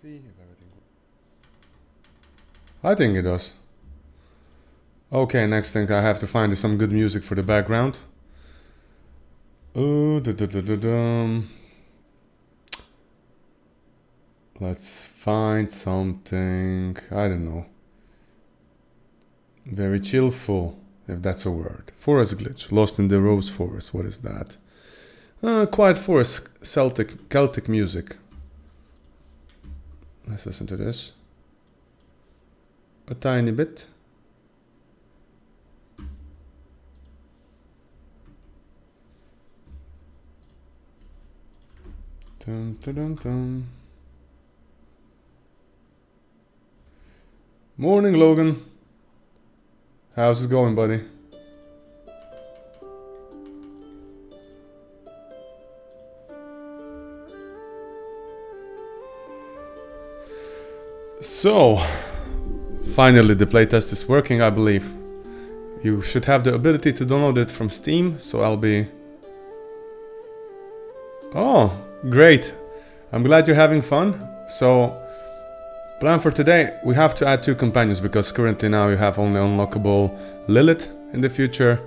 see if everything... I think it does. Okay, next thing I have to find is some good music for the background. Let's find something, I don't know. Very chillful, if that's a word. Forest glitch, lost in the rose forest, what is that? Quiet forest, Celtic music. Let's listen to this. A tiny bit. Dun, dun, dun, dun. Morning, Logan. How's it going, buddy? So, finally the playtest is working, I believe. You should have the ability to download it from Steam, so I'll be... Oh, great. I'm glad you're having fun. So, plan for today, we have to add 2 companions because currently now you have only unlockable Lilith. In the future,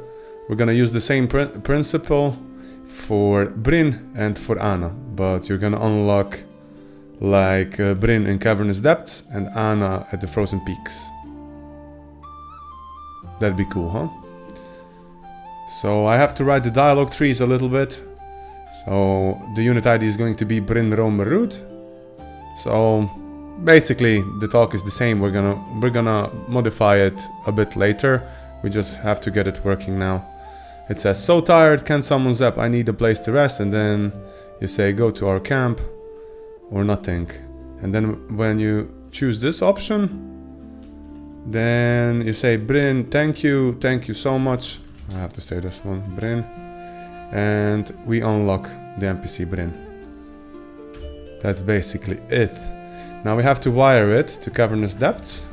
we're gonna use the same principle for Bryn and for Anna, but you're gonna unlock like Bryn in Cavernous Depths and Anna at the Frozen Peaks. That'd be cool, huh? So I have to write the dialogue trees a little bit. So the unit ID is going to be Bryn Romer Root. So basically the talk is the same. We're gonna modify it a bit later. We just have to get it working now. It says, so tired, can someone zap? I need a place to rest. And then you say, go to our camp or nothing. And then when you choose this option, then you say, Bryn, thank you so much. I have to say this one, Bryn. And we unlock the NPC Bryn. That's basically it. Now we have to wire it to Cavernous Depths.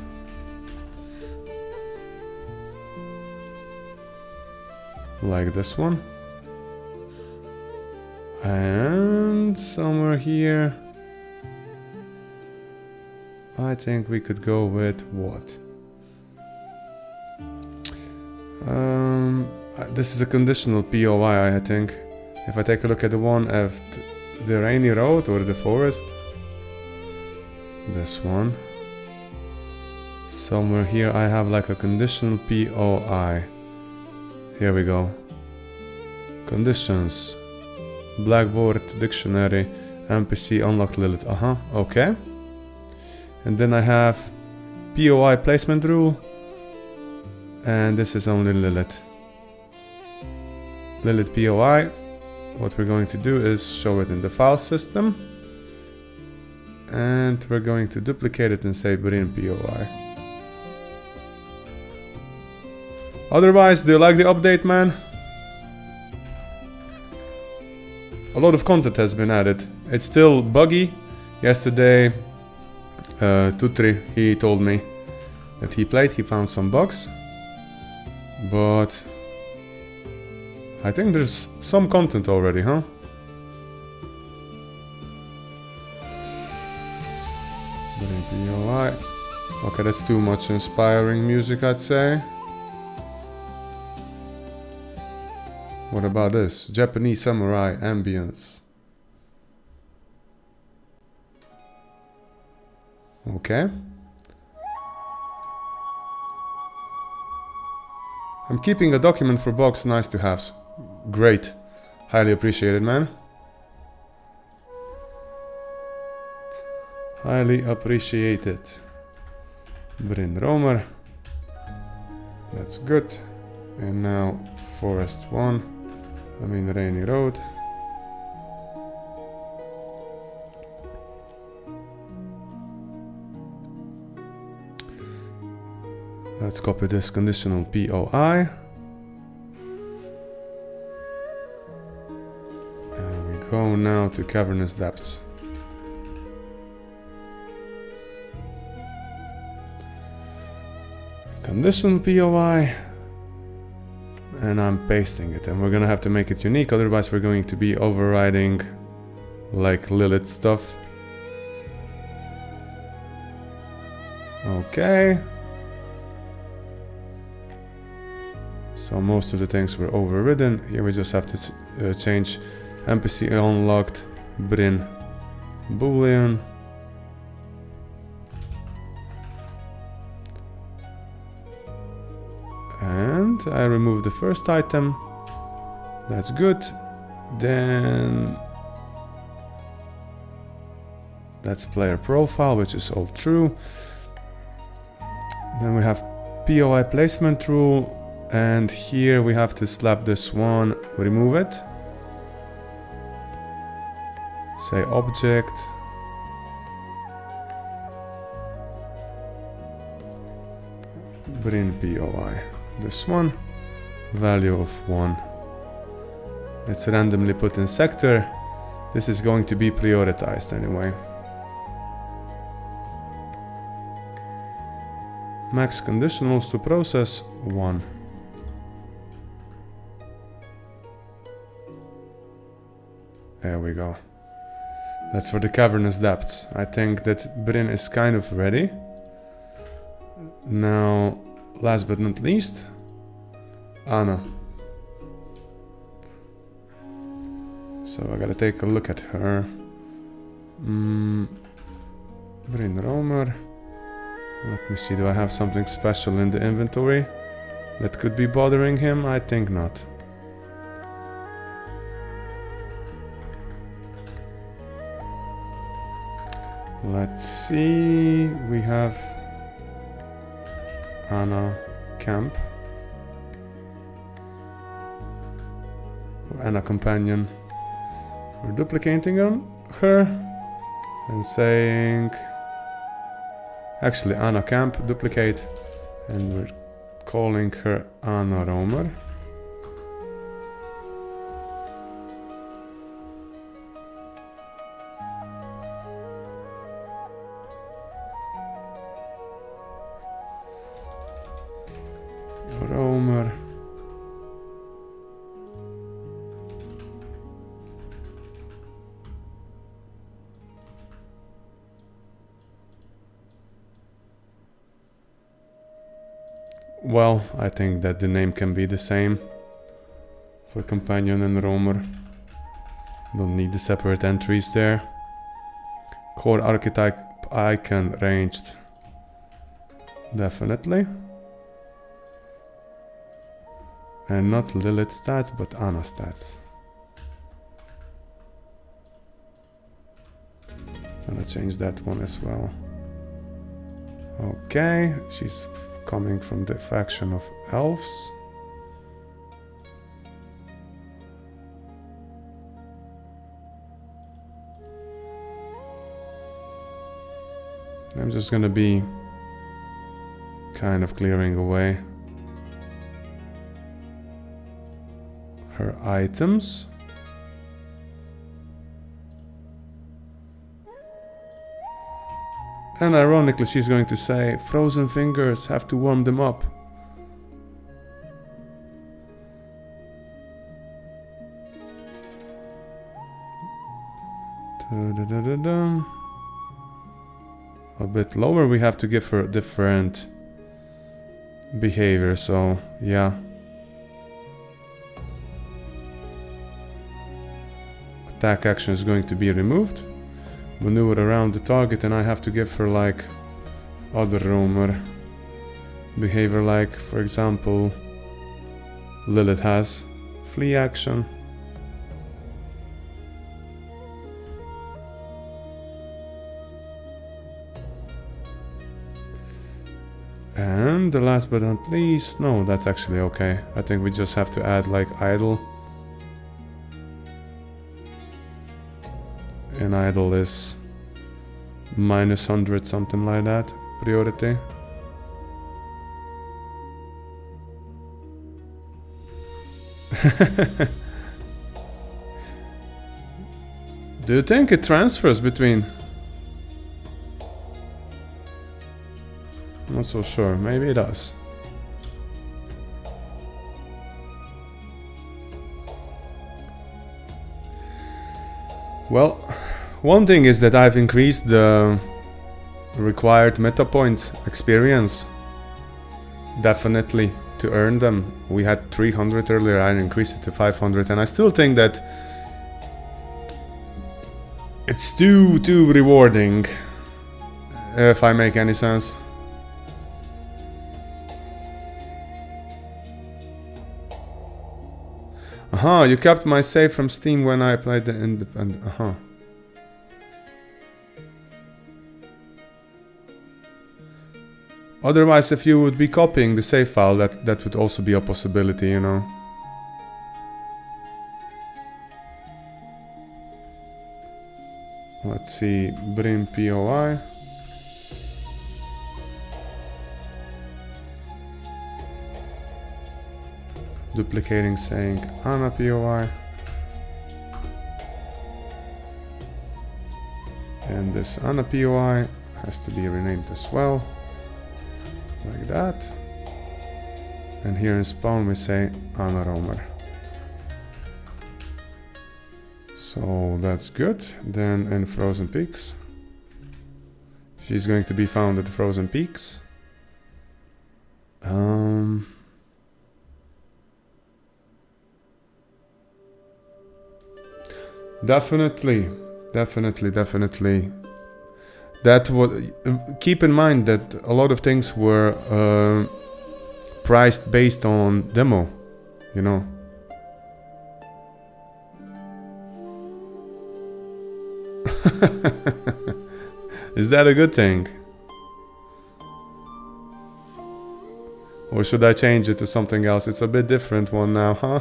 Like this one. And somewhere here, I think we could go with what? This is a conditional POI, I think. If I take a look at the one of the rainy road or the forest. This one. Somewhere here I have like a conditional POI. Here we go. Conditions. Blackboard, dictionary, NPC, unlock Lilith. Okay. And then I have POI placement rule. And this is only Lilith. Lilith POI. What we're going to do is show it in the file system. And we're going to duplicate it and say Bryn POI. Otherwise, do you like the update, man? A lot of content has been added. It's still buggy. Yesterday, Tutri, he told me that he found some bugs. But I think there's some content already, huh? POI. Okay, that's too much inspiring music, I'd say. What about this? Japanese samurai ambience. Okay. I'm keeping a document for box nice to have. Great. Highly appreciated, man. Highly appreciated. Bryn Romer. That's good. And now Forest 1. I mean Rainy Road. Let's copy this conditional POI. And we go now to Cavernous Depths. Conditional POI. And I'm pasting it, and we're gonna have to make it unique, otherwise we're going to be overriding like Lilith stuff. Okay. So most of the things were overridden. Here we just have to change NPC unlocked, Bryn, Boolean. And I removed the first item. That's good. Then that's player profile, which is all true. Then we have POI placement rule. And here we have to slap this one, remove it. Say object. Bring POI. This one. Value of 1. It's randomly put in sector. This is going to be prioritized anyway. Max conditionals to process 1. There we go. That's for the cavernous depths. I think that Bryn is kind of ready. Now, last but not least, Anna. So I gotta take a look at her. Bryn Romer. Let me see, do I have something special in the inventory that could be bothering him? I think not. Let's see, we have Anna Camp. Anna Companion. We're duplicating her and saying, actually Anna Camp, duplicate, and we're calling her Anna Romer. Romer. Well, I think that the name can be the same for companion and roamer. Don't need the separate entries there. Core archetype icon ranged. Definitely. And not Lilith stats, but Anna stats. Gonna change that one as well. Okay, she's coming from the faction of elves. I'm just gonna be kind of clearing away her items. And ironically, she's going to say, frozen fingers, have to warm them up. A bit lower, we have to give her different behavior, so yeah. Attack action is going to be removed. Maneuver around the target, and I have to give her like other roamer behavior, like for example Lilith has flee action. And the last but not least, no, that's actually okay. I think we just have to add like idle. And idle is -100, something like that, priority. Do you think it transfers between? I'm not so sure, maybe it does. Well, one thing is that I've increased the required meta points, experience. Definitely to earn them. We had 300 earlier, I increased it to 500, and I still think that it's too rewarding, if I make any sense. Aha, you kept my save from Steam when I applied the independent. Aha. Otherwise, if you would be copying the save file, that would also be a possibility, you know. Let's see, Brim POI. Duplicating, saying Anna POI. And this Anna POI has to be renamed as well. Like that. And here in spawn we say Anna Romer. So that's good. Then in Frozen Peaks, she's going to be found at the Frozen Peaks. Definitely. That would keep in mind that a lot of things were priced based on demo, you know. Is that a good thing? Or should I change it to something else? It's a bit different one now, huh?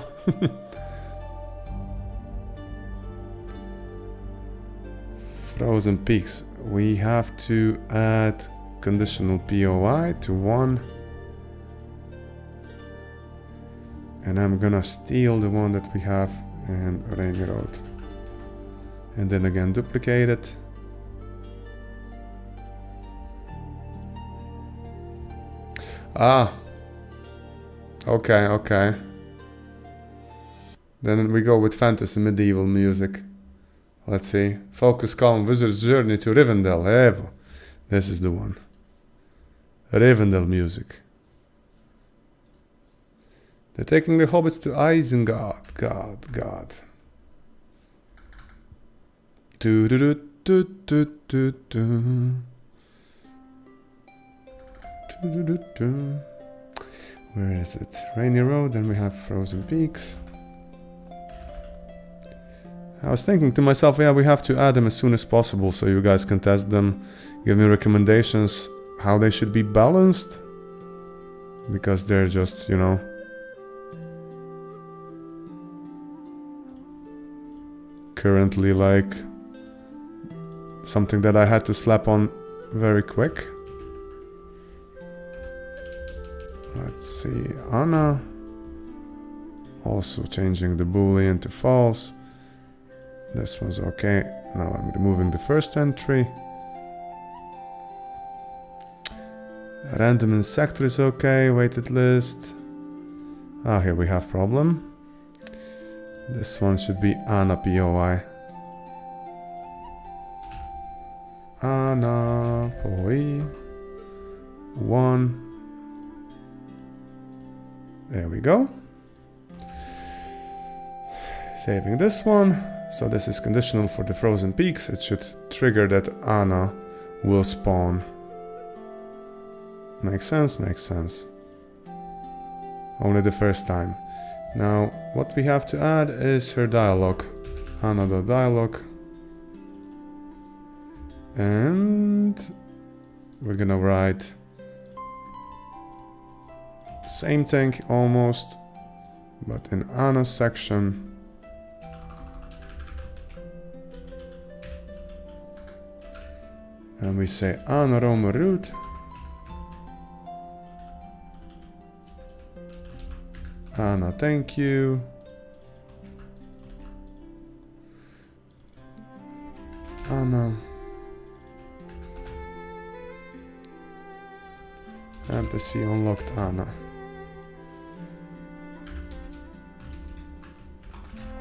Frozen Peaks. We have to add conditional POI to 1. And I'm gonna steal the one that we have in Rainy Road. And then again duplicate it. Ah. Okay. Then we go with fantasy medieval music. Let's see. Focus, calm, wizard's journey to Rivendell. Evo. This is the one. Rivendell music. They're taking the hobbits to Isengard. God. Do do do do do do do. Do do do. Where is it? Rainy Road, then we have Frozen Peaks. I was thinking to myself, yeah, we have to add them as soon as possible so you guys can test them, give me recommendations how they should be balanced, because they're just, you know, currently like something that I had to slap on very quick. Let's see, Anna, also changing the boolean to false. This one's okay. Now I'm removing the first entry. Random insector is okay. Weighted list. Ah, here we have problem. This one should be Anna POI. Anna POI 1. There we go. Saving this one. So this is conditional for the Frozen Peaks. It should trigger that Anna will spawn. Makes sense? Makes sense. Only the first time. Now, what we have to add is her dialogue. Anna.dialogue. And we're gonna write same thing almost, but in Anna's section. And we say Anna Roma root. Anna, thank you. Anna. NPC unlocked Anna.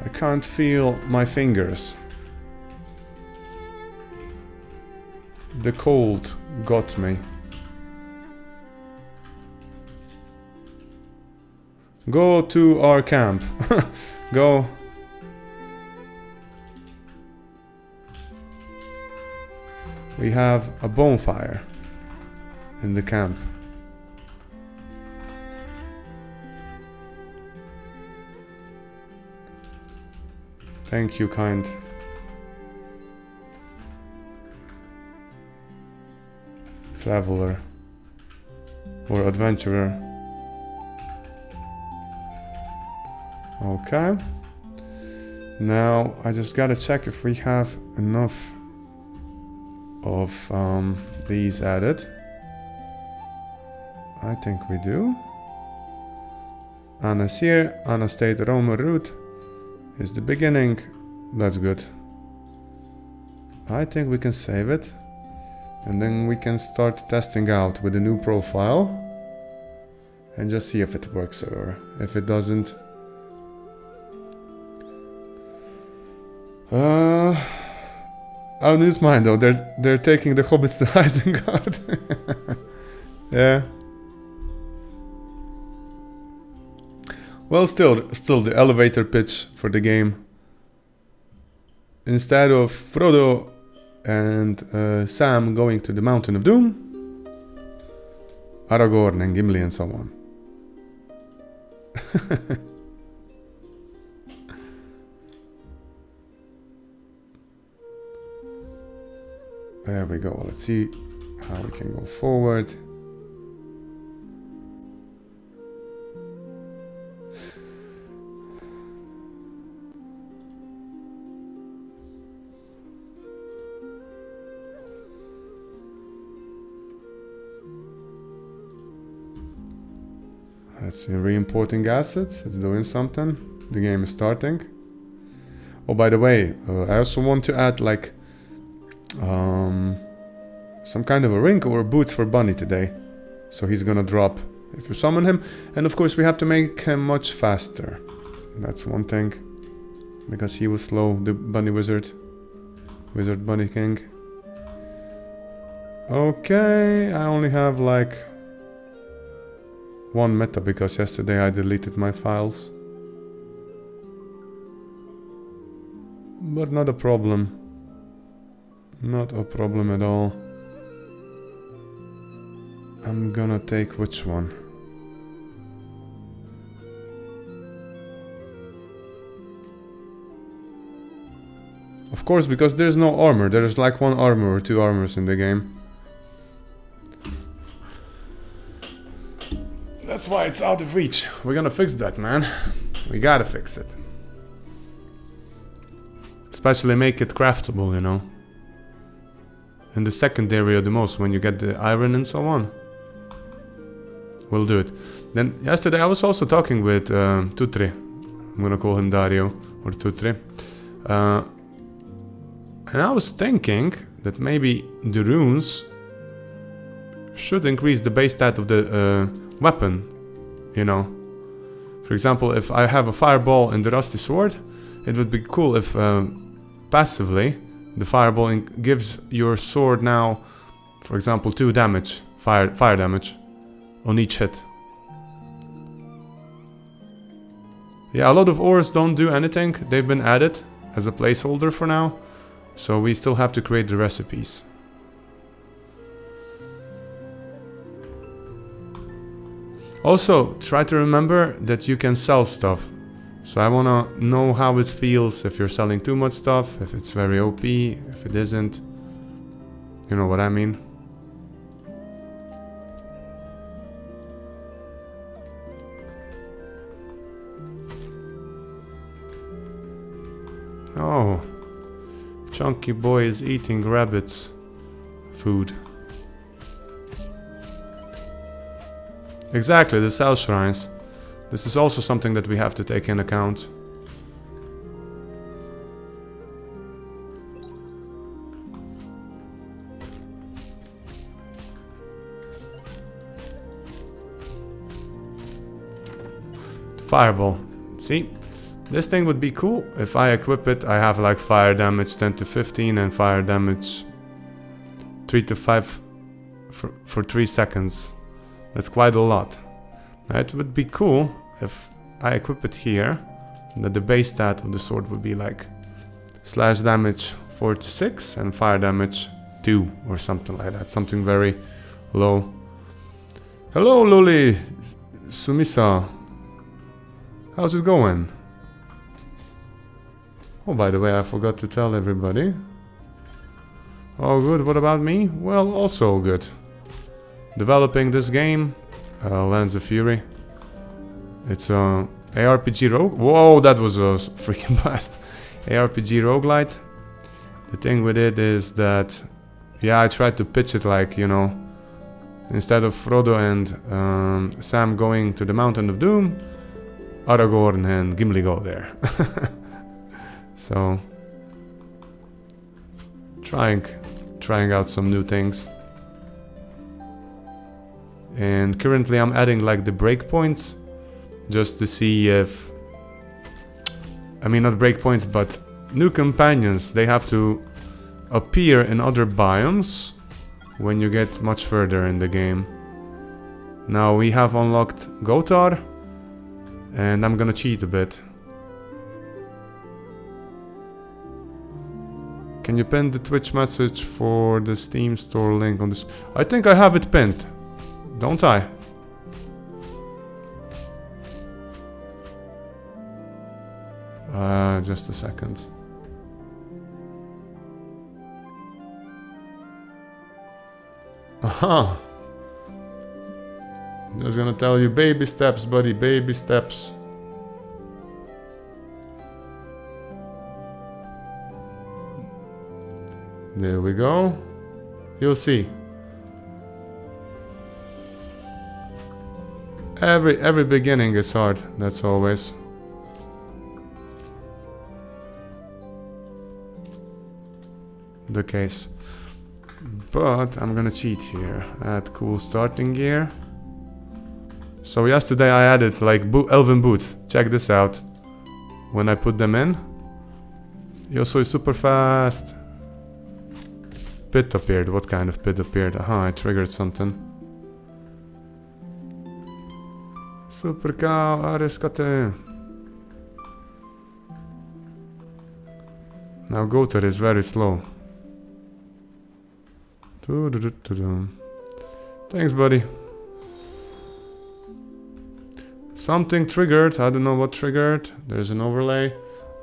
I can't feel my fingers. The cold got me. Go to our camp. Go. We have a bonfire in the camp. Thank you, kind. Traveler. Or adventurer. Okay. Now, I just gotta check if we have enough of these added. I think we do. Anna's here. Anna State Roman route is the beginning. That's good. I think we can save it. And then we can start testing out with a new profile. And just see if it works or if it doesn't. I don't mind though. They're taking the hobbits to Isengard. Yeah. Well, still the elevator pitch for the game. Instead of Frodo and Sam going to the Mountain of Doom, Aragorn and Gimli and so on. There we go. Let's see how we can go forward. Let's see, re-importing assets. It's doing something. The game is starting. Oh, by the way, I also want to add like some kind of a ring or boots for Bunny today. So he's gonna drop if you summon him. And of course we have to make him much faster. That's one thing. Because he was slow, the Bunny Wizard. Wizard Bunny King. Okay, I only have like one meta because yesterday I deleted my files. But not a problem. Not a problem at all. I'm gonna take which one? Of course, because there's no armor. There's like one armor or two armors in the game. That's why it's out of reach. We're gonna fix that, man. We gotta fix it. Especially make it craftable, you know. In the secondary or the most, when you get the iron and so on. We'll do it. Then yesterday I was also talking with Tutri. I'm gonna call him Dario or Tutri. And I was thinking that maybe the runes should increase the base stat of the weapon, you know. For example, if I have a fireball in the rusty sword, it would be cool if passively the fireball gives your sword now, for example, 2 damage, fire damage on each hit. Yeah, a lot of ores don't do anything. They've been added as a placeholder for now, so we still have to create the recipes. Also, try to remember that you can sell stuff. So I wanna know how it feels if you're selling too much stuff, if it's very OP, if it isn't. You know what I mean? Oh, Chunky Boy is eating rabbits' food. Exactly, the cell shrines. This is also something that we have to take in account. Fireball. See? This thing would be cool. If I equip it, I have like fire damage 10 to 15 and fire damage 3 to 5 for 3 seconds. That's quite a lot. Now, it would be cool if I equip it here, that the base stat of the sword would be like slash damage 4 to 6 and fire damage 2 or something like that. Something very low. Hello, Luli Sumisa. How's it going? Oh, by the way, I forgot to tell everybody. Oh, good. What about me? Well, also good. Developing this game, Lands of Fury. It's a ARPG rogue. Whoa, that was a freaking blast. ARPG roguelite. The thing with it is that, yeah, I tried to pitch it like, you know, instead of Frodo and Sam going to the Mountain of Doom, Aragorn and Gimli go there. So, trying out some new things. And currently I'm adding like the breakpoints just to see if, I mean not breakpoints, but new companions. They have to appear in other biomes when you get much further in the game. Now we have unlocked Gotar, and I'm gonna cheat a bit. Can you pin the Twitch message for the Steam store link on this? I think I have it pinned, don't I? Just a second. Aha! Just gonna tell you, baby steps, buddy, baby steps. There we go. You'll see. Every beginning is hard, that's always. The case. But I'm gonna cheat here. Add cool starting gear. So yesterday I added like elven boots. Check this out. When I put them in, Yoso is super fast. Pit appeared. What kind of pit appeared? Aha, I triggered something. Super cow, areskate. Now Gotar is very slow. Thanks, buddy. Something triggered. I don't know what triggered. There's an overlay.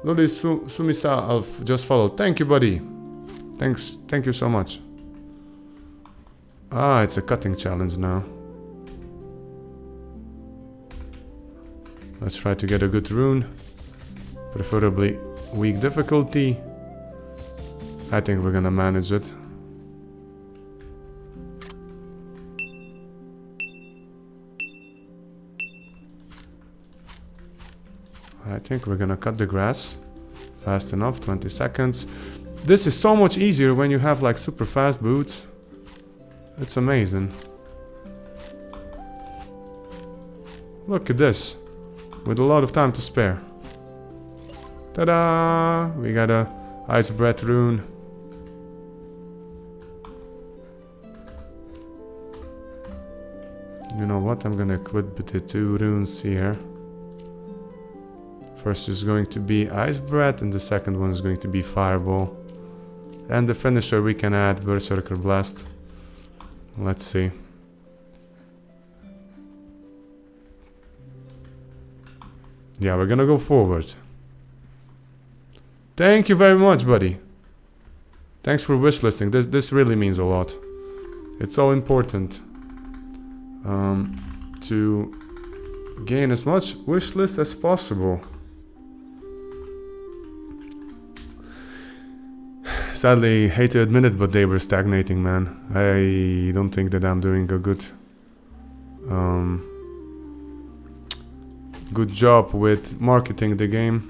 Lodi Sumisa Alf just followed. Thank you, buddy. Thanks. Thank you so much. Ah, it's a cutting challenge now. Let's try to get a good rune. Preferably weak difficulty. I think we're gonna manage it. I think we're gonna cut the grass fast enough, 20 seconds. This is so much easier when you have like super fast boots. It's amazing. Look at this, with a lot of time to spare. Ta-da! We got a ice breath rune. You know what, I'm gonna equip the 2 runes here. First is going to be Ice Breath, and the second one is going to be Fireball. And the finisher we can add Berserker Blast. Let's see. Yeah, we're gonna go forward. Thank you very much, buddy. Thanks for wishlisting. This really means a lot. It's so important to gain as much wishlist as possible. Sadly, hate to admit it, but they were stagnating, man. I don't think that I'm doing a good job with marketing the game.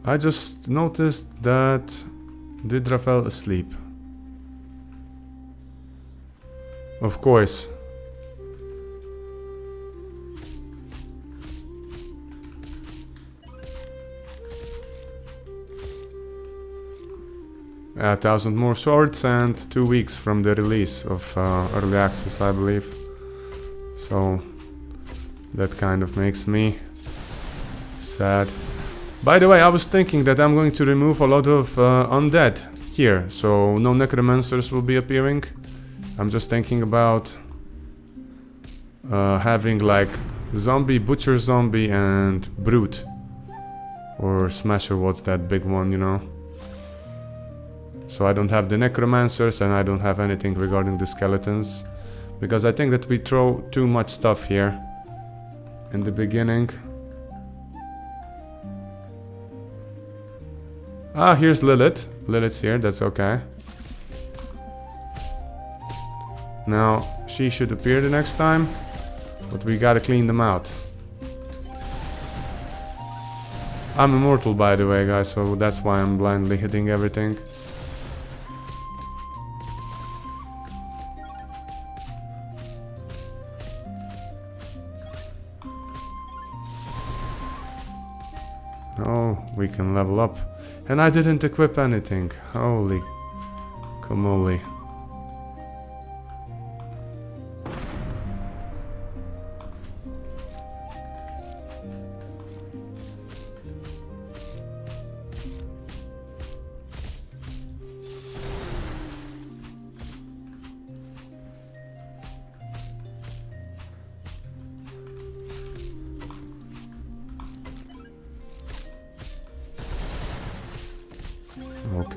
I just noticed that Didra fell asleep. Of course. 1,000 more swords and 2 weeks from the release of early access, I believe. So that kind of makes me sad. By the way, I was thinking that I'm going to remove a lot of undead here, so no necromancers will be appearing. I'm just thinking about having like zombie, butcher zombie, and brute. Or smasher, what's that big one, you know? So I don't have the necromancers and I don't have anything regarding the skeletons. Because I think that we throw too much stuff here in the beginning. Ah, here's Lilith. Lilith's here, that's okay. Now, she should appear the next time, but we gotta clean them out. I'm immortal, by the way, guys, so that's why I'm blindly hitting everything. Oh, we can level up. And I didn't equip anything. Holy camole.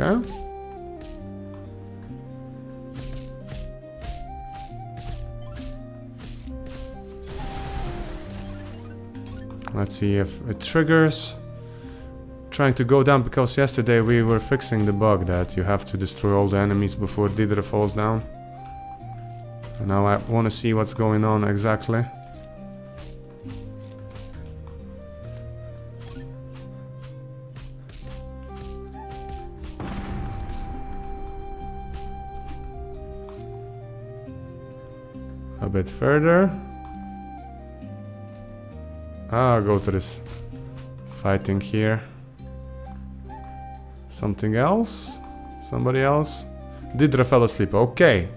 Okay. Let's see if it triggers. Trying to go down because yesterday we were fixing the bug that you have to destroy all the enemies before Didra falls down. And now I want to see what's going on exactly. A bit further. I'll go to this fighting here. Something else? Somebody else? Didra fell asleep. Okay.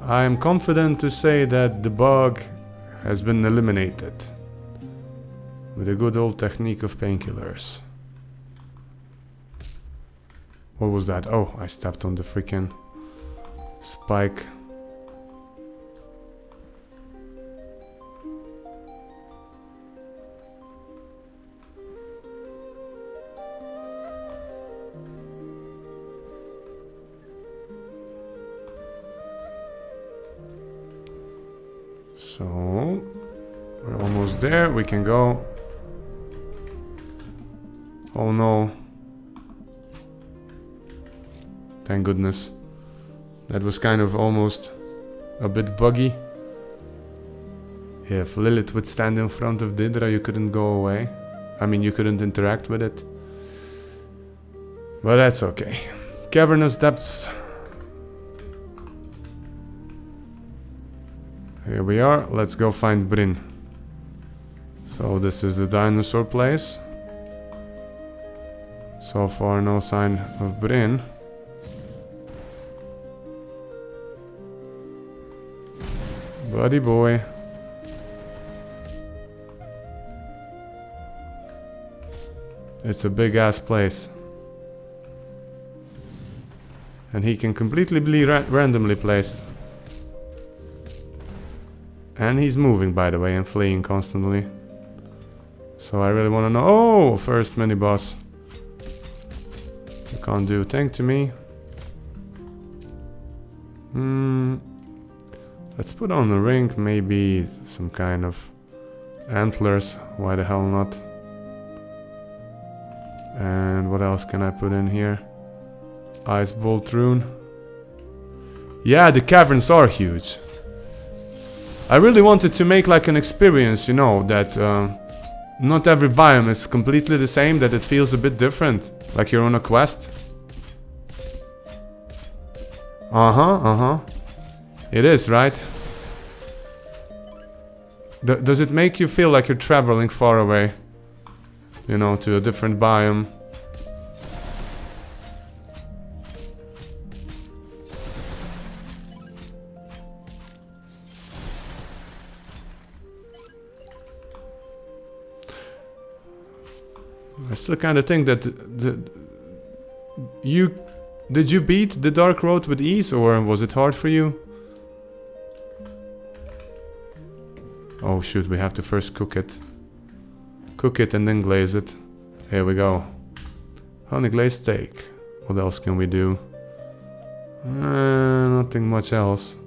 I am confident to say that the bug has been eliminated with a good old technique of painkillers. What was that? Oh, I stepped on the freaking spike. So, we're almost there, we can go. Oh no. Thank goodness. That was kind of almost a bit buggy. If Lilith would stand in front of Didra, you couldn't go away. I mean, you couldn't interact with it. But that's okay. Cavernous depths. Here we are, let's go find Bryn. So this is the dinosaur place. So far no sign of Bryn. Buddy boy. It's a big ass place. And he can completely be randomly placed. And he's moving, by the way, and fleeing constantly. So I really want to know... Oh! First mini-boss. You can't do a thing to me. Let's put on a ring, maybe some kind of antlers. Why the hell not? And what else can I put in here? Ice Bolt rune. Yeah, the caverns are huge. I really wanted to make like an experience, you know, that not every biome is completely the same, that it feels a bit different, like you're on a quest. It is, right? Does it make you feel like you're traveling far away? You know, to a different biome? I still kind of think that did you beat the Dark Road with ease, or was it hard for you? Oh shoot, we have to first cook it. Cook it and then glaze it. Here we go. Honey glazed steak. What else can we do? Nothing much else.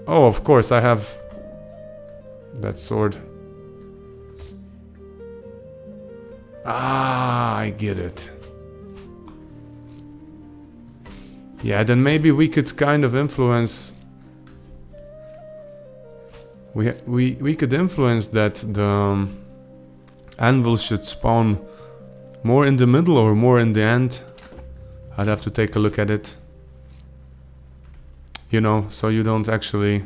Oh, of course, I have that sword. Ah, I get it. Yeah, then maybe we could kind of influence... We could influence that the anvil should spawn more in the middle or more in the end. I'd have to take a look at it. You know, so you don't actually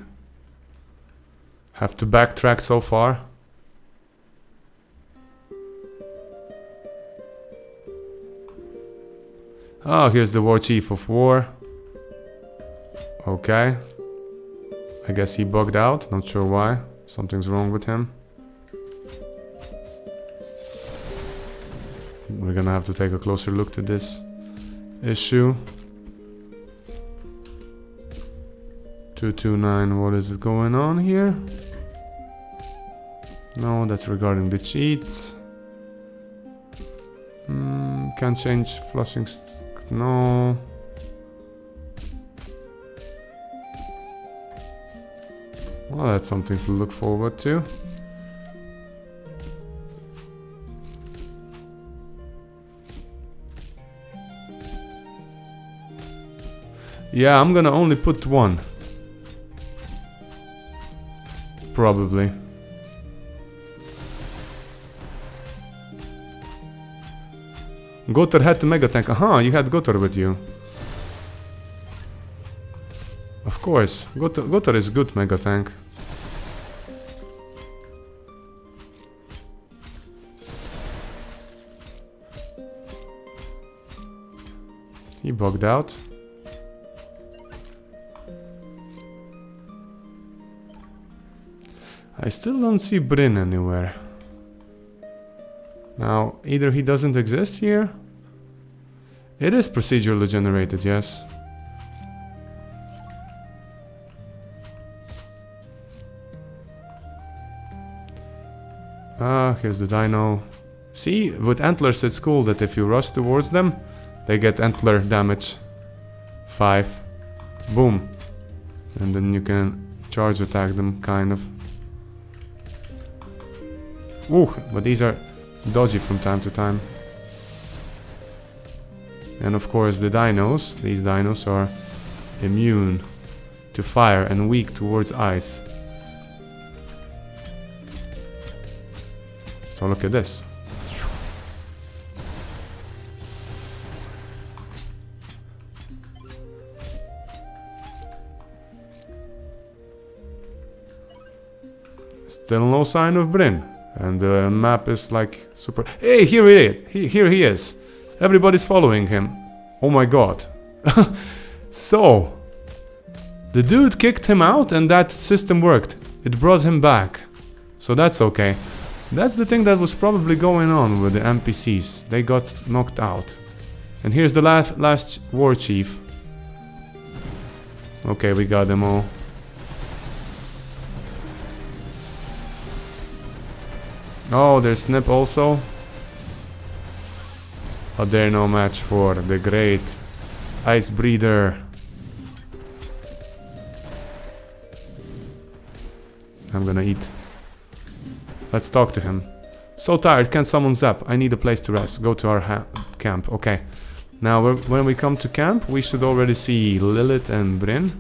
have to backtrack so far. Oh, here's the War Chief of War. Okay. I guess he bugged out, not sure why. Something's wrong with him. We're gonna have to take a closer look to this issue. 229, what is it going on here? No, that's regarding the cheats. Can't change flushing. No. Well, that's something to look forward to. Yeah, I'm gonna only put one. Probably. Gotor had to mega tank. Aha, you had Gotor with you. Of course, Gotor is good mega tank. He bugged out. I still don't see Bryn anywhere. Now, either he doesn't exist here. It is procedurally generated, yes. Here's the dino. See, with antlers it's cool that if you rush towards them, they get antler damage. 5. Boom. And then you can charge attack them, kind of. Ooh, but these are dodgy from time to time. And of course the dinos, these dinos are immune to fire and weak towards ice. So look at this. Still no sign of Bryn. And the map is like super... Hey, here he is! Here he is! Everybody's following him. Oh my god. So, the dude kicked him out and that system worked. It brought him back. So that's okay. That's the thing that was probably going on with the NPCs. They got knocked out. And here's the last war chief. Okay, we got them all. Oh, there's Snip also. But they're no match for the great Ice Breeder. I'm gonna eat. Let's talk to him. So tired, can't summon Zap. I need a place to rest. Go to our camp. Okay. Now, when we come to camp, we should already see Lilith and Bryn.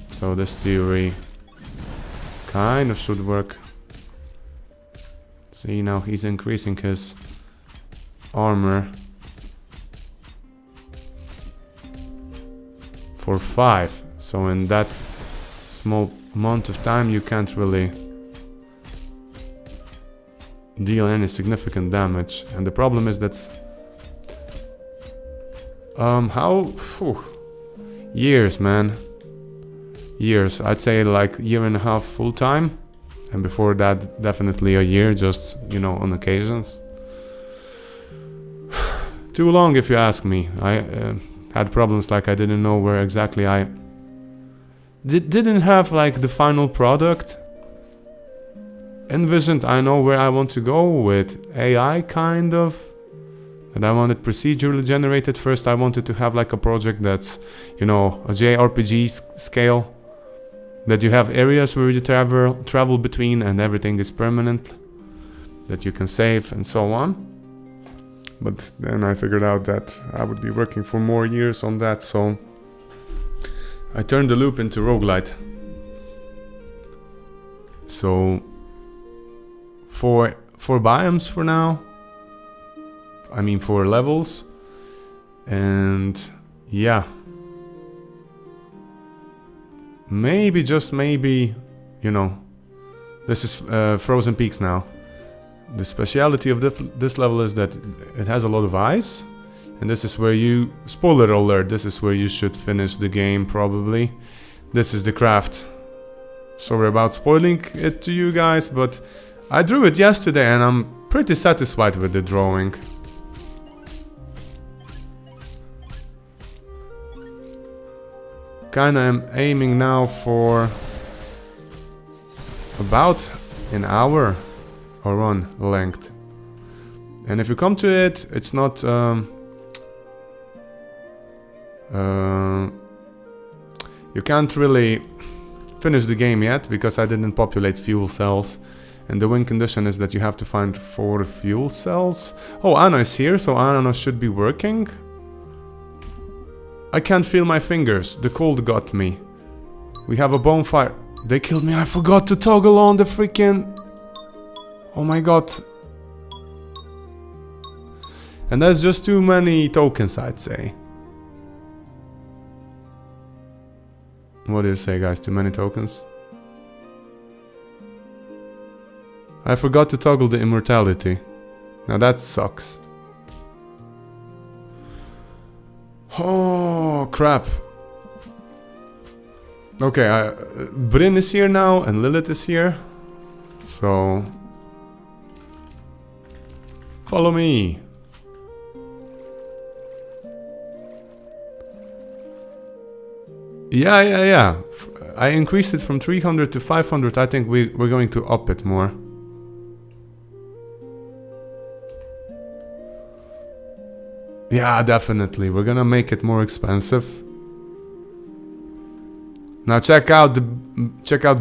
So this theory kind of should work. See, now he's increasing his armor for 5. So in that small amount of time you can't really deal any significant damage. And the problem is that years, man. Years. I'd say like 1.5 years full time. And before that, definitely a year, just, you know, on occasions. Too long, if you ask me. I had problems like I didn't know where exactly I... didn't have like the final product envisioned. I know where I want to go with AI, kind of. And I wanted procedurally generated. First I wanted to have like a project that's, you know, a JRPG scale. That you have areas where you travel between and everything is permanent. That you can save and so on. But then I figured out that I would be working for more years on that, so I turned the loop into Roguelite. So for biomes for now, I mean for levels, and yeah, maybe, just maybe, you know, this is Frozen Peaks now. The speciality of this level is that it has a lot of ice, and this is where you, spoiler alert, this is where you should finish the game probably. This is the craft. Sorry about spoiling it to you guys, but I drew it yesterday and I'm pretty satisfied with the drawing. Kinda am aiming now for about an hour or run length. And if you come to it, it's not you can't really finish the game yet because I didn't populate fuel cells, and the win condition is that you have to find 4 fuel cells. Oh, Anna is here, so Anna should be working. I can't feel my fingers, the cold got me. We have a bonfire. They killed me, I forgot to toggle on the freaking... Oh my god. And that's just too many tokens, I'd say. What do you say, guys? Too many tokens? I forgot to toggle the immortality. Now that sucks. Oh, crap. Okay, Bryn is here now and Lilith is here. So... follow me. Yeah. I increased it from 300 to 500. I think we're going to up it more. Yeah, definitely. We're gonna make it more expensive. Now check out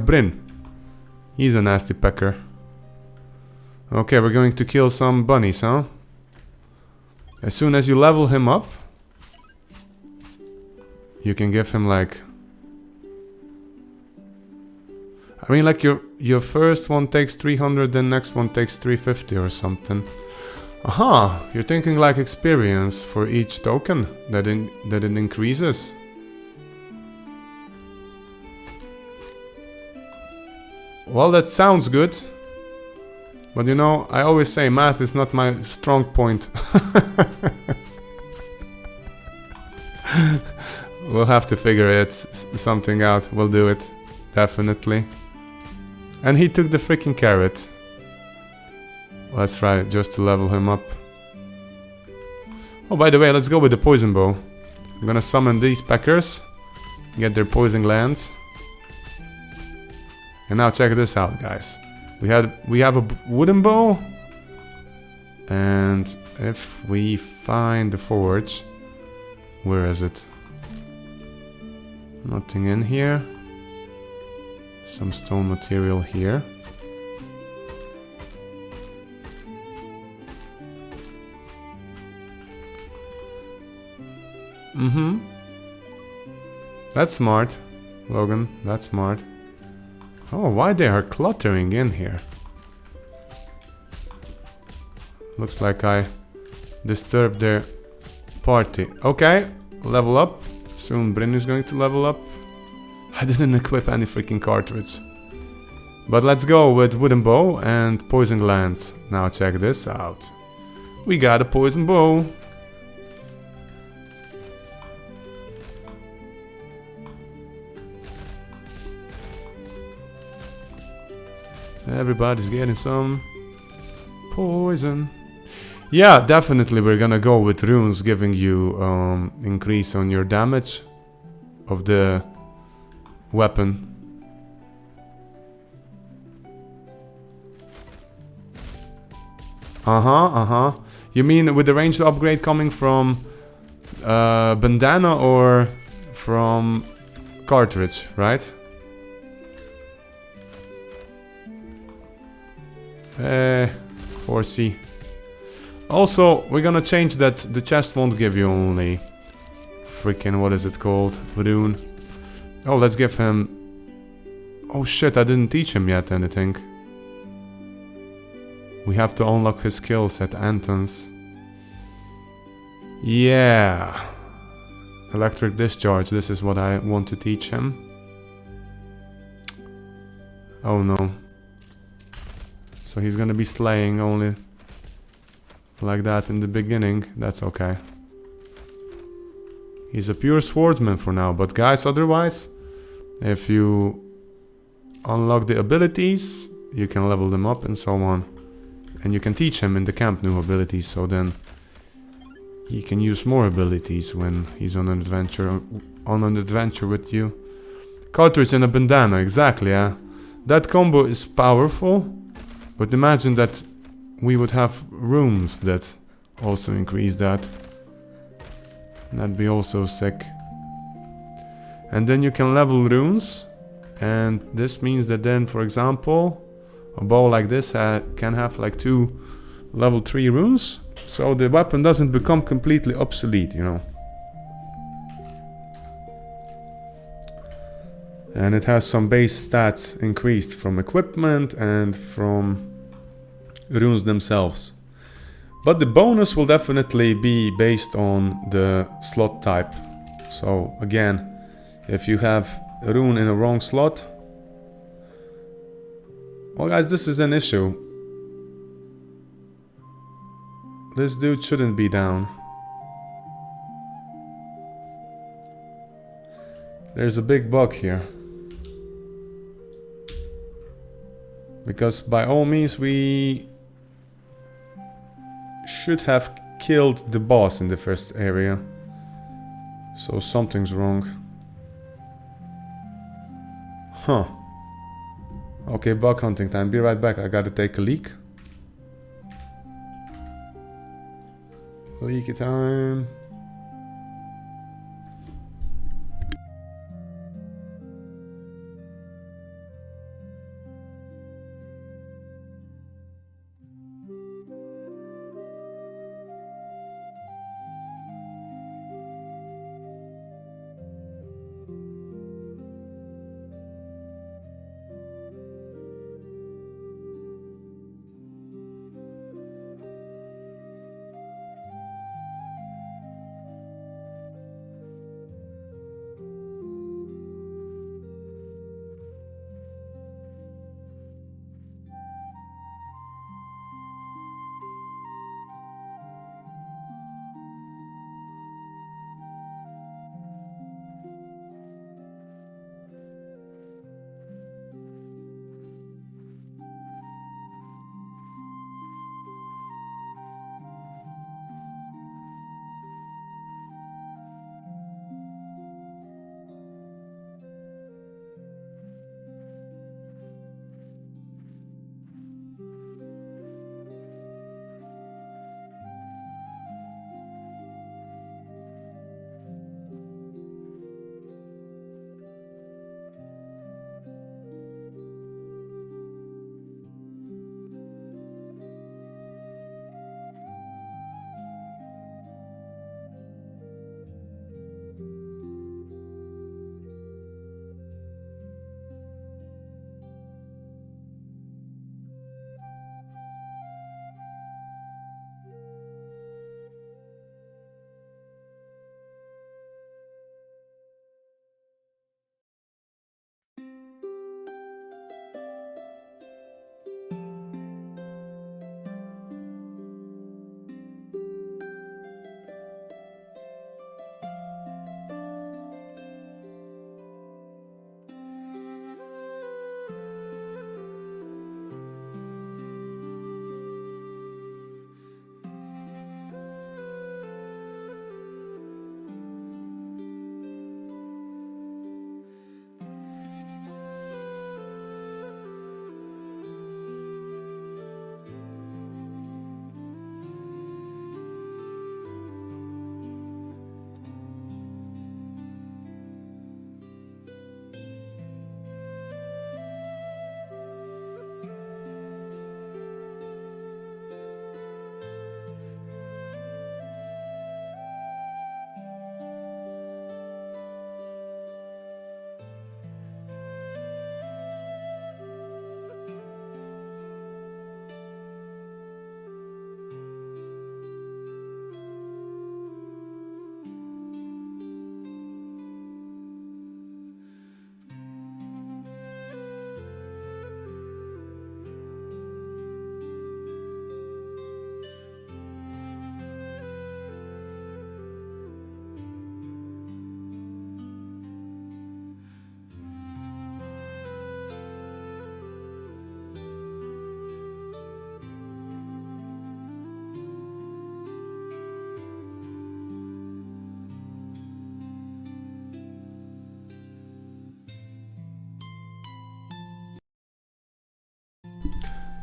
Bryn. He's a nasty pecker. Okay, we're going to kill some bunnies, huh? As soon as you level him up, you can give him like... I mean, like your first one takes 300, then next one takes 350 or something. Aha, you're thinking like experience for each token that it increases. Well, that sounds good. But you know, I always say math is not my strong point. We'll have to figure something out. We'll do it. Definitely. And he took the freaking carrot. Let's try it just to level him up. Oh, by the way, let's go with the poison bow. I'm gonna summon these peckers. Get their poison glands. And now check this out, guys. We have a wooden bow. And if we find the forge... Where is it? Nothing in here. Some stone material here. That's smart, Logan. That's smart. Oh, why they are cluttering in here? Looks like I disturbed their party. Okay, level up. Soon Bryn is going to level up. I didn't equip any freaking cartridge. But let's go with wooden bow and poison glands. Now check this out. We got a poison bow. Everybody's getting some poison. Yeah, definitely we're gonna go with runes giving you increase on your damage of the weapon. You mean with the ranged upgrade coming from bandana or from cartridge, right? Horsey. Also, we're gonna change that the chest won't give you only freaking, what is it called? Rune. Oh, let's give him... Oh shit, I didn't teach him yet anything. We have to unlock his skills at Anton's. Yeah. Electric discharge, this is what I want to teach him. Oh no. So he's gonna be slaying only like that in the beginning. That's okay. He's a pure swordsman for now, but guys, otherwise, if you unlock the abilities, you can level them up and so on. And you can teach him in the camp new abilities, so then he can use more abilities when he's on an adventure with you. Cartridge and a bandana, exactly, yeah. That combo is powerful, but imagine that we would have runes that also increase that. That'd be also sick. And then you can level runes, and this means that then, for example, a bow like this can have like 2 level 3 runes, so the weapon doesn't become completely obsolete, you know. And it has some base stats increased from equipment and from runes themselves. But the bonus will definitely be based on the slot type. So again, if you have a rune in a wrong slot... Well guys, this is an issue. This dude shouldn't be down. There's a big bug here. Because by all means we should have killed the boss in the first area. So something's wrong. Huh. Okay, bug hunting time. Be right back. I gotta take a leak. Leaky time.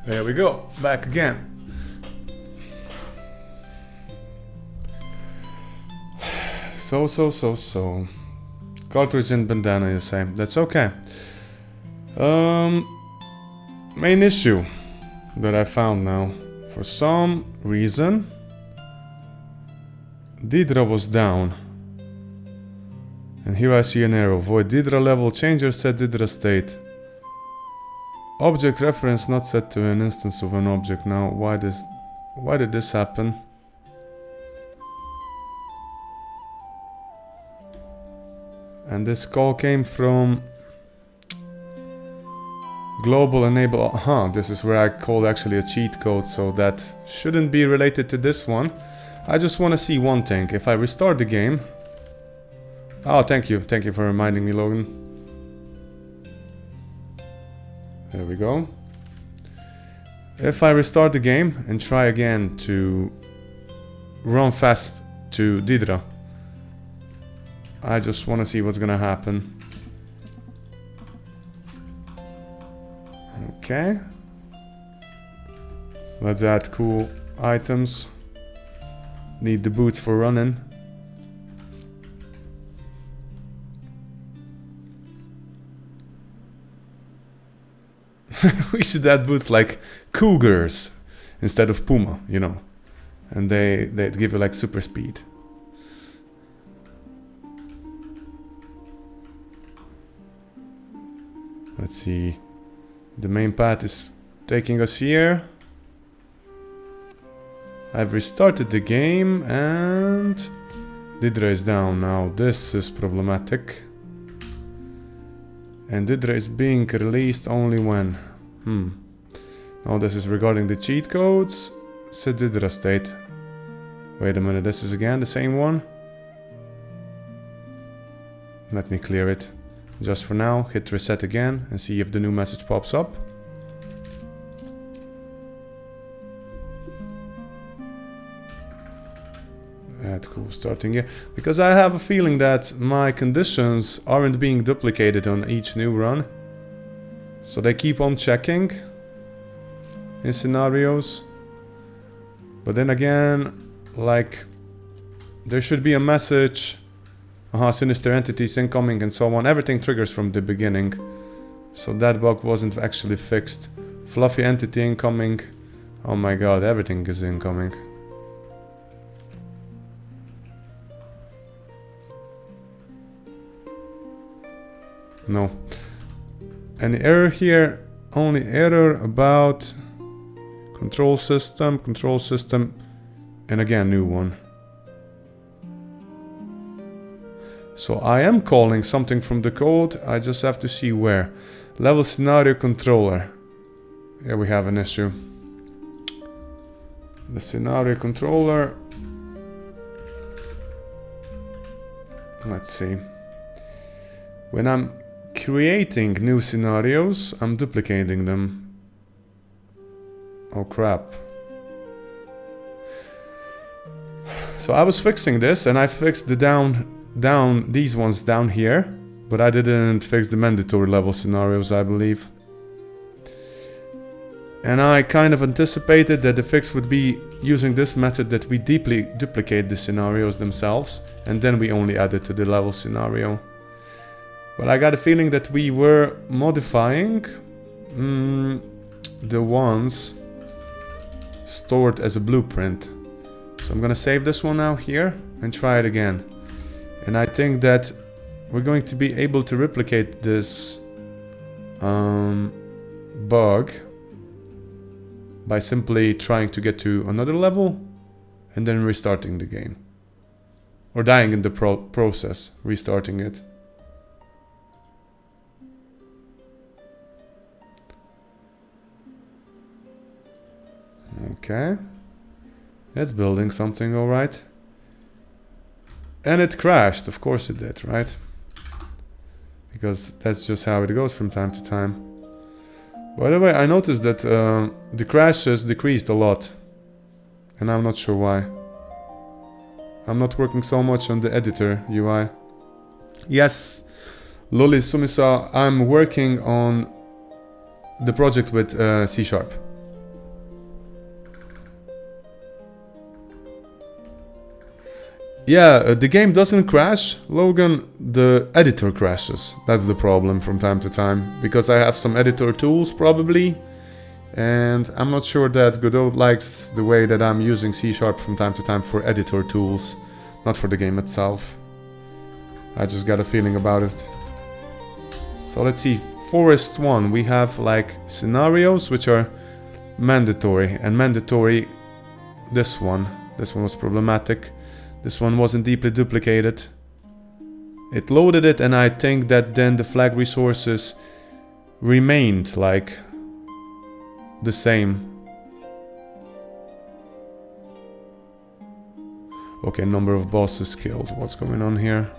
There we go, back again. So. Cartridge and bandana, you say. That's okay. Main issue that I found now. For some reason, Didra was down. And here I see an arrow. Void Didra level changer, set Didra state. Object reference not set to an instance of an object. Now, why did this happen? And this call came from global enable. This is where I called actually a cheat code, so that shouldn't be related to this one. I just want to see one thing. If I restart the game. Oh, thank you for reminding me, Logan. There we go. If I restart the game and try again to run fast to Didra, I just want to see what's gonna happen. Okay. Let's add cool items. Need the boots for running. We should add boots like cougars instead of puma, you know. And they'd give you like super speed. Let's see. The main path is taking us here. I've restarted the game and Didra is down now. This is problematic. And Didra is being released only when? Now this is regarding the cheat codes. Set Didra state. Wait a minute, this is again the same one? Let me clear it. Just for now, hit reset again and see if the new message pops up. Cool, starting here. Because I have a feeling that my conditions aren't being duplicated on each new run. So they keep on checking in scenarios. But then again, like, there should be a message. Sinister entities incoming and so on. Everything triggers from the beginning. So that bug wasn't actually fixed. Fluffy entity incoming. Oh my god, everything is incoming. No. Any error here? Only error about control system, and again, new one. So I am calling something from the code, I just have to see where. Level scenario controller. Here we have an issue. The scenario controller. Let's see. When I'm creating new scenarios, I'm duplicating them. Oh crap. So I was fixing this and I fixed the these ones down here, but I didn't fix the mandatory level scenarios, I believe. And I kind of anticipated that the fix would be using this method, that we deeply duplicate the scenarios themselves and then we only add it to the level scenario. But I got a feeling that we were modifying the ones stored as a blueprint. So I'm gonna save this one now here and try it again. And I think that we're going to be able to replicate this bug by simply trying to get to another level and then restarting the game. Or dying in the process, restarting it. Okay. It's building something, alright. And it crashed, of course it did, right? Because that's just how it goes from time to time. By the way, I noticed that the crashes decreased a lot. And I'm not sure why. I'm not working so much on the editor UI. Yes, Loli Sumisa, I'm working on the project with C#. Yeah, the game doesn't crash, Logan, the editor crashes. That's the problem from time to time, because I have some editor tools probably, and I'm not sure that Godot likes the way that I'm using C# from time to time for editor tools, not for the game itself. I just got a feeling about it. So let's see, Forest 1, we have like scenarios which are mandatory, and mandatory, this one was problematic. This one wasn't deeply duplicated. It loaded it, and I think that then the flag resources remained like the same. Okay, number of bosses killed. What's going on here?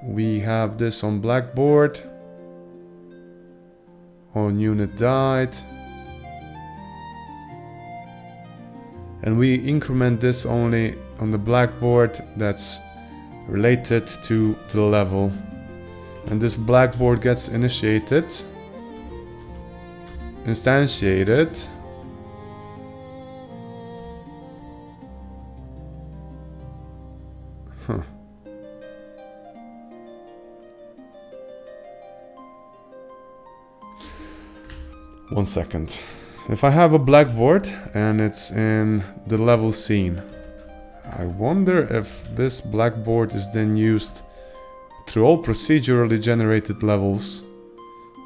We have this on blackboard. On unit died. And we increment this only on the blackboard that's related to the level. And this blackboard gets initiated, instantiated. Huh. One second. If I have a blackboard and it's in the level scene, I wonder if this blackboard is then used through all procedurally generated levels.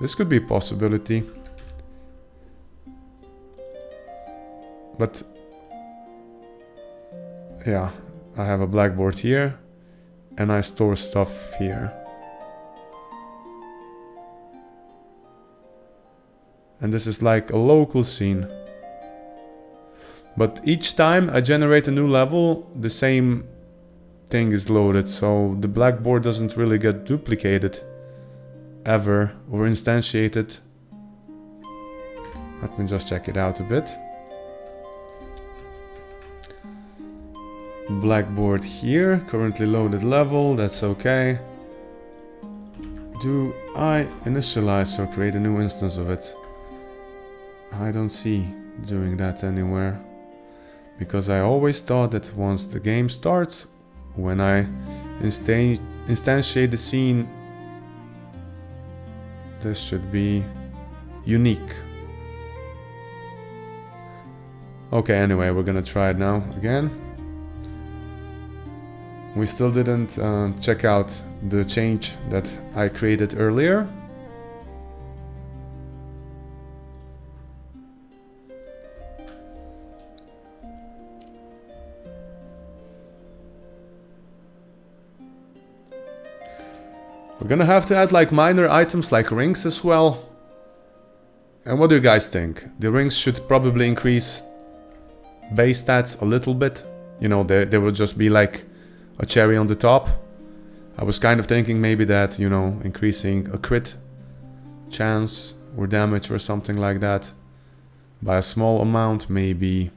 This could be a possibility. But yeah, I have a blackboard here and I store stuff here. And this is like a local scene. But each time I generate a new level, the same thing is loaded, so the blackboard doesn't really get duplicated ever or instantiated. Let me just check it out a bit. Blackboard here, currently loaded level, that's okay. Do I initialize or create a new instance of it? I don't see doing that anywhere, because I always thought that once the game starts, when I instantiate the scene, this should be unique. Okay, anyway, we're gonna try it now again. We still didn't check out the change that I created earlier. We're gonna have to add like minor items like rings as well. And what do you guys think? The rings should probably increase base stats a little bit. You know, they would just be like a cherry on the top. I was kind of thinking maybe that, you know, increasing a crit chance or damage or something like that by a small amount, maybe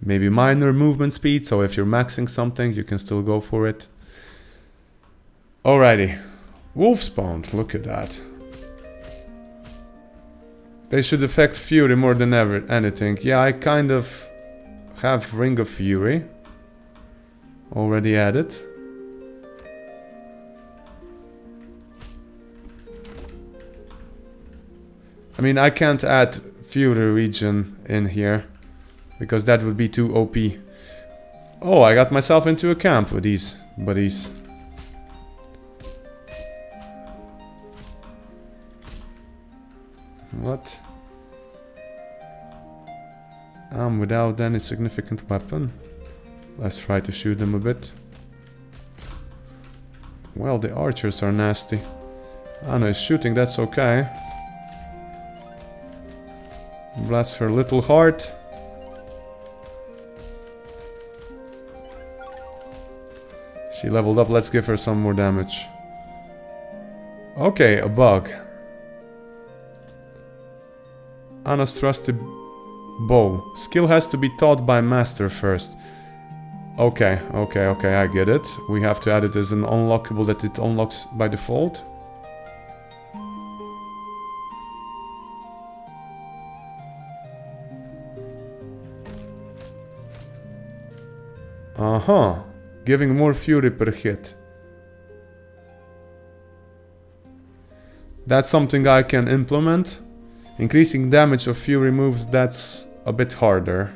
minor movement speed, so if you're maxing something you can still go for it. Alrighty, wolf spawned, look at that. They should affect Fury more than ever anything. Yeah, I kind of have Ring of Fury already added. I mean, I can't add Fury region in here because that would be too OP. Oh, I got myself into a camp with these buddies. What? I'm without any significant weapon. Let's try to shoot them a bit. Well, the archers are nasty. Anna is shooting, that's okay. Bless her little heart. She leveled up, let's give her some more damage. Okay, a bug. Anna's trusty bow. Skill has to be taught by master first. Okay, I get it. We have to add it as an unlockable that it unlocks by default. Uh-huh. Giving more fury per hit. That's something I can implement. Increasing damage of fury moves, that's a bit harder.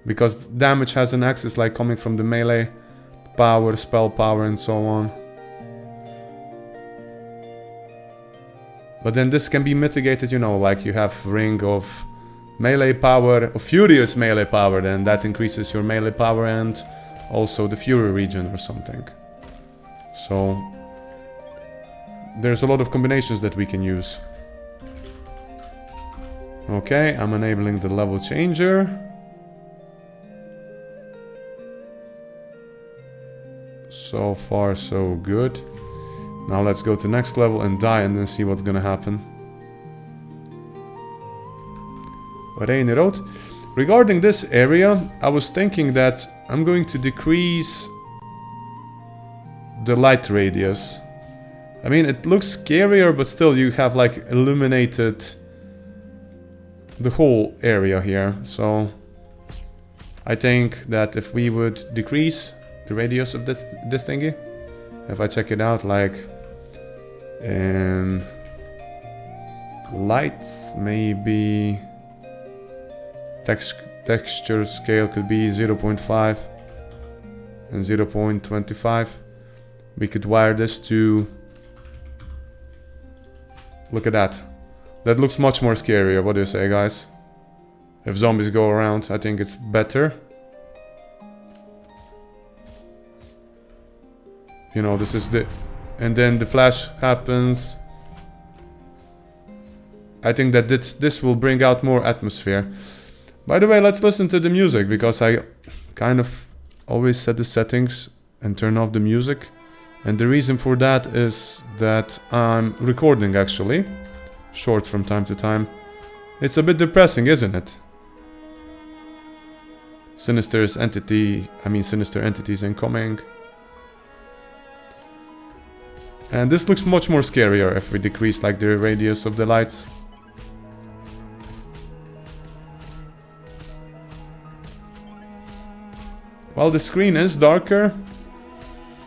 Because damage has an axis like coming from the melee power, spell power and so on. But then this can be mitigated, you know, like you have ring of melee power, of furious melee power, then that increases your melee power and also the fury region or something. So there's a lot of combinations that we can use. Okay, I'm enabling the level changer. So far so good. Now let's go to next level and die and then see what's gonna happen. Rainy Road. Regarding this area, I was thinking that I'm going to decrease the light radius. I mean, it looks scarier, but still you have like illuminated the whole area here. So I think that if we would decrease the radius of this thingy, if I check it out, like lights, maybe texture scale could be 0.5 and 0.25. We could wire this to, look at that. That looks much more scarier. What do you say, guys? If zombies go around, I think it's better. You know, this is the... And then the flash happens. I think that this will bring out more atmosphere. By the way, let's listen to the music, because I kind of always set the settings and turn off the music. And the reason for that is that I'm recording, actually. Shorts from time to time. It's a bit depressing, isn't it? Sinister entities incoming. And this looks much more scarier if we decrease like the radius of the lights. Well, the screen is darker.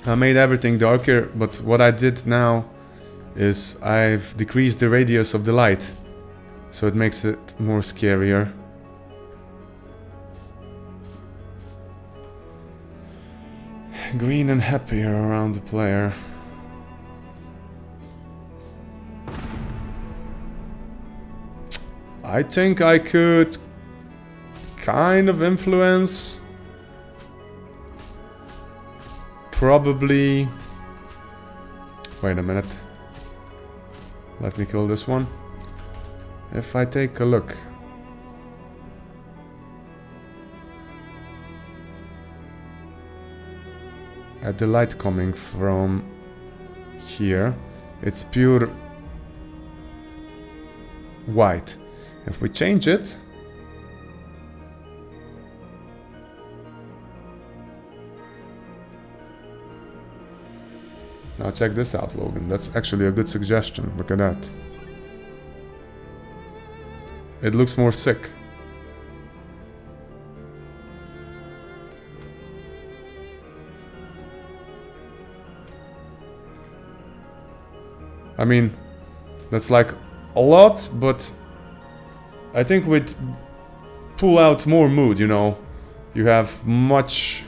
I made everything darker, but what I did now is I've decreased the radius of the light, so it makes it more scarier. Green and happier around the player. I think I could kind of influence. Probably. Wait a minute. Let me kill this one. If I take a look. At the light coming from here, it's pure white. If we change it, now check this out, Logan. That's actually a good suggestion. Look at that. It looks more sick. I mean, that's like a lot, but I think we'd pull out more mood, you know. You have much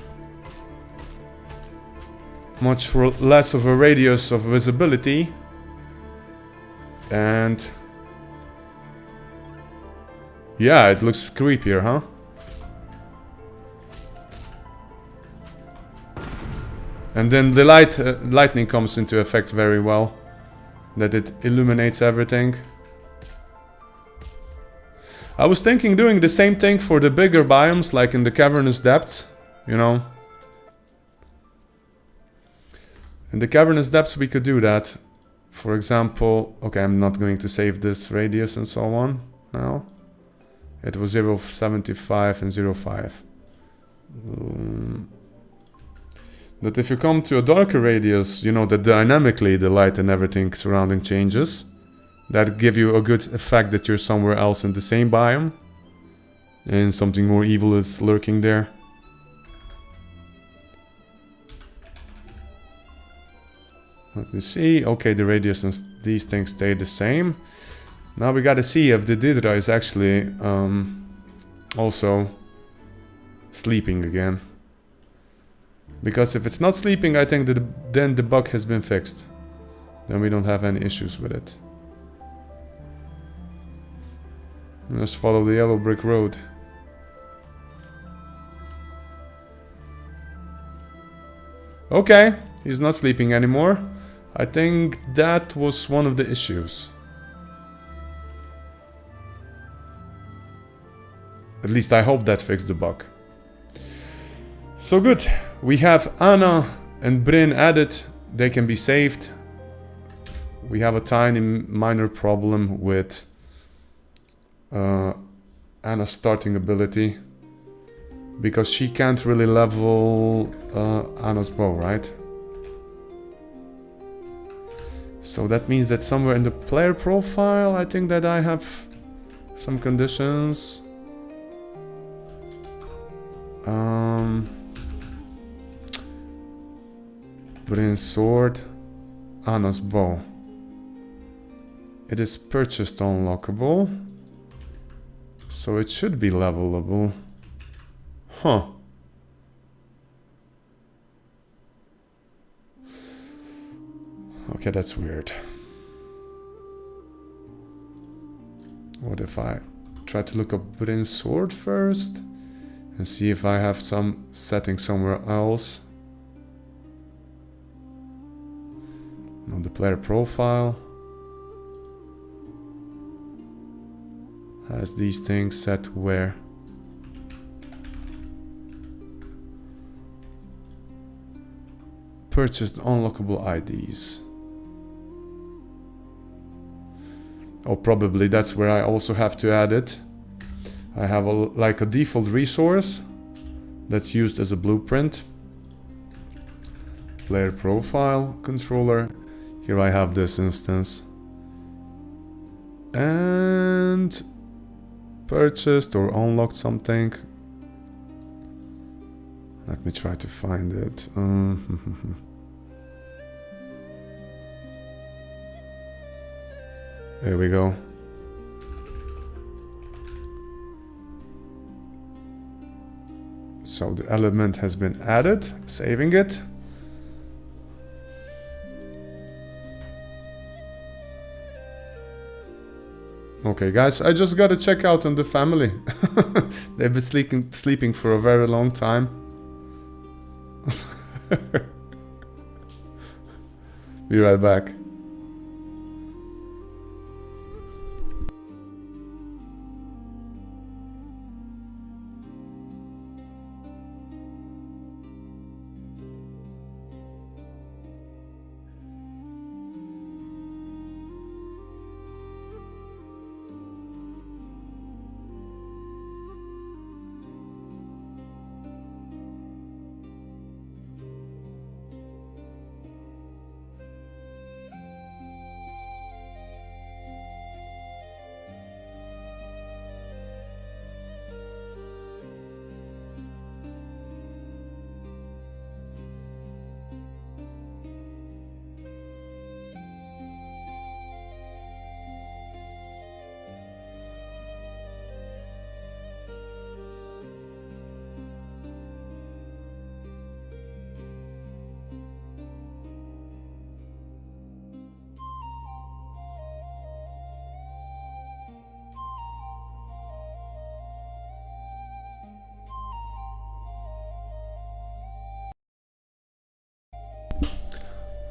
less of a radius of visibility, and yeah, it looks creepier, huh? And then the lightning comes into effect very well, that it illuminates everything. I was thinking doing the same thing for the bigger biomes, like in the cavernous depths, you know. In the cavernous depths we could do that. For example, okay, I'm not going to save this radius and so on now. It was 0.75 and 0.5. But if you come to a darker radius, you know that dynamically the light and everything surrounding changes. That give you a good effect that you're somewhere else in the same biome. And something more evil is lurking there. Let me see. Okay, the radius and these things stay the same. Now we gotta see if the Didra is actually also sleeping again. Because if it's not sleeping, I think that then the bug has been fixed. Then we don't have any issues with it. Let's follow the yellow brick road. Okay, he's not sleeping anymore. I think that was one of the issues. At least I hope that fixed the bug. So good. We have Anna and Bryn added. They can be saved. We have a tiny minor problem with Anna's starting ability. Because she can't really level Anna's bow, right? So that means that somewhere in the player profile, I think that I have some conditions. Bryn's sword, Anna's bow. It is purchased unlockable, so it should be levelable. Huh. Okay, that's weird. What if I try to look up Bryn's sword first and see if I have some setting somewhere else? On the player profile has these things set where? Purchased unlockable IDs. Oh, probably that's where I also have to add it. I have like a default resource that's used as a blueprint. Player profile controller. Here I have this instance. And purchased or unlocked something. Let me try to find it. There we go. So the element has been added, saving it. Okay guys, I just gotta check out on the family. They've been sleeping for a very long time. Be right back.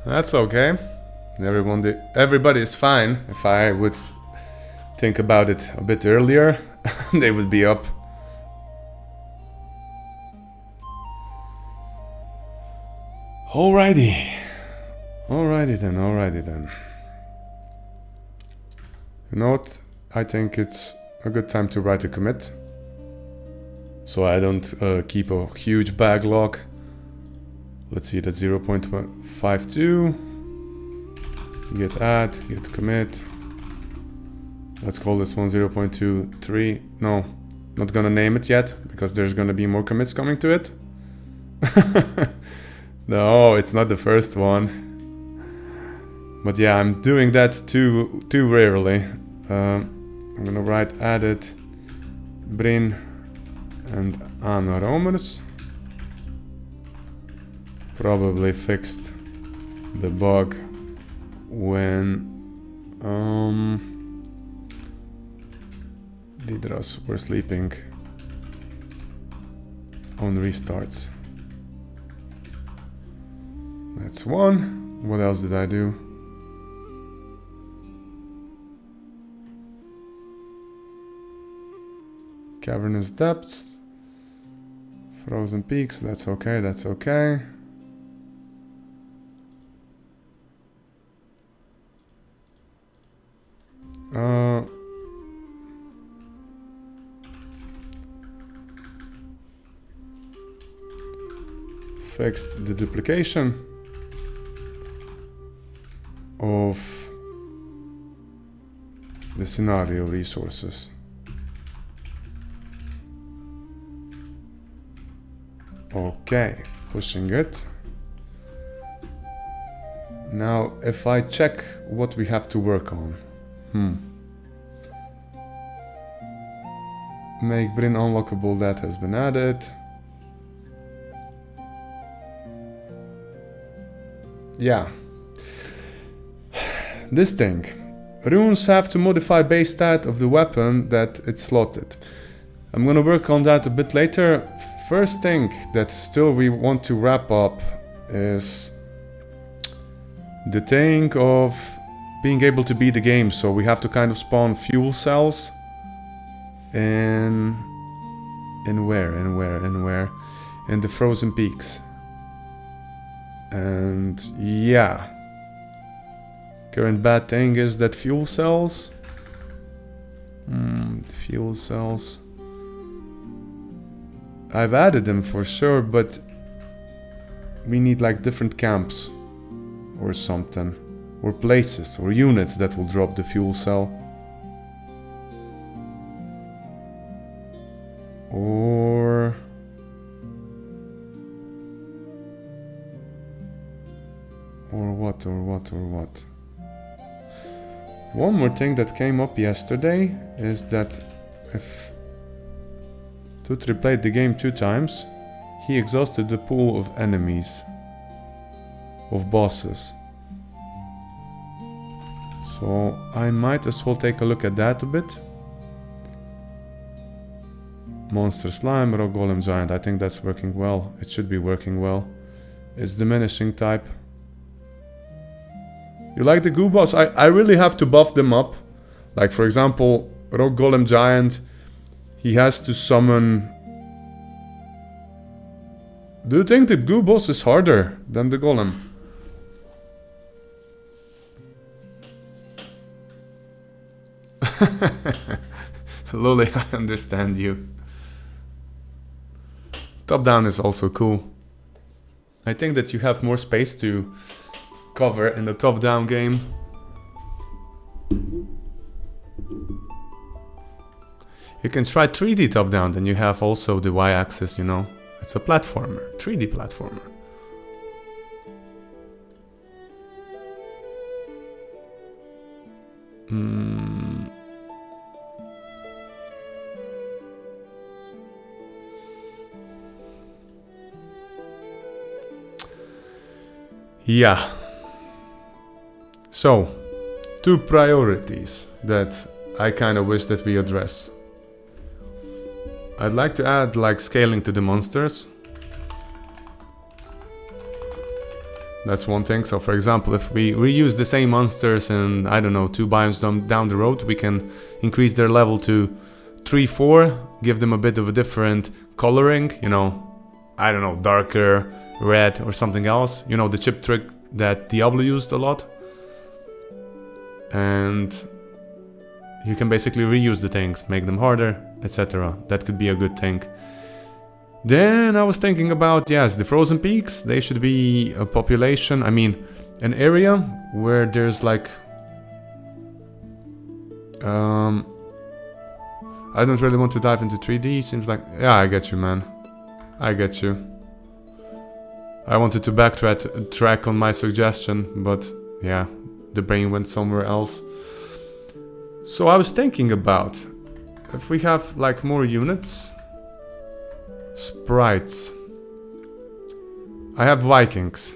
That's okay. Everybody is fine. If I would think about it a bit earlier, they would be up. Alrighty. Alrighty then. You know what? I think it's a good time to write a commit. So I don't keep a huge backlog. Let's see, that's 0.52. Git add, git commit. Let's call this one 0.23. No, not gonna name it yet, because there's gonna be more commits coming to it. No, it's not the first one. But yeah, I'm doing that too rarely. I'm gonna write added Bryn and Anoromers. Probably fixed the bug when Didras were sleeping on restarts. That's one. What else did I do? Cavernous depths. Frozen peaks, that's okay, that's okay. Fixed the duplication of the scenario resources. Okay, pushing it. Now, if I check what we have to work on. Make Bryn unlockable, that has been added. Yeah. This thing. Runes have to modify base stat of the weapon that it's slotted. I'm gonna work on that a bit later. First thing that still we want to wrap up is the thing of being able to beat the game. So we have to kind of spawn fuel cells in where? In the frozen peaks. And yeah. Current bad thing is that fuel cells. Fuel cells. I've added them for sure, but we need like different camps or something, or places or units that will drop the fuel cell. Or what? One more thing that came up yesterday is that if Tutri played the game 2 times, he exhausted the pool of enemies, of bosses. So I might as well take a look at that a bit. Monster Slime, Rogue Golem Giant, I think that's working well. It should be working well. It's diminishing type. You like the goo boss? I really have to buff them up. Like for example, Rogue Golem Giant, he has to summon... Do you think the goo boss is harder than the golem? Luli, I understand you. Top down is also cool. I think that you have more space to cover in the top down game. You can try 3D top down, then you have also the Y-axis, you know. It's a platformer, 3D platformer. Yeah. So, 2 priorities that I kind of wish that we address. I'd like to add like scaling to the monsters. That's one thing. So for example, if we reuse the same monsters in, I don't know, 2 biomes down the road, we can increase their level to 3, 4, give them a bit of a different coloring, you know, I don't know, darker, red or something else. You know, the chip trick that Diablo used a lot. And you can basically reuse the things, make them harder, etc. That could be a good thing. Then I was thinking about, yes, the frozen peaks, they should be a population, I mean, an area where there's like... I don't really want to dive into 3D, seems like... Yeah, I get you, man. I get you. I wanted to backtrack on my suggestion, but yeah, the brain went somewhere else. So I was thinking about if we have like more units. Sprites. I have Vikings.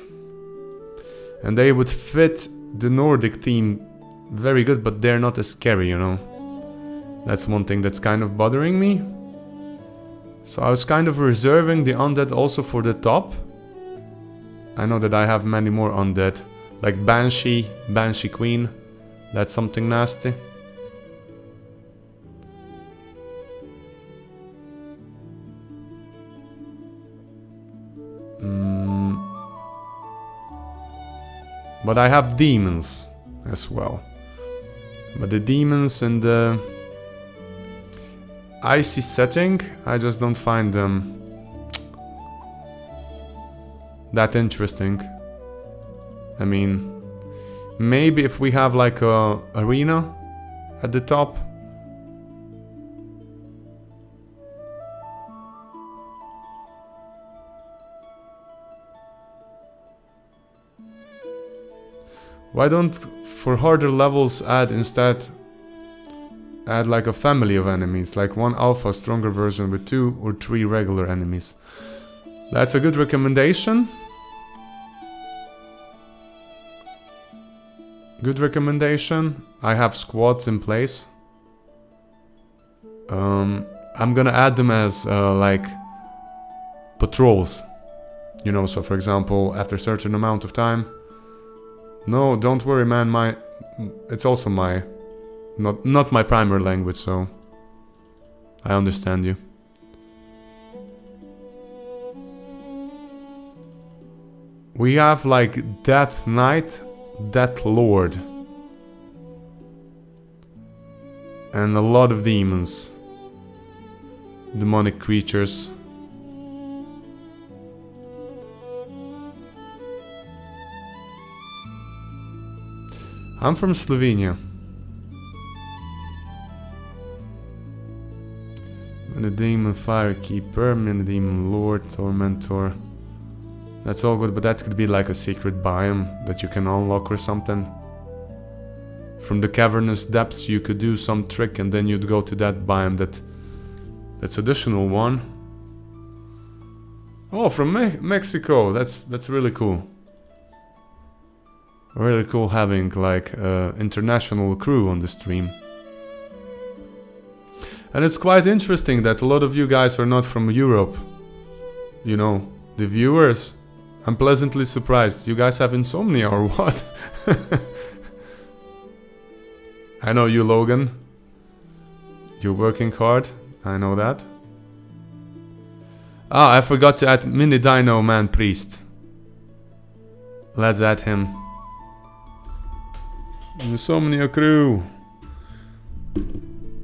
And they would fit the Nordic theme very good, but they're not as scary, you know. That's one thing that's kind of bothering me. So I was kind of reserving the undead also for the top. I know that I have many more undead. Like Banshee, Banshee Queen. That's something nasty. But I have demons as well. But the demons in the icy setting, I just don't find them that interesting. I mean, maybe if we have like a arena at the top. Why don't, for harder levels, add like a family of enemies, like one alpha stronger version with 2 or 3 regular enemies? That's a good recommendation. Good recommendation. I have squads in place. I'm gonna add them as like patrols. You know, so for example, after a certain amount of time. No, don't worry, man. It's also my not my primary language, so I understand you. We have like Death Knight, Death Lord, and a lot of demons, demonic creatures. I'm from Slovenia. And the Demon Firekeeper, and the Demon Lord, Tormentor. That's all good, but that could be like a secret biome that you can unlock or something. From the cavernous depths you could do some trick and then you'd go to that biome that's additional one. Oh, from Mexico. That's really cool. Really cool having like international crew on the stream. And it's quite interesting that a lot of you guys are not from Europe. You know, the viewers. I'm pleasantly surprised. You guys have insomnia or what? I know you, Logan. You're working hard. I know that. Ah, I forgot to add Mini Dino Man Priest. Let's add him. Insomnia crew.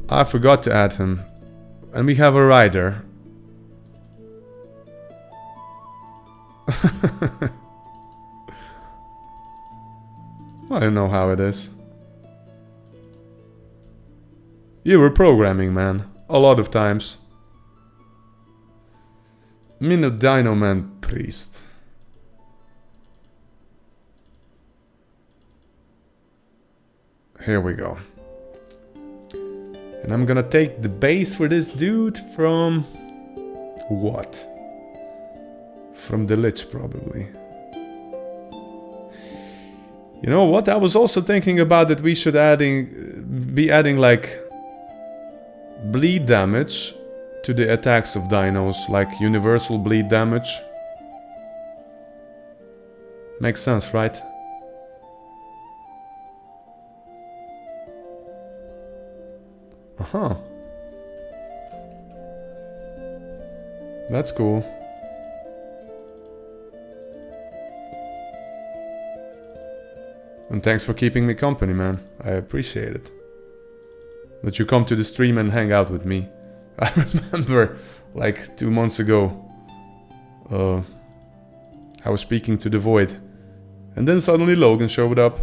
I forgot to add him. And we have a rider. I don't know how it is. You were programming, man. A lot of times. Mini Dino Man Priest. Here we go. And I'm gonna take the base for this dude from... what? From the Lich, probably. You know what? I was also thinking about that we should be adding like... bleed damage to the attacks of dinos. Like universal bleed damage. Makes sense, right? Uh-huh. That's cool. And thanks for keeping me company, man. I appreciate it. That you come to the stream and hang out with me. I remember, like 2 months ago, I was speaking to the Void. And then suddenly Logan showed up.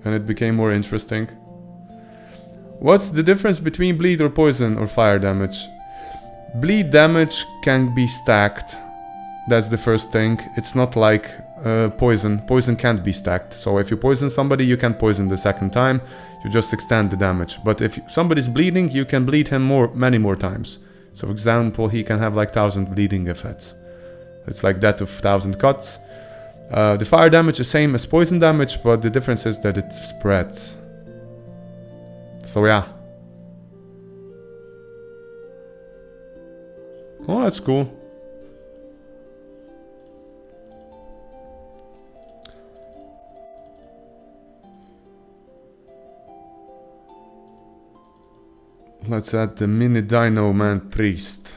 And it became more interesting. What's the difference between bleed or poison or fire damage? Bleed damage can be stacked. That's the first thing. It's not like poison. Poison can't be stacked. So if you poison somebody, you can poison the second time. You just extend the damage. But if somebody's bleeding, you can bleed him many more times. So for example, he can have like 1000 bleeding effects. It's like that of 1000 cuts. The fire damage is same as poison damage, but the difference is that it spreads. So yeah. Oh, that's cool. Let's add the mini Dino Man Priest.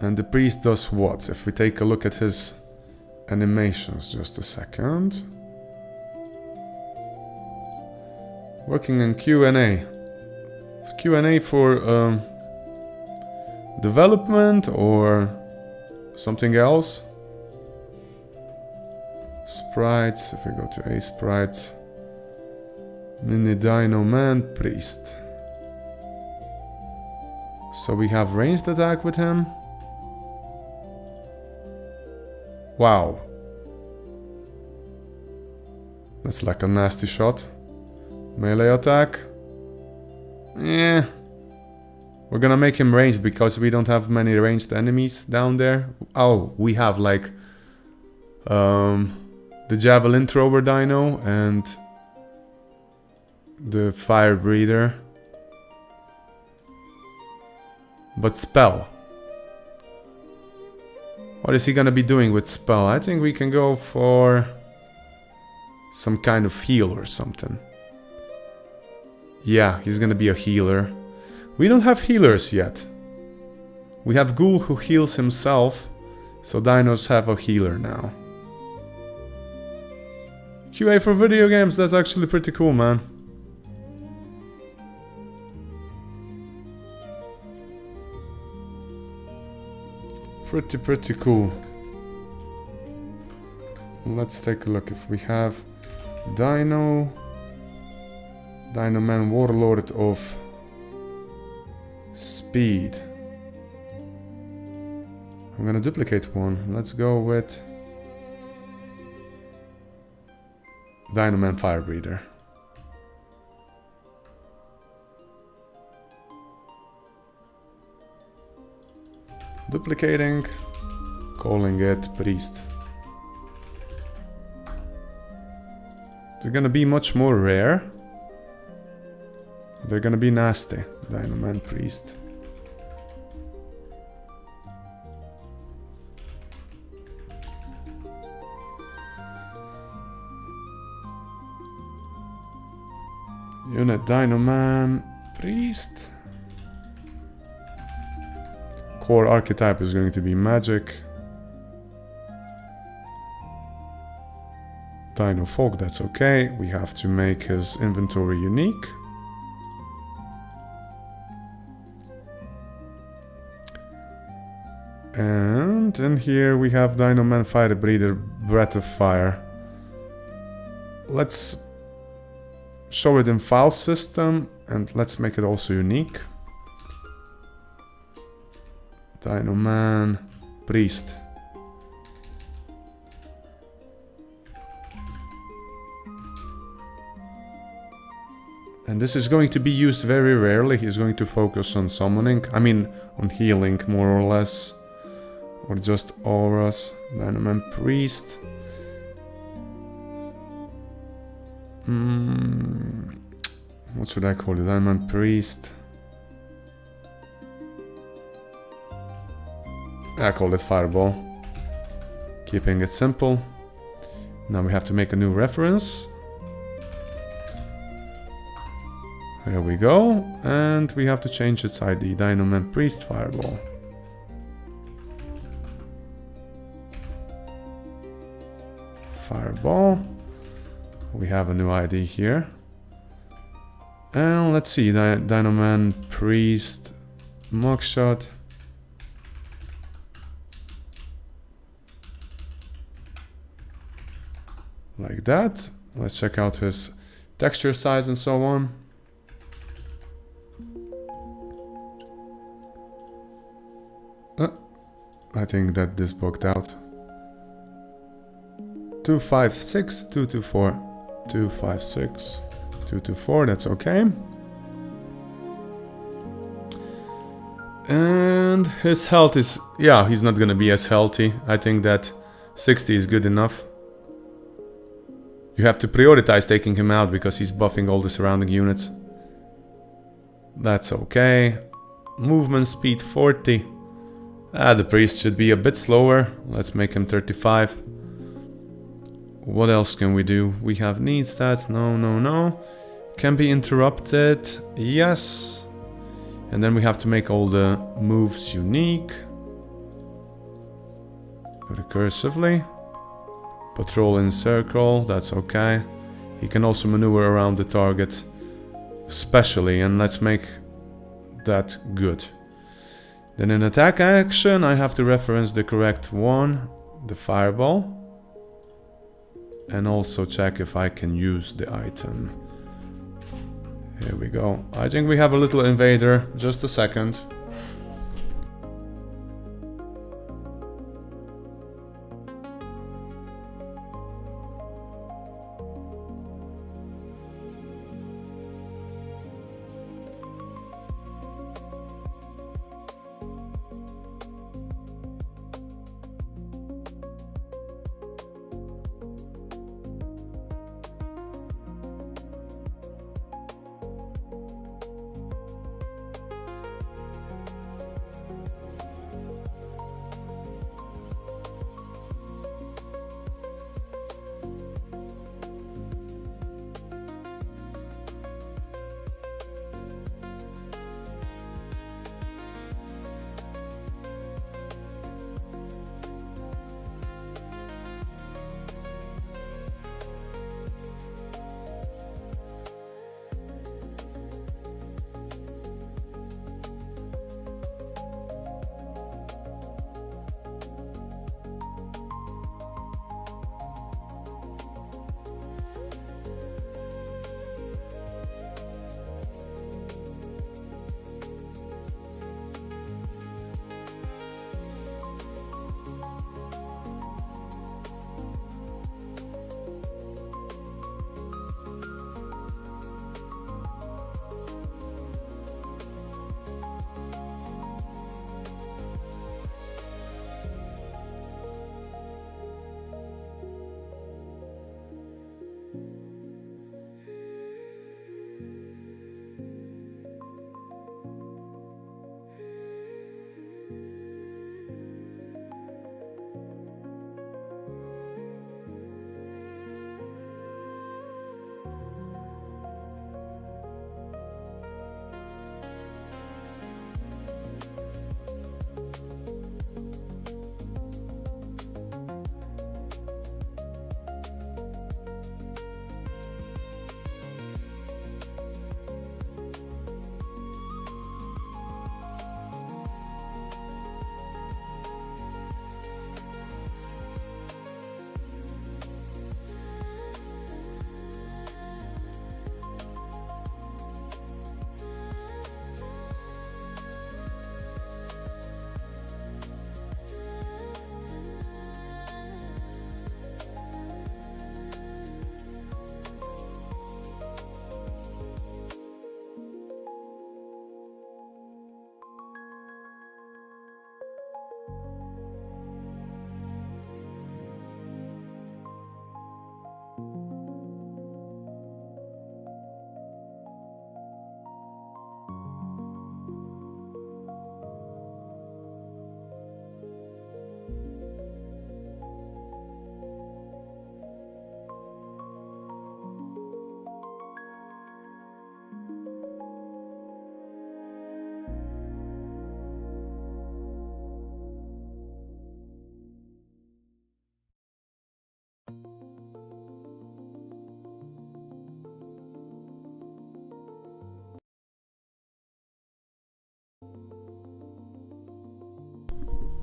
And the priest does what? If we take a look at his animations, just a second. Working in Q&A. Q&A for development or something else. Sprites, if we go to A sprites. Mini Dino Man Priest. So we have ranged attack with him. Wow. That's like a nasty shot. Melee attack. Yeah. We're gonna make him ranged because we don't have many ranged enemies down there. Oh, we have like the Javelin Thrower Dino and the Fire Breather. But spell. What is he gonna be doing with spell? I think we can go for some kind of heal or something. Yeah, he's gonna be a healer. We don't have healers yet. We have Ghoul who heals himself, so dinos have a healer now. QA for video games, that's actually pretty cool, man. Pretty cool. Let's take a look if we have Dino Man Warlord of Speed. I'm gonna duplicate one. Let's go with Dino Man Fire Breather. Duplicating, calling it Priest. They're gonna be much more rare. They're gonna be nasty. Dino Man Priest. Unit Dino Man Priest. Core archetype is going to be magic. Dino Folk, that's okay. We have to make his inventory unique. And in here we have Dino Man Fire Breather, Breath of Fire. Let's show it in file system and let's make it also unique. Dino Man Priest. And this is going to be used very rarely. He's going to focus on summoning. I mean, on healing more or less. Or just auras. Dino Man Priest. What should I call it? Dino Man Priest. I call it Fireball. Keeping it simple. Now we have to make a new reference. Here we go. And we have to change its ID. Dino Man Priest Fireball. Fireball. We have a new ID here. And let's see. Dino Man Priest Mugshot. Like that. Let's check out his texture size and so on. I think that this bugged out. 256, 224, 256, 224, that's okay. And his health is, yeah, he's not gonna be as healthy. I think that 60 is good enough. You have to prioritize taking him out because he's buffing all the surrounding units. That's okay. Movement speed 40. The priest should be a bit slower. Let's make him 35. What else can we do? We have need stats. No, no, no. Can be interrupted. Yes. And then we have to make all the moves unique. Recursively. Patrol in circle. That's okay. He can also maneuver around the target. Specially. And let's make that good. Then in attack action, I have to reference the correct one. The fireball. And also check if I can use the item. Here we go. I think we have a little invader. Just a second.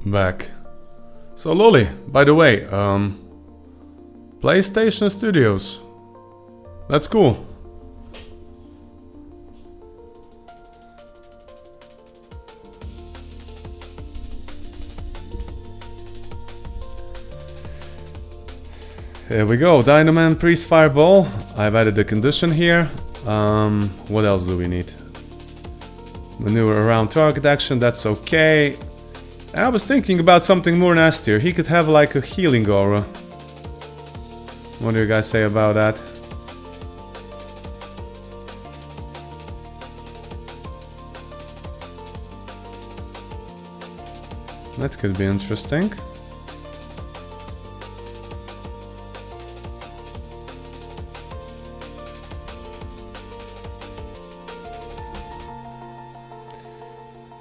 Back. So Lolly, by the way, PlayStation Studios. That's cool. Here we go, Dynaman, Priest, Fireball. I've added the condition here. What else do we need? Maneuver around target action, that's okay. I was thinking about something more nastier. He could have like a healing aura. What do you guys say about that? That could be interesting.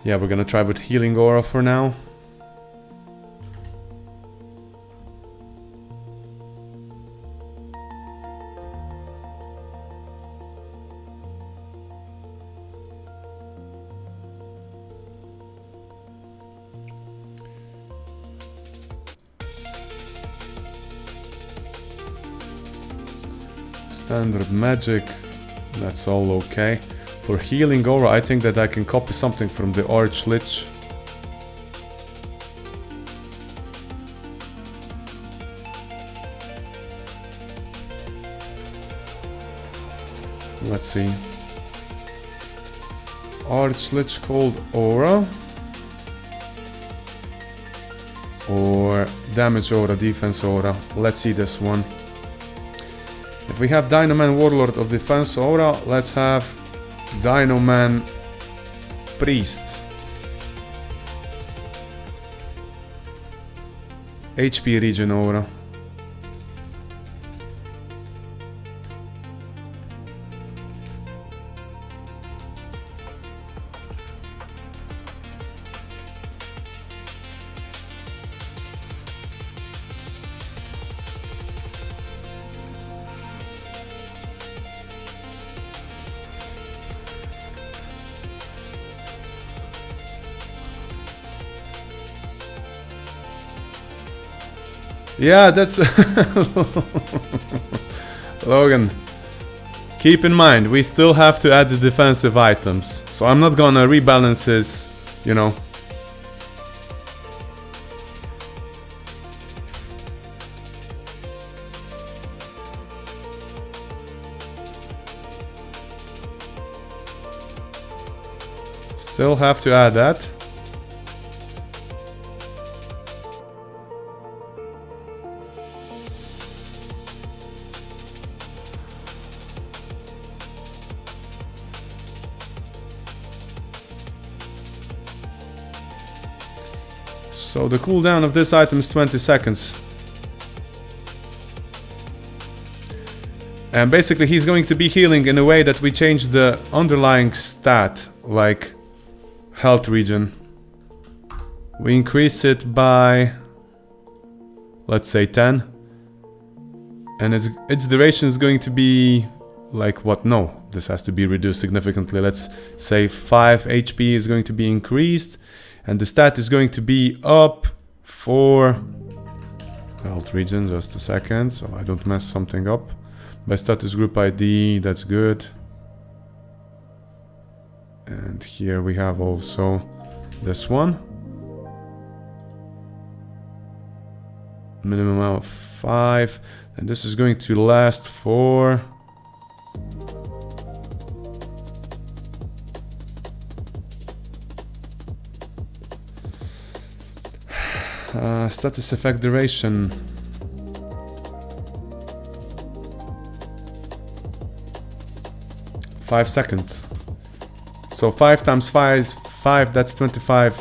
Yeah, we're gonna try with healing aura for now. Standard magic, that's all okay. For healing aura, I think that I can copy something from the Archlich. Let's see. Archlich called aura. Or damage aura, defense aura. Let's see this one. If we have Dynaman Warlord of Defense aura, let's have Dynaman Priest. HP regen aura. Yeah, that's... Logan, keep in mind, we still have to add the defensive items. So I'm not gonna rebalance his, you know. Still have to add that. So the cooldown of this item is 20 seconds. And basically he's going to be healing in a way that we change the underlying stat, like health regen. We increase it by, let's say 10. And its duration is going to be like what? No, this has to be reduced significantly. Let's say 5 HP is going to be increased. And the stat is going to be up for health regen, just a second, so I don't mess something up. By status group ID, that's good. And here we have also this one. Minimum of 5. And this is going to last for... status effect duration. 5 seconds. So 5 times 5, that's 25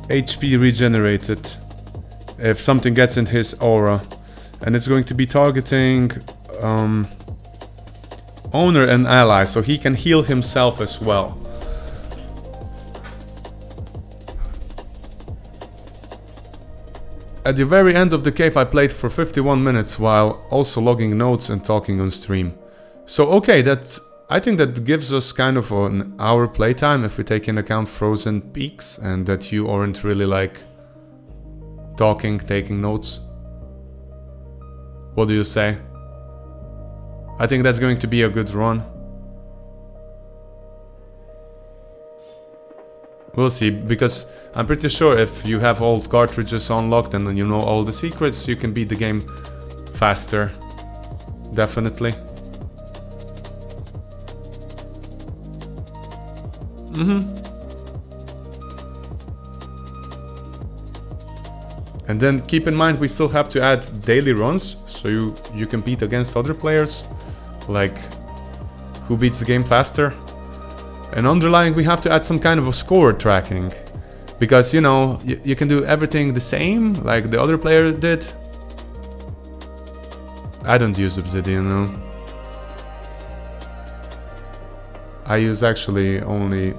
HP regenerated if something gets in his aura. And it's going to be targeting owner and ally, so he can heal himself as well. At the very end of the cave I played for 51 minutes while also logging notes and talking on stream. So okay, I think that gives us kind of an hour playtime if we take into account frozen peaks and that you aren't really like talking, taking notes. What do you say? I think that's going to be a good run. We'll see, because I'm pretty sure if you have old cartridges unlocked and you know all the secrets, you can beat the game faster. Definitely. And then keep in mind we still have to add daily runs, so you compete against other players, like who beats the game faster. And underlying we have to add some kind of a score tracking, because you know you can do everything the same like the other player did. I don't use Obsidian, no. I use actually only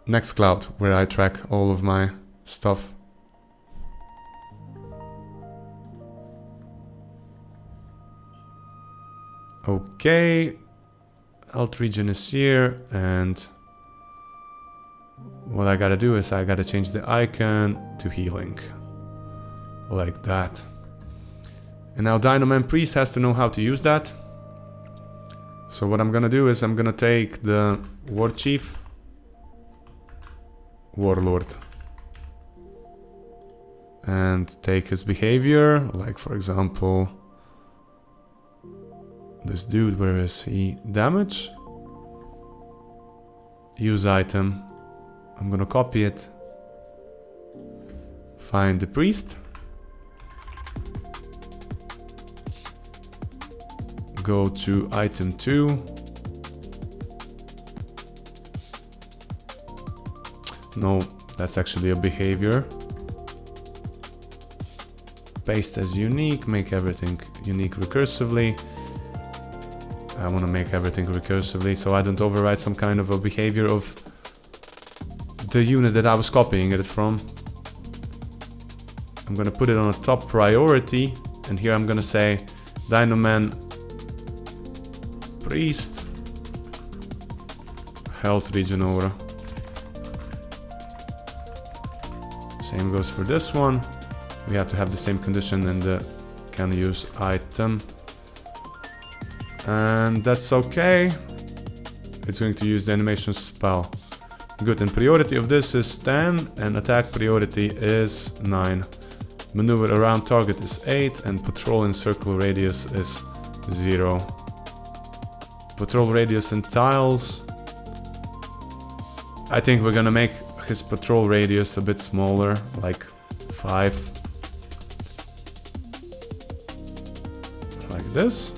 Nextcloud, where I track all of my stuff. Okay, Alt region is here, and what I gotta do is I gotta change the icon to healing, like that. And now Dynoman Priest has to know how to use that. So what I'm gonna do is I'm gonna take the War Chief, Warlord, and take his behavior, like for example this dude, where is he? Damage. Use item. I'm gonna copy it. Find the priest. Go to item 2. No, that's actually a behavior. Paste as unique, make everything unique recursively. I want to make everything recursively so I don't override some kind of a behavior of the unit that I was copying it from. I'm gonna put it on a top priority, and here I'm gonna say Dynoman Priest Health Region Aura. Same goes for this one. We have to have the same condition in the can use item. And that's okay. It's going to use the animation spell. Good, and priority of this is 10 and attack priority is 9. Maneuver around target is 8 and patrol in circle radius is 0. Patrol radius and tiles. I think we're gonna make his patrol radius a bit smaller, like 5. Like this.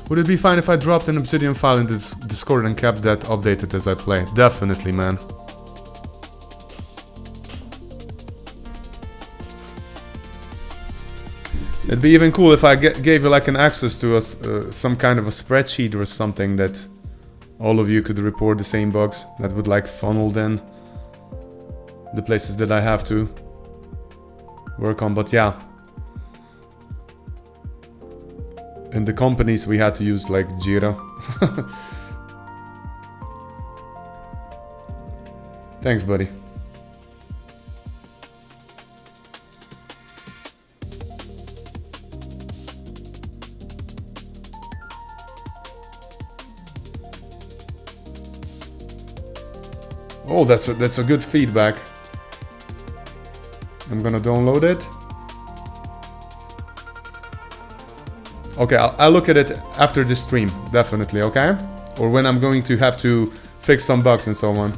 Would it be fine if I dropped an Obsidian file in this Discord and kept that updated as I play? Definitely, man. It'd be even cool if I gave you like an access to some kind of a spreadsheet or something that all of you could report the same bugs. That would like funnel then the places that I have to work on, but yeah. In the companies we had to use like Jira. Thanks, buddy. Oh, that's a good feedback. I'm gonna download it. Okay, I'll look at it after the stream, definitely, okay? Or when I'm going to have to fix some bugs and so on.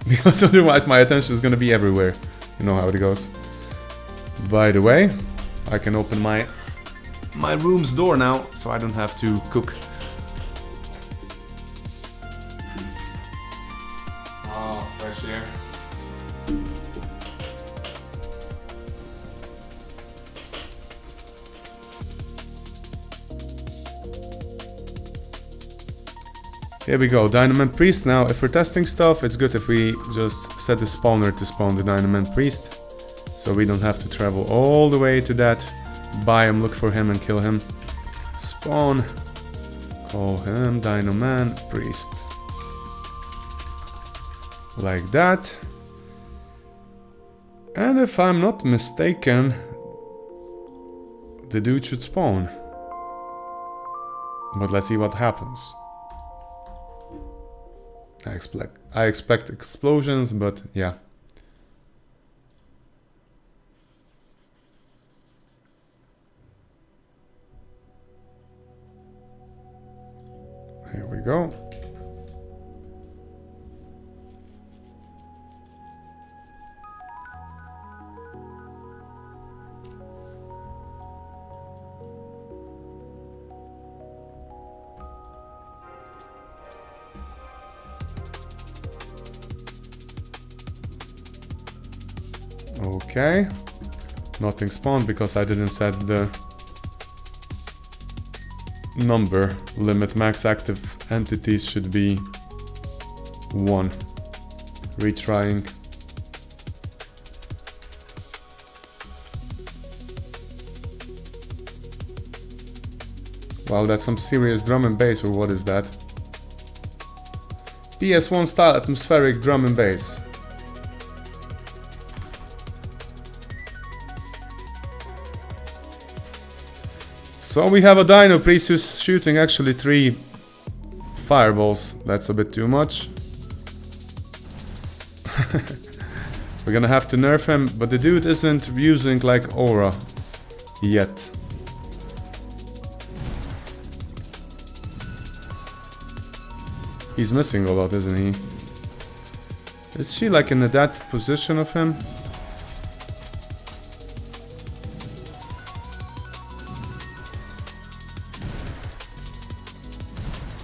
Because otherwise my attention is gonna be everywhere. You know how it goes. By the way, I can open my room's door now, so I don't have to cook. Oh, fresh air. Here we go, Dynoman Priest. Now, if we're testing stuff, it's good if we just set the spawner to spawn the Dynoman Priest. So we don't have to travel all the way to that biome, look for him and kill him. Spawn. Call him Dynoman Priest. Like that. And if I'm not mistaken, the dude should spawn. But let's see what happens. I expect explosions, but yeah. Okay. Nothing spawned because I didn't set the number limit. Max active entities should be 1. Retrying. Wow, that's some serious drum and bass, or what is that? PS1 style atmospheric drum and bass. So we have a Dino Priest who's shooting actually 3 fireballs. That's a bit too much. We're gonna have to nerf him, but the dude isn't using like aura yet. He's missing a lot, isn't he? Is she like in that position of him?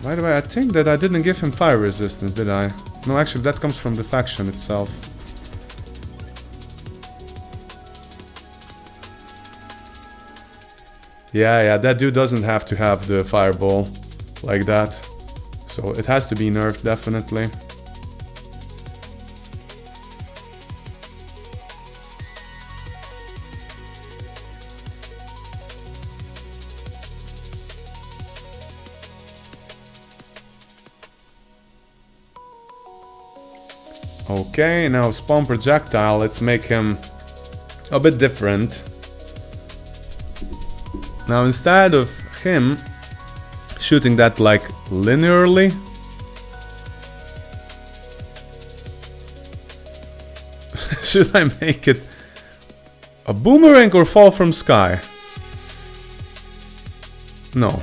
By the way, I think that I didn't give him fire resistance, did I? No, actually that comes from the faction itself. Yeah, that dude doesn't have to have the fireball like that. So it has to be nerfed, definitely. Okay, now spawn projectile, let's make him a bit different. Now instead of him shooting that like linearly, should I make it a boomerang or fall from sky? No.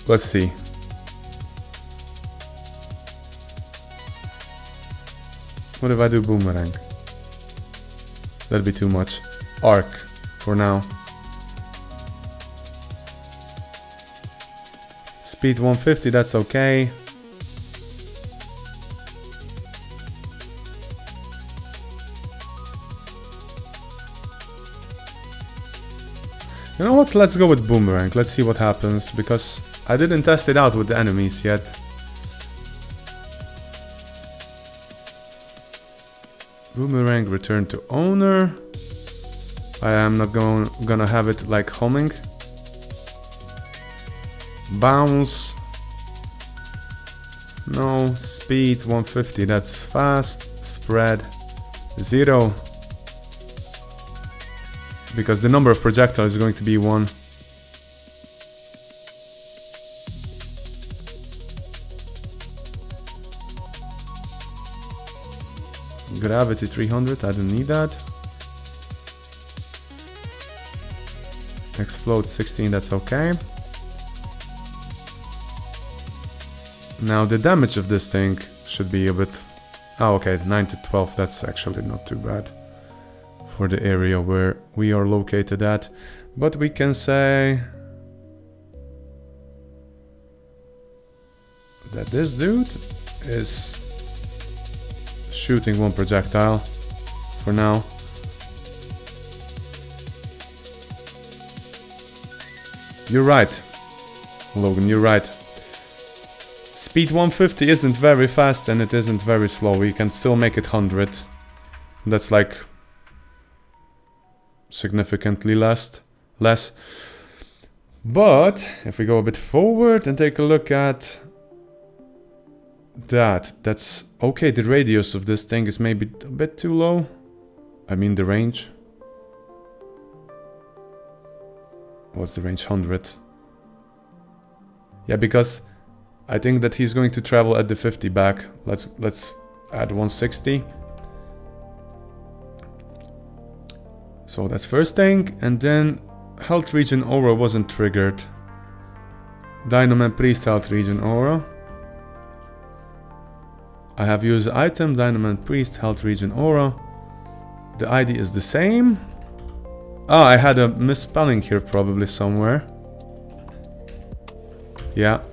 Let's see. What if I do boomerang? That'd be too much. Arc for now. Speed 150, that's okay. You know what? Let's go with boomerang. Let's see what happens, because I didn't test it out with the enemies yet. Boomerang return to owner. I am not gonna have it like homing. Bounce. No. Speed 150, that's fast. Spread 0. Because the number of projectiles is going to be 1. Gravity 300, I don't need that. Explode 16, that's okay. Now the damage of this thing should be a bit... Oh, okay, 9 to 12, that's actually not too bad for the area where we are located at. But we can say that this dude is shooting 1 projectile for now. You're right, Logan, you're right. Speed 150 isn't very fast and it isn't very slow. We can still make it 100. That's like significantly less. But if we go a bit forward and take a look at that's okay. The radius of this thing is maybe a bit too low. I mean the range. What's the range? 100. Yeah, because I think that he's going to travel at the 50 back. Let's add 160. So that's first thing, and then health region aura wasn't triggered. Dynaman Priest health region aura. I have used item Dynaman Priest health region aura. The ID is the same. Oh, I had a misspelling here probably somewhere. Yeah.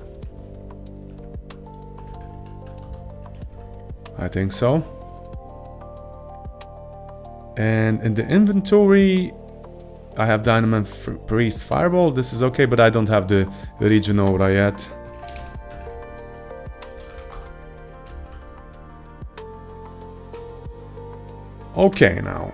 I think so. And in the inventory, I have Dynamite Priest Fireball. This is okay, but I don't have the Region Aura yet. Okay, now.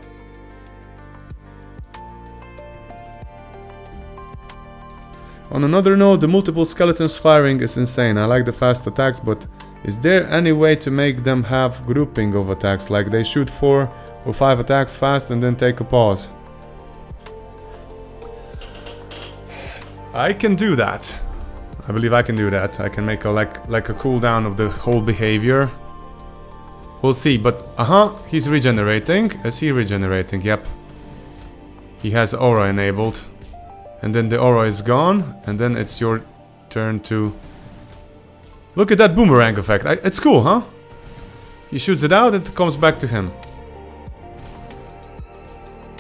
On another note, the multiple skeletons firing is insane. I like the fast attacks, but is there any way to make them have grouping of attacks? Like they shoot 4 or 5 attacks fast and then take a pause. I can do that. I believe I can do that. I can make a like a cooldown of the whole behavior. We'll see, but he's regenerating. Is he regenerating? Yep. He has aura enabled. And then the aura is gone, and then it's your turn to... Look at that boomerang effect. It's cool, huh? He shoots it out, it comes back to him.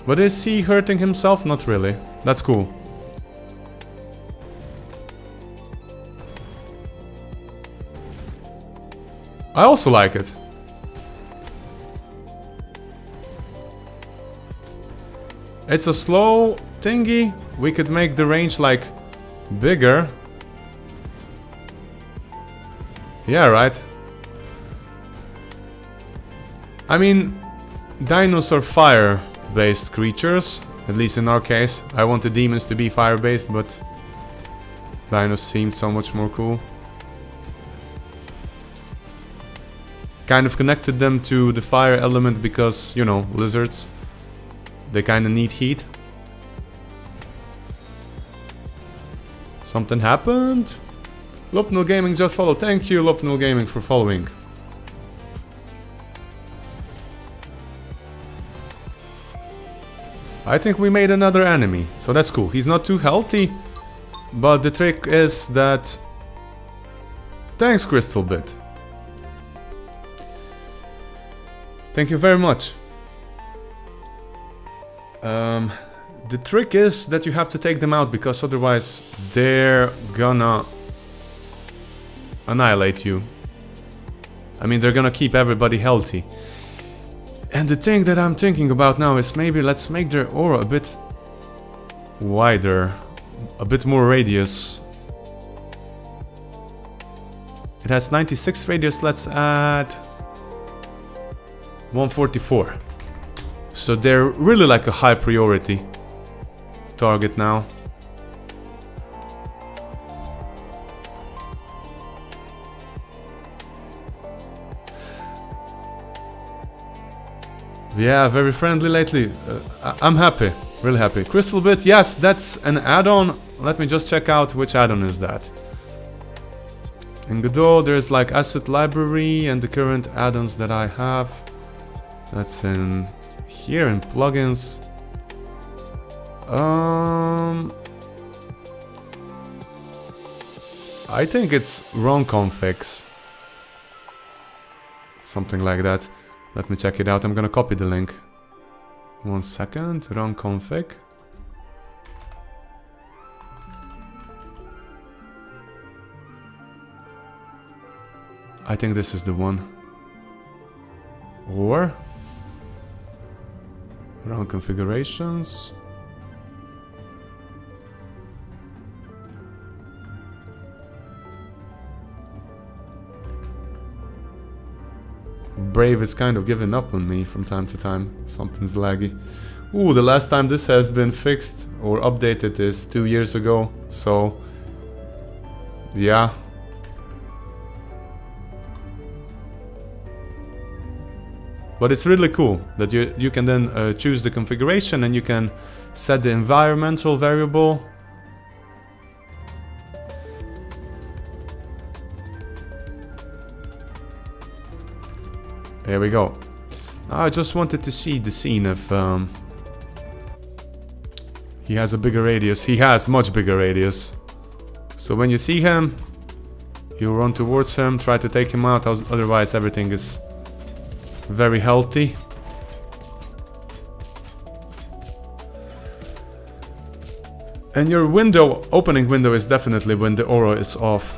But is he hurting himself? Not really. That's cool. I also like it. It's a slow thingy. We could make the range like bigger. Yeah, right. I mean, dinos are fire-based creatures, at least in our case. I want the demons to be fire-based, but dinos seemed so much more cool. Kind of connected them to the fire element because, you know, lizards, they kind of need heat. Something happened? Lopnul Gaming just followed. Thank you, Lopnul Gaming, for following. I think we made another enemy, so that's cool. He's not too healthy, but the trick is that... Thanks, Crystal Bit. Thank you very much. The trick is that you have to take them out, because otherwise they're gonna annihilate you. I mean, they're gonna keep everybody healthy. And the thing that I'm thinking about now is maybe let's make their aura a bit wider, a bit more radius. It has 96 radius, let's add 144. So they're really like a high priority target now. Yeah, very friendly lately. I'm happy, really happy. Crystal Bit, yes, that's an add-on. Let me just check out which add-on is that. In Godot, there's like asset library and the current add-ons that I have. That's in here in plugins. I think it's wrong configs. Something like that. Let me check it out. I'm gonna copy the link. 1 second. Wrong config. I think this is the one. Or wrong configurations. Brave is kind of giving up on me from time to time. Something's laggy. Ooh, the last time this has been fixed or updated is 2 years ago. So, yeah. But it's really cool that you can then choose the configuration and you can set the environmental variable. There we go. I just wanted to see the scene if he has a bigger radius. He has much bigger radius. So when you see him, you run towards him, try to take him out, otherwise everything is very healthy. And your window, opening window, is definitely when the aura is off.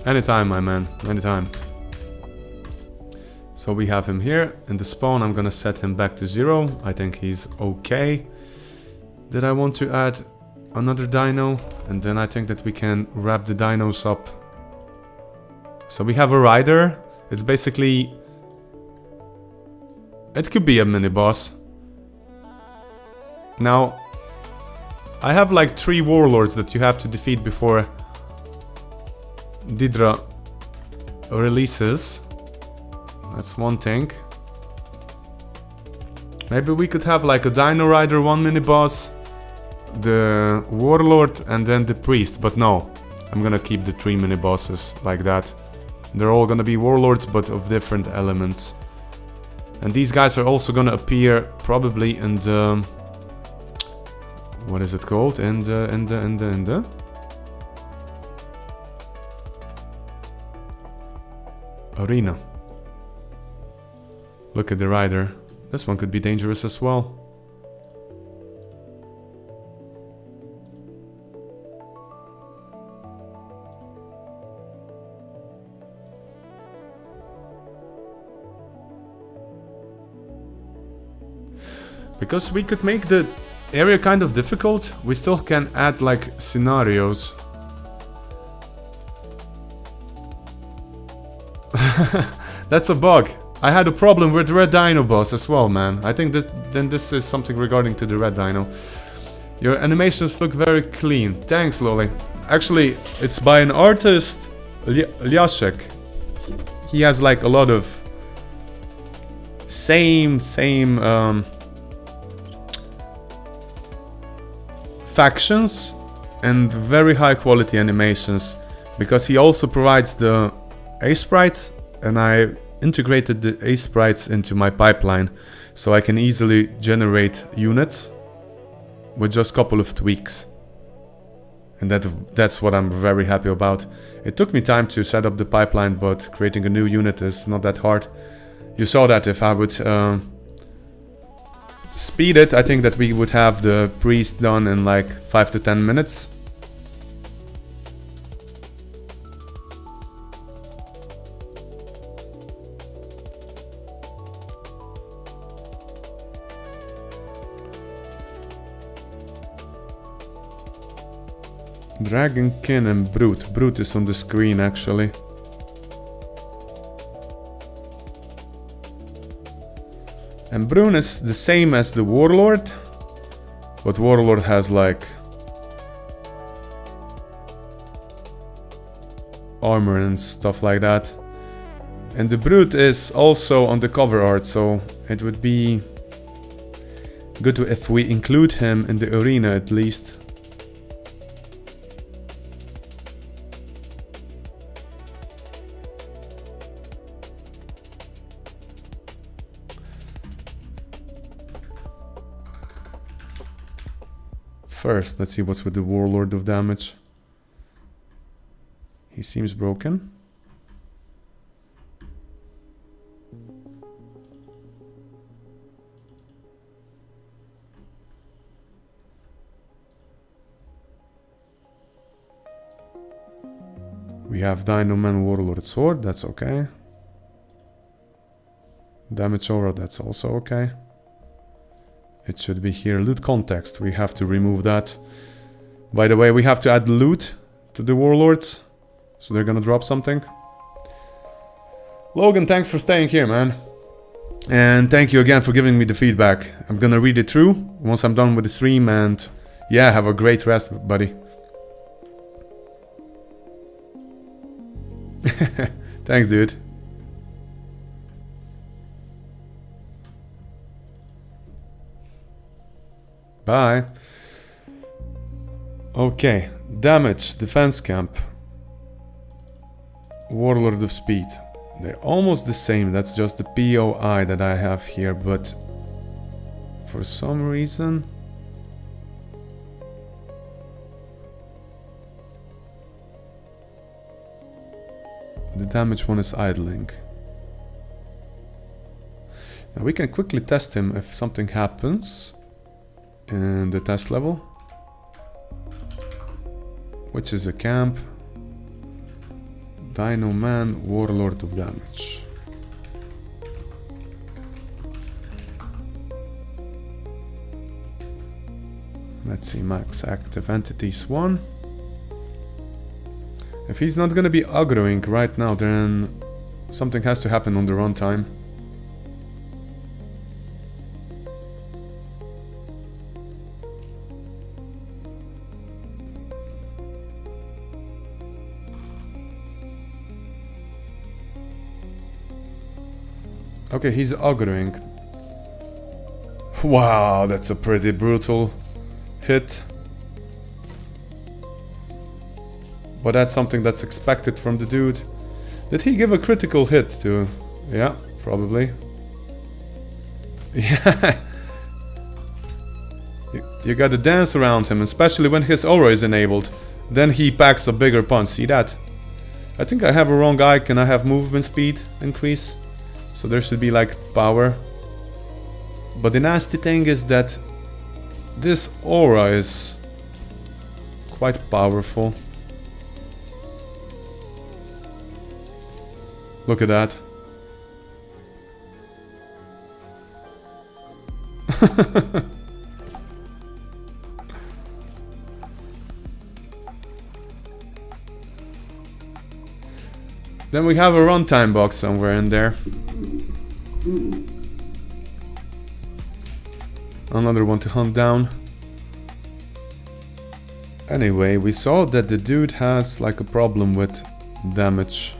Anytime, my man, anytime. So we have him here. In the spawn, I'm gonna set him back to 0. I think he's okay. Did I want to add another dino? And then I think that we can wrap the dinos up. So we have a rider. It's basically... It could be a mini-boss. Now, I have like 3 warlords that you have to defeat before Didra releases. That's one thing. Maybe we could have like a Dino Rider, 1 mini-boss, the warlord, and then the priest. But no, I'm gonna keep the 3 mini-bosses like that. They're all gonna be warlords, but of different elements. And these guys are also gonna appear probably in the... What is it called? In the... Arena. Look at the rider. This one could be dangerous as well. Because we could make the area kind of difficult, we still can add like scenarios. That's a bug. I had a problem with the red dino boss as well, man. I think that then this is something regarding to the red dino. Your animations look very clean. Thanks, Loli. Actually, it's by an artist, Lyashek. He has like a lot of same factions and very high quality animations, because he also provides the A-sprites, and I integrated the A-sprites into my pipeline, so I can easily generate units with just a couple of tweaks. And that's what I'm very happy about. It took me time to set up the pipeline, but creating a new unit is not that hard. You saw that if I would speed it, I think that we would have the priest done in like 5 to 10 minutes. Dragonkin and Brute. Brute is on the screen actually. And Brune is the same as the Warlord, but Warlord has like armor and stuff like that. And the Brute is also on the cover art, so it would be good if we include him in the arena at least. First, let's see what's with the Warlord of damage. He seems broken. We have Dino Man Warlord Sword, that's okay. Damage Aura, that's also okay. It should be here. Loot context. We have to remove that. By the way, we have to add loot to the warlords, so they're gonna drop something. Logan, thanks for staying here, man. And thank you again for giving me the feedback. I'm gonna read it through once I'm done with the stream, and yeah, have a great rest, buddy. Thanks, dude. Bye. Okay, damage, defense camp, Warlord of Speed. They're almost the same, that's just the POI that I have here, but for some reason... the damage one is idling. Now we can quickly test him if something happens in the test level, which is a camp. Dino Man, Warlord of Damage. Let's see, max active entities 1. If he's not gonna be aggroing right now, then something has to happen on the runtime. Okay, he's aggroing. Wow, that's a pretty brutal hit. But that's something that's expected from the dude. Did he give a critical hit to... Yeah, probably. Yeah. You gotta dance around him, especially when his aura is enabled. Then he packs a bigger punch. See that? I think I have a wrong icon. I have movement speed increase. So there should be like power. But the nasty thing is that this aura is quite powerful. Look at that. Then we have a runtime box somewhere in there. Another one to hunt down. Anyway, we saw that the dude has like a problem with damage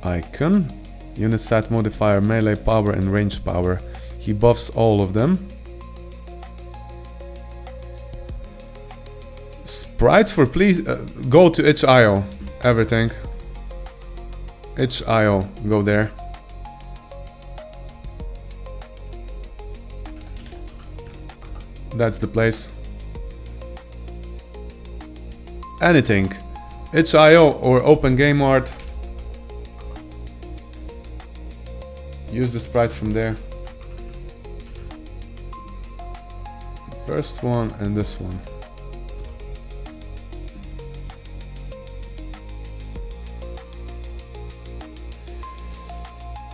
icon. Unit stat modifier, melee power and range power. He buffs all of them. Sprites for please go to itch.io. Everything. itch.io. Go there. That's the place. Anything. itch.io or Open Game Art. Use the sprites from there. First one and this one.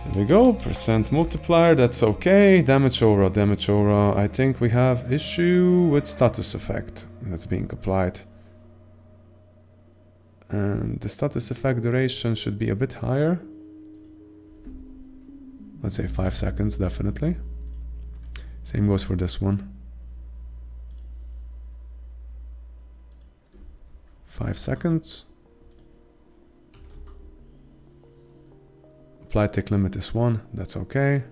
There we go. Percent multiplier, that's okay. Damage aura, damage aura. I think we have issue with status effect that's being applied. And the status effect duration should be a bit higher. Let's say 5 seconds, definitely. Same goes for this one. 5 seconds. Apply tick limit is 1, that's okay.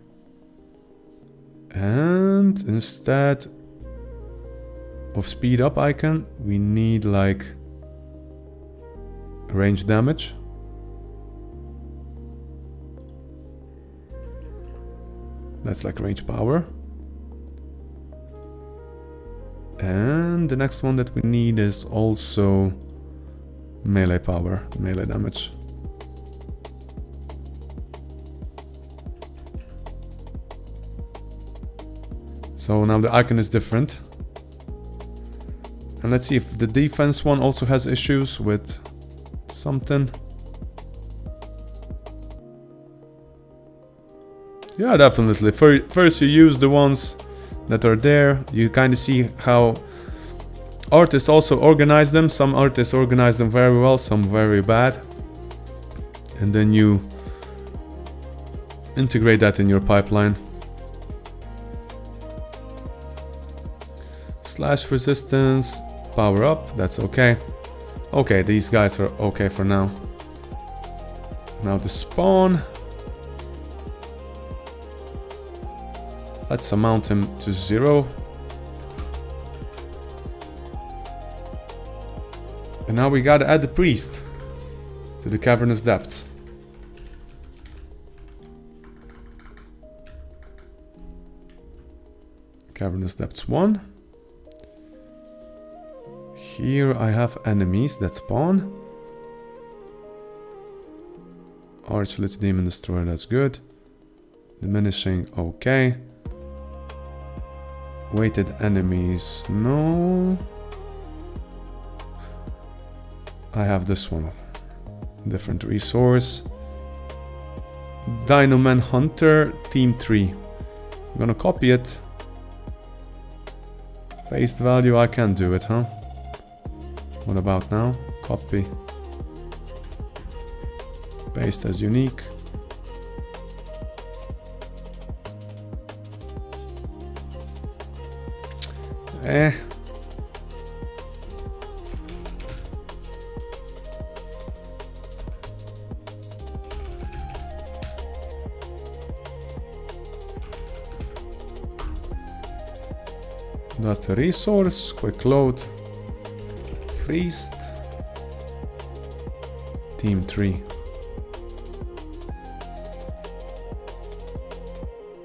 And instead of speed up icon, we need like range damage. That's like range power. And the next one that we need is also melee power, melee damage. So now the icon is different. And let's see if the defense one also has issues with something. Yeah, definitely. First you use the ones that are there. You kind of see how artists also organize them. Some artists organize them very well, some very bad. And then you integrate that in your pipeline. Slash resistance, power up, that's okay. Okay, these guys are okay for now. Now the spawn. Let's amount him to 0. And now we gotta add the priest to the cavernous depths. Cavernous depths 1. Here I have enemies that spawn. Archlich Demon Destroyer, that's good. Diminishing, okay. Weighted enemies, no. I have this one. Different resource. Dino Man Hunter, Team 3. I'm gonna copy it. Paste value, I can do it, huh? What about now? Copy. Paste as unique. Dot resource, quick load. Priest. Team 3.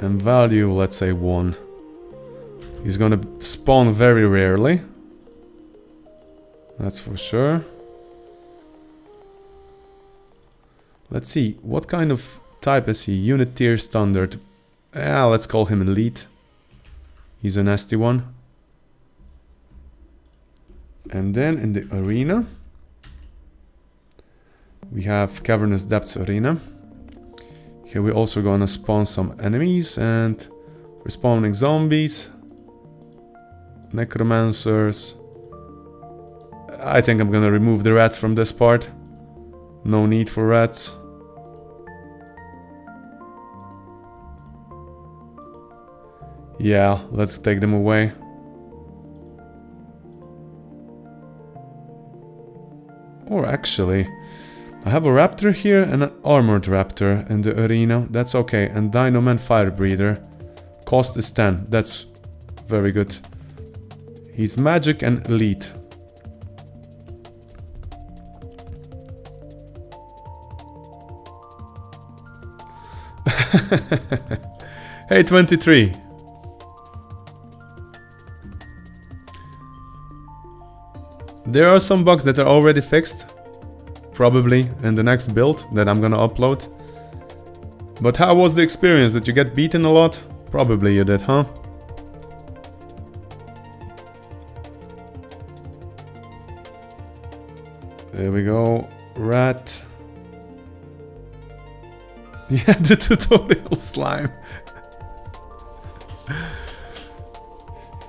And value, let's say 1. He's gonna spawn very rarely. That's for sure. Let's see, what kind of type is he? Unit tier standard. Let's call him elite. He's a nasty one. And then in the arena, we have Cavernous Depths Arena. Here we're also gonna spawn some enemies, and we're spawning zombies, necromancers. I think I'm gonna remove the rats from this part. No need for rats. Yeah, let's take them away. Or actually, I have a raptor here and an armored raptor in the arena. That's okay. And Dinoman Firebreather. Cost is 10. That's very good. He's magic and elite. Hey, 23. There are some bugs that are already fixed. Probably in the next build that I'm gonna upload. But how was the experience? Did you get beaten a lot? Probably you did, huh? There we go. Rat. Yeah, the tutorial slime.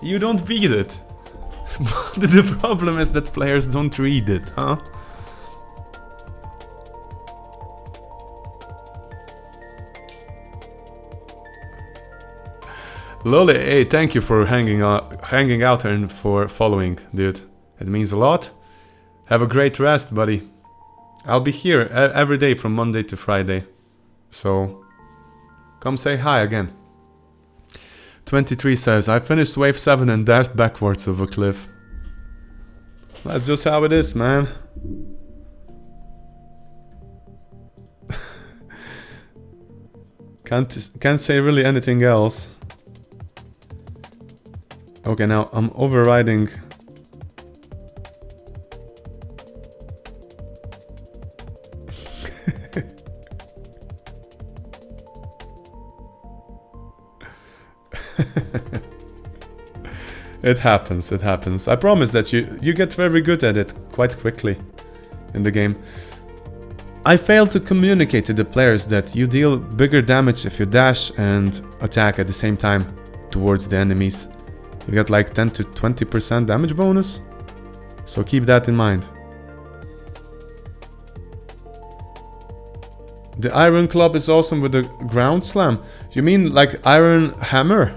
You don't beat it. The problem is that players don't read it, huh? Lolly, hey, thank you for hanging out and for following, dude. It means a lot. Have a great rest, buddy. I'll be here every day from Monday to Friday. So, come say hi again. 23 says, I finished wave 7 and dashed backwards of a cliff. That's just how it is, man. Can't say really anything else. Okay, now I'm overriding. It happens, it happens. I promise that you get very good at it quite quickly in the game. I failed to communicate to the players that you deal bigger damage if you dash and attack at the same time towards the enemies. You get like 10 to 20% damage bonus, so keep that in mind. The Iron Club is awesome with the ground slam. You mean like Iron Hammer?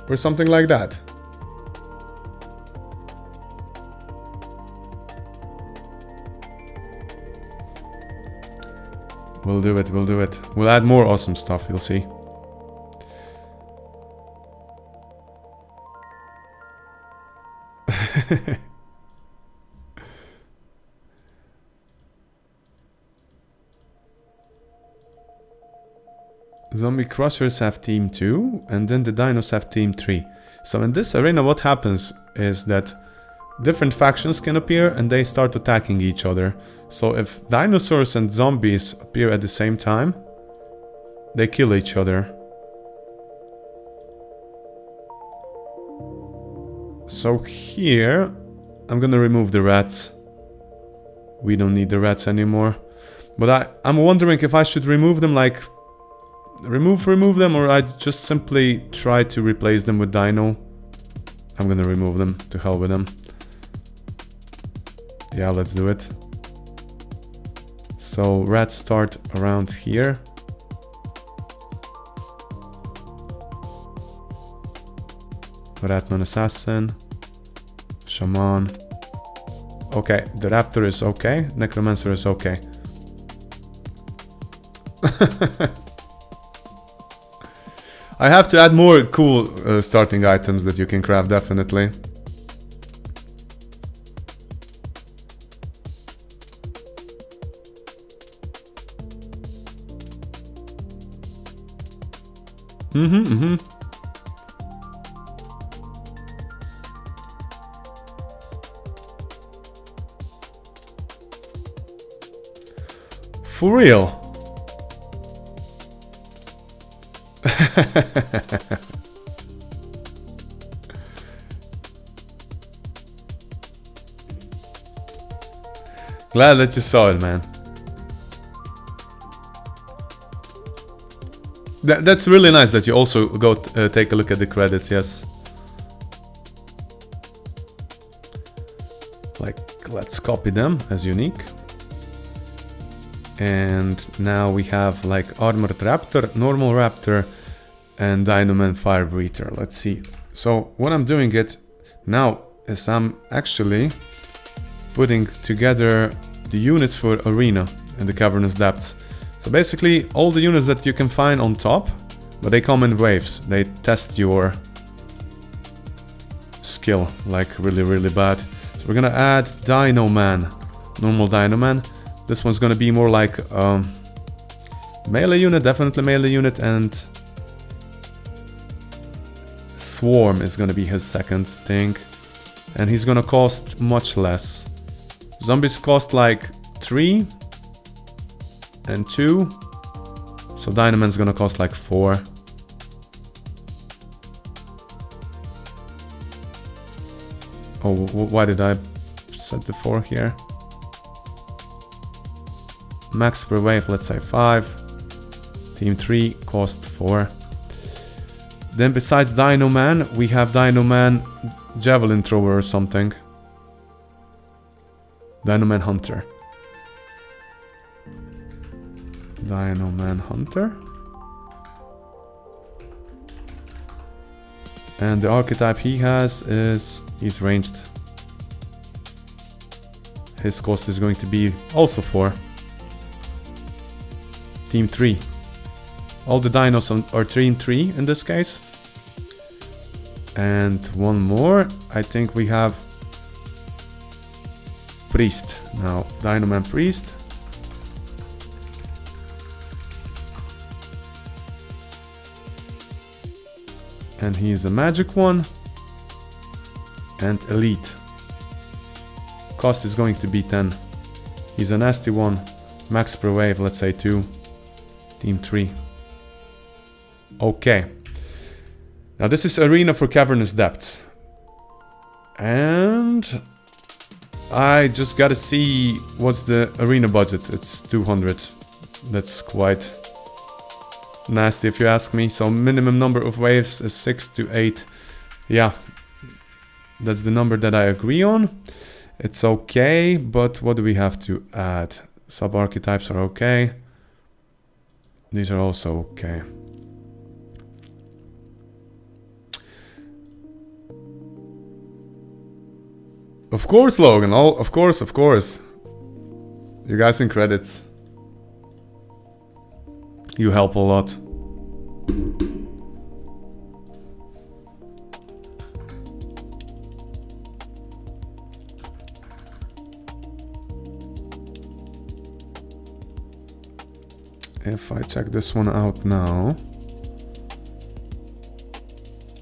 Or something like that? We'll do it, we'll do it. We'll add more awesome stuff, you'll see. Zombie Crushers have team 2 and then the Dinos have team 3. So in this arena what happens is that different factions can appear and they start attacking each other. So if dinosaurs and zombies appear at the same time, they kill each other. So here, I'm gonna remove the rats. We don't need the rats anymore. But I'm wondering if I should remove them, like... remove them, or I just simply try to replace them with dino I'm gonna remove them. To hell with them. Yeah, let's do it. So rats start around here. Ratman Assassin. Shaman. Okay, the Raptor is okay. Necromancer is okay. I have to add more cool starting items that you can craft, definitely. For real. Glad that you saw it, man. That's really nice that you also go take a look at the credits, yes. Like, let's copy them as unique. And now we have like Armored Raptor, Normal Raptor, and Dynoman Fire Breather. Let's see. So what I'm doing it now is I'm actually putting together the units for Arena and the Cavernous Depths. So basically all the units that you can find on top, but they come in waves. They test your skill like really bad. So we're gonna add Dino Man, Normal Dino Man. This one's gonna be more like melee unit, definitely melee unit, and Swarm is gonna be his second thing. And he's gonna cost much less. Zombies cost like 3 and 2. So Dynaman's gonna cost like 4. Oh, why did I set the 4 here? Max per wave, let's say 5. Team 3 cost 4. Then besides Dino Man, we have Dino Man Javelin Thrower or something. Dino Man Hunter. Dino Man Hunter. And the archetype he has is he's ranged. His cost is going to be also 4. Team 3. All the dinos are 3 and 3 in this case. And one more. I think we have Priest. Now, Dino Man Priest. And he's a magic one. And elite. Cost is going to be 10. He's a nasty one. Max per wave, let's say 2. Team 3. Okay. Now this is Arena for Cavernous Depths. And I just gotta see what's the arena budget. It's 200. That's quite nasty if you ask me. So minimum number of waves is 6 to 8. Yeah. That's the number that I agree on. It's okay, but what do we have to add? Sub-archetypes are okay. These are also okay. Of course, Logan. Oh, of course, of course. You guys in credits. You help a lot. If I check this one out now.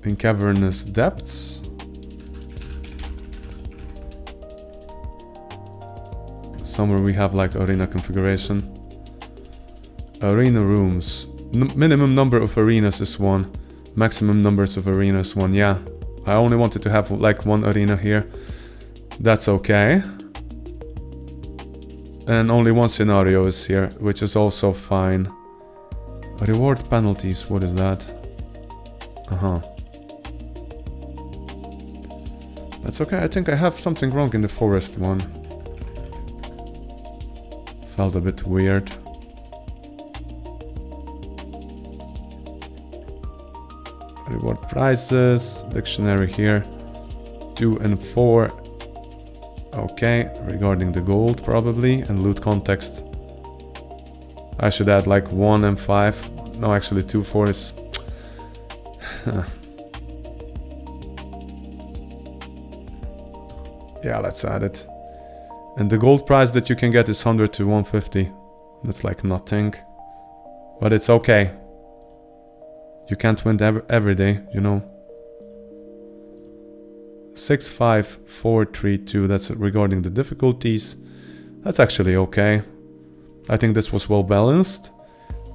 In Cavernous Depths. Somewhere we have like arena configuration. Arena rooms. Minimum number of arenas is 1. Maximum numbers of arenas 1. Yeah. I only wanted to have like 1 arena here. That's okay. And only 1 scenario is here, which is also fine. Reward penalties, what is that? That's okay, I think I have something wrong in the forest one. Felt a bit weird. Reward prizes, dictionary here. 2 and 4. Okay, regarding the gold probably, and loot context. I should add like 1 and 5. No, actually 2, 4 is... Yeah, let's add it. And the gold price that you can get is 100 to 150. That's like nothing. But it's okay. You can't win every day, you know. 6, 5, 4, 3, 2. That's regarding the difficulties. That's actually okay. I think this was well balanced.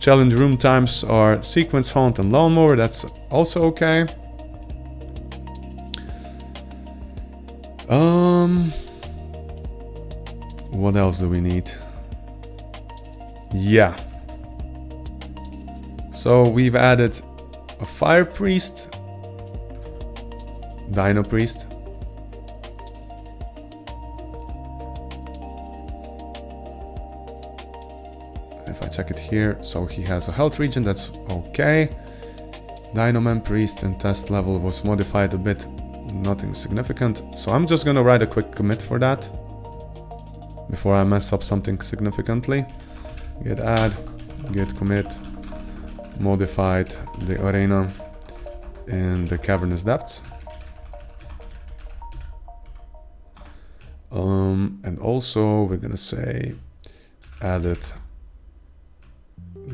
Challenge room times are sequence, hunt, and lawnmower. That's also okay. What else do we need? Yeah. So we've added a fire priest, dino priest. If I check it here, so he has a health regen, that's okay. Dino man priest and test level was modified a bit, nothing significant. So I'm just gonna write a quick commit for that before I mess up something significantly. Git add, git commit, modified the arena and the cavernous depths. And also we're gonna say added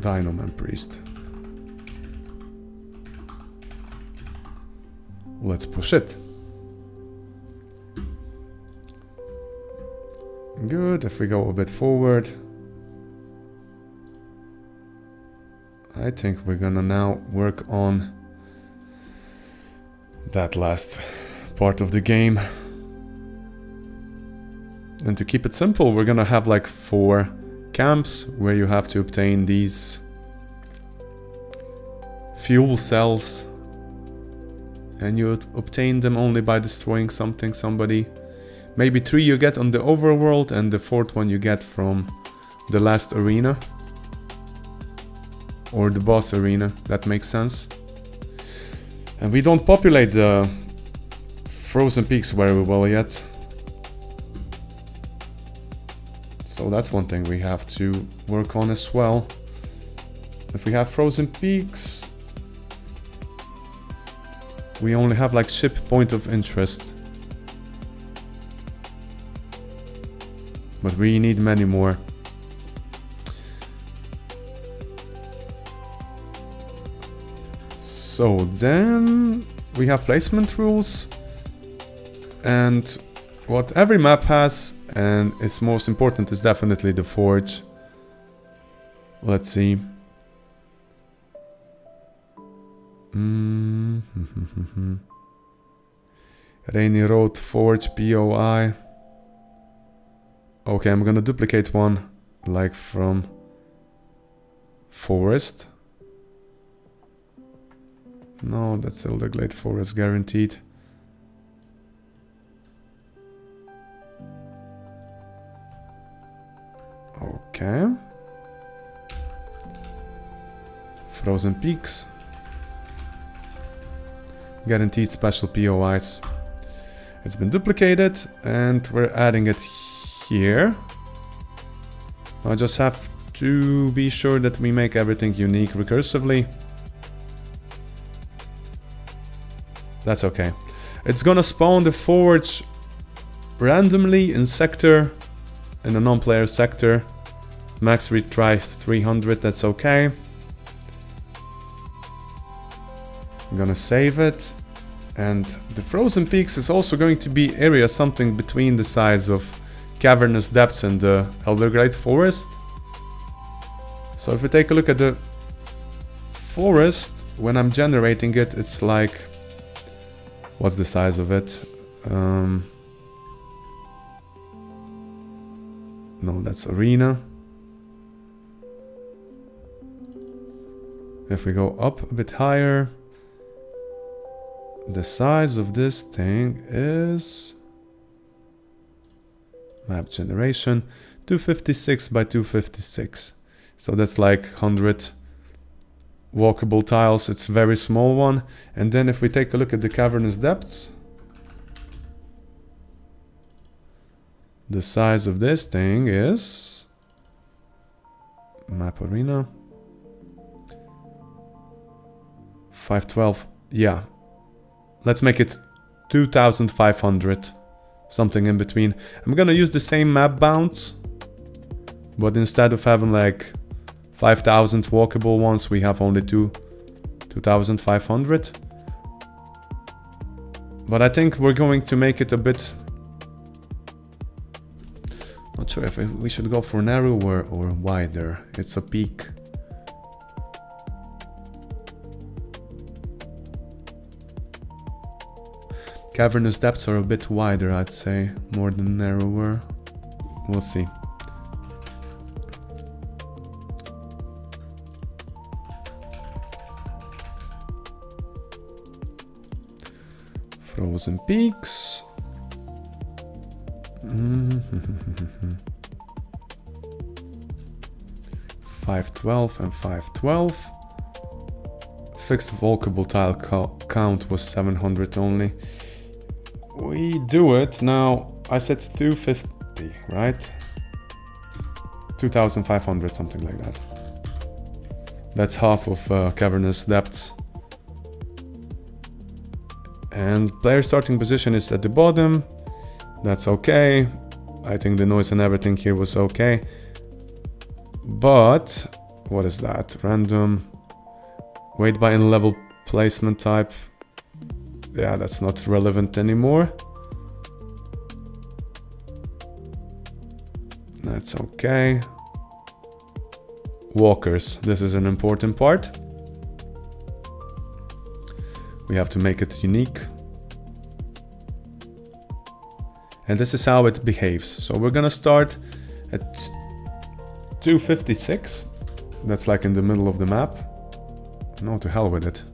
Dino Man Priest. Let's push it. Good, if we go a bit forward, I think we're gonna now work on that last part of the game. And to keep it simple, we're gonna have like 4 camps where you have to obtain these fuel cells. And you obtain them only by destroying somebody. Maybe 3 you get on the overworld, and the 4th one you get from the last arena. Or the boss arena, that makes sense. And we don't populate the frozen peaks very well yet. So that's one thing we have to work on as well. If we have frozen peaks, we only have like ship point of interest. But we need many more. So then we have placement rules. And what every map has, and its most important, is definitely the forge. Let's see. Rainy Road Forge POI. Okay, I'm gonna duplicate one, like from Forest. No, that's still the Glade Forest guaranteed. Okay. Frozen Peaks. Guaranteed special POIs. It's been duplicated and we're adding it here. I just have to be sure that we make everything unique recursively. That's okay. It's gonna spawn the forge randomly in sector, in a non-player sector. Max retry 300, that's okay. I'm gonna save it. And the Frozen Peaks is also going to be area something between the size of Cavernous Depths and the Elderglade Forest. So if we take a look at the forest, when I'm generating it, it's like... What's the size of it? No, that's arena. If we go up a bit higher, The size of this thing is... Map generation, 256 by 256. So that's like 100 walkable tiles. It's a very small one. And then if we take a look at the cavernous depths, the size of this thing is... Map arena. 512. Yeah. Let's make it 2500. Something in between. I'm gonna use the same map bounds, but instead of having like 5000 walkable ones, we have only 2500. But I think we're going to make it a bit... Not sure if we should go for narrower or wider. It's a peak. Cavernous depths are a bit wider, I'd say, more than narrower. We'll see. Frozen peaks. 512 and 512. Fixed walkable tile count was 700 only. We do it now. I said 250, right? 2500, something like that. That's half of cavernous depths. And player starting position is at the bottom. That's okay. I think the noise and everything here was okay. But what is that? Random. Weight by in-level placement type. Yeah, that's not relevant anymore. That's okay. Walkers. This is an important part. We have to make it unique. And this is how it behaves. So we're gonna start at 256. That's like in the middle of the map. No, to hell with it.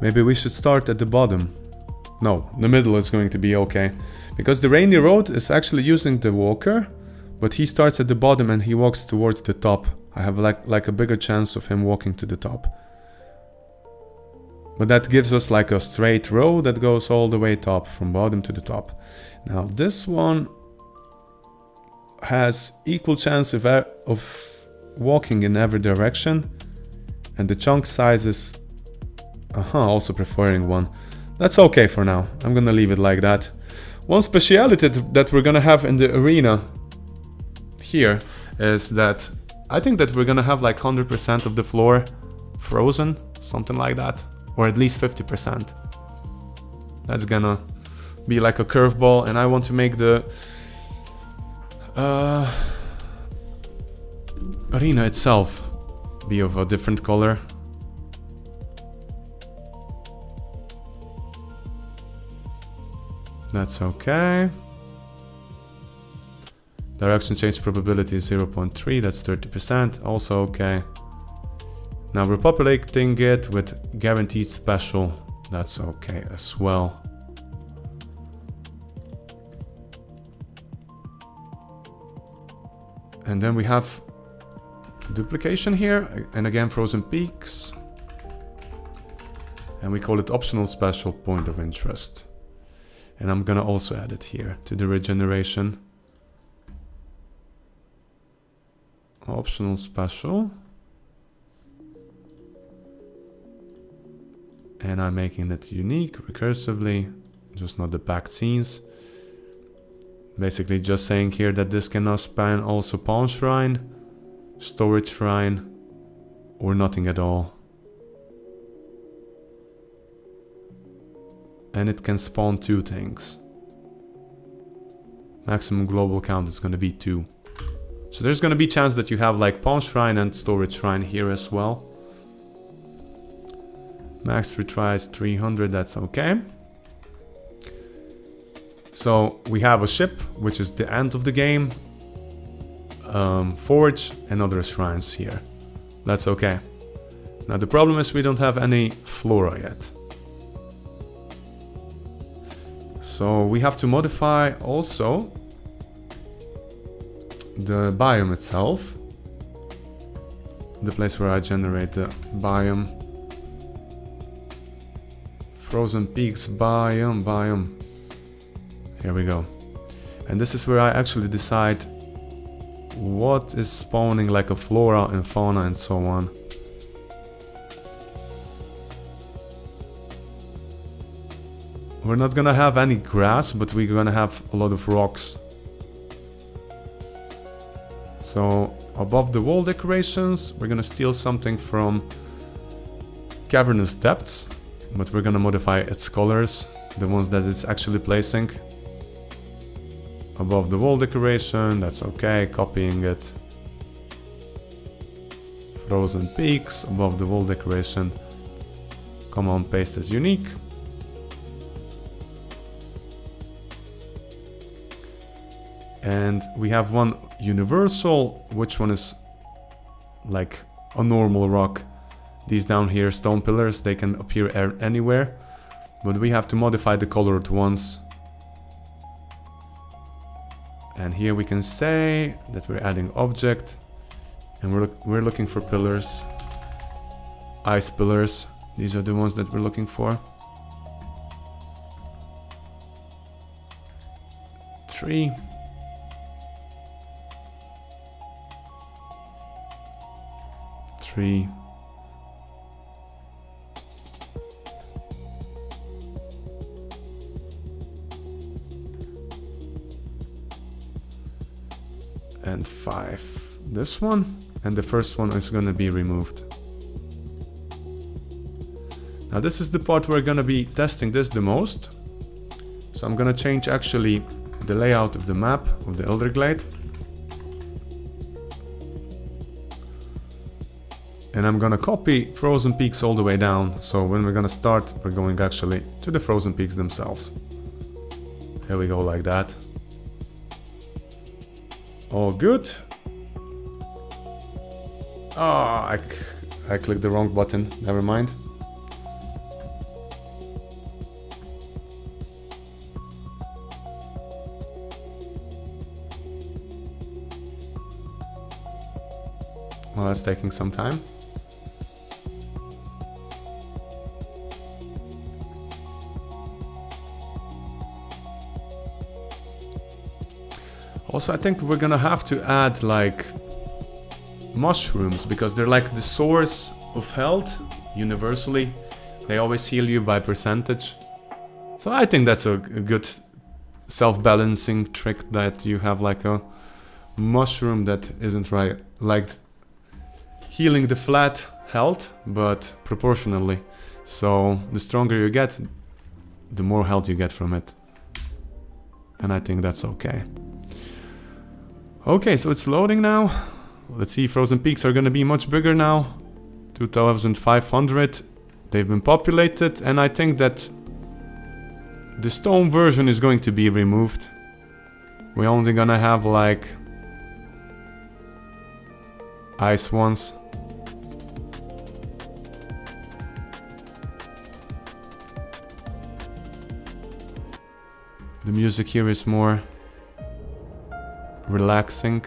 Maybe we should start at the bottom. No, the middle is going to be okay. Because the rainy road is actually using the walker, but he starts at the bottom and he walks towards the top. I have like a bigger chance of him walking to the top. But that gives us like a straight row that goes all the way top, from bottom to the top. Now this one has equal chance of walking in every direction. And the chunk size is... also preferring one. That's okay for now. I'm gonna leave it like that. One speciality that we're gonna have in the arena here is that I think that we're gonna have like 100% of the floor frozen, something like that, or at least 50%. That's gonna be like a curveball, and I want to make the arena itself be of a different color. That's okay. Direction change probability is 0.3, that's 30%, also okay. Now we're populating it with guaranteed special, that's okay as well. And then we have duplication here, and again frozen peaks. And we call it optional special point of interest. And I'm gonna also add it here to the regeneration. Optional special. And I'm making it unique recursively, just not the packed scenes. Basically just saying here that this can now span also pawn shrine, storage shrine, or nothing at all. And it can spawn 2 things. Maximum global count is going to be 2. So there's going to be chance that you have like pawn shrine and storage shrine here as well. Max retries 300, that's okay. So we have a ship, which is the end of the game. forge and other shrines here. That's okay. Now the problem is we don't have any flora yet. So we have to modify also the biome itself. The place where I generate the biome. Frozen Peaks biome. Here we go. And this is where I actually decide what is spawning like a flora and fauna and so on. We're not gonna have any grass, but we're gonna have a lot of rocks. So above the wall decorations, we're gonna steal something from Cavernous Depths, but we're gonna modify its colors, the ones that it's actually placing. Above the wall decoration, that's okay, copying it. Frozen Peaks, above the wall decoration. Come on, paste as unique. And we have one universal, which one is like a normal rock. These down here, stone pillars, they can appear anywhere, but we have to modify the colored ones. And here we can say that we're adding object, and we're looking for pillars. Ice pillars, these are the ones that we're looking for. 3. And 5. This one, and the first one is gonna be removed. Now this is the part where we're gonna be testing this the most. So I'm gonna change actually the layout of the map of the Elder Glade. And I'm gonna copy Frozen Peaks all the way down. So when we're gonna start, we're going actually to the Frozen Peaks themselves. Here we go, like that. All good. Oh, I clicked the wrong button. Never mind. Well, that's taking some time. Also, I think we're gonna have to add like mushrooms, because they're like the source of health universally. They always heal you by percentage. So I think that's a good self-balancing trick, that you have like a mushroom that isn't right, like healing the flat health, but proportionally. So the stronger you get, the more health you get from it. And I think that's okay. Okay, so it's loading now. Let's see, Frozen Peaks are gonna be much bigger now. 2,500. They've been populated, and I think that the stone version is going to be removed. We're only gonna have like ice ones. The music here is more relaxing.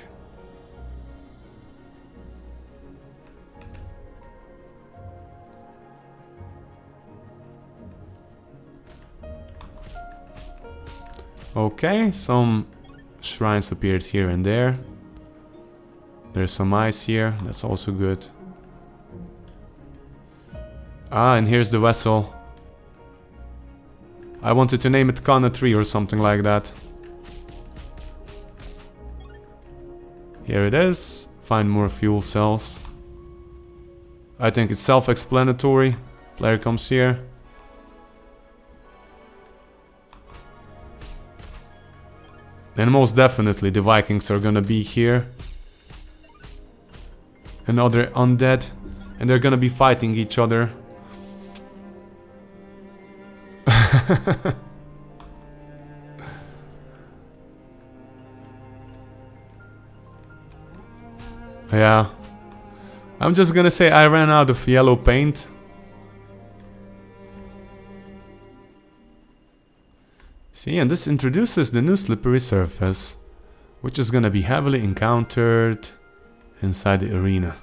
Okay, some shrines appeared here and there. There's some ice here, that's also good. Ah, and here's the vessel. I wanted to name it Kana Tree or something like that. Here it is. Find more fuel cells. I think it's self-explanatory. Player comes here. And most definitely the Vikings are gonna be here. And other undead. And they're gonna be fighting each other. Yeah. I'm just gonna say I ran out of yellow paint. See, and this introduces the new slippery surface, which is gonna be heavily encountered inside the arena.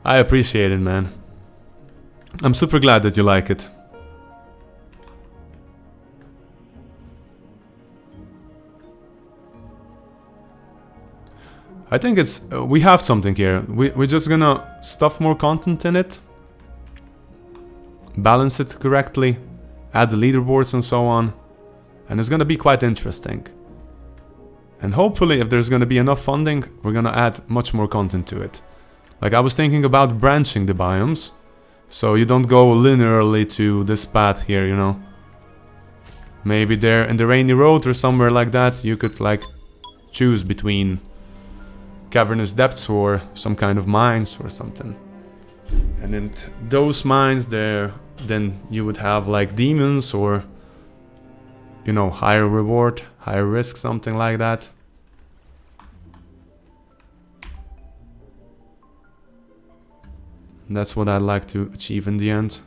I appreciate it, man. I'm super glad that you like it. I think it's... we have something here. We're just gonna stuff more content in it. Balance it correctly. Add the leaderboards and so on. And it's gonna be quite interesting. And hopefully, if there's gonna be enough funding, we're gonna add much more content to it. Like, I was thinking about branching the biomes, so you don't go linearly to this path here, you know. Maybe there in the Rainy Road or somewhere like that, you could, like, choose between cavernous depths or some kind of mines or something. And in those mines there, then you would have, like, demons or, you know, higher reward, higher risk, something like that. That's what I'd like to achieve in the end.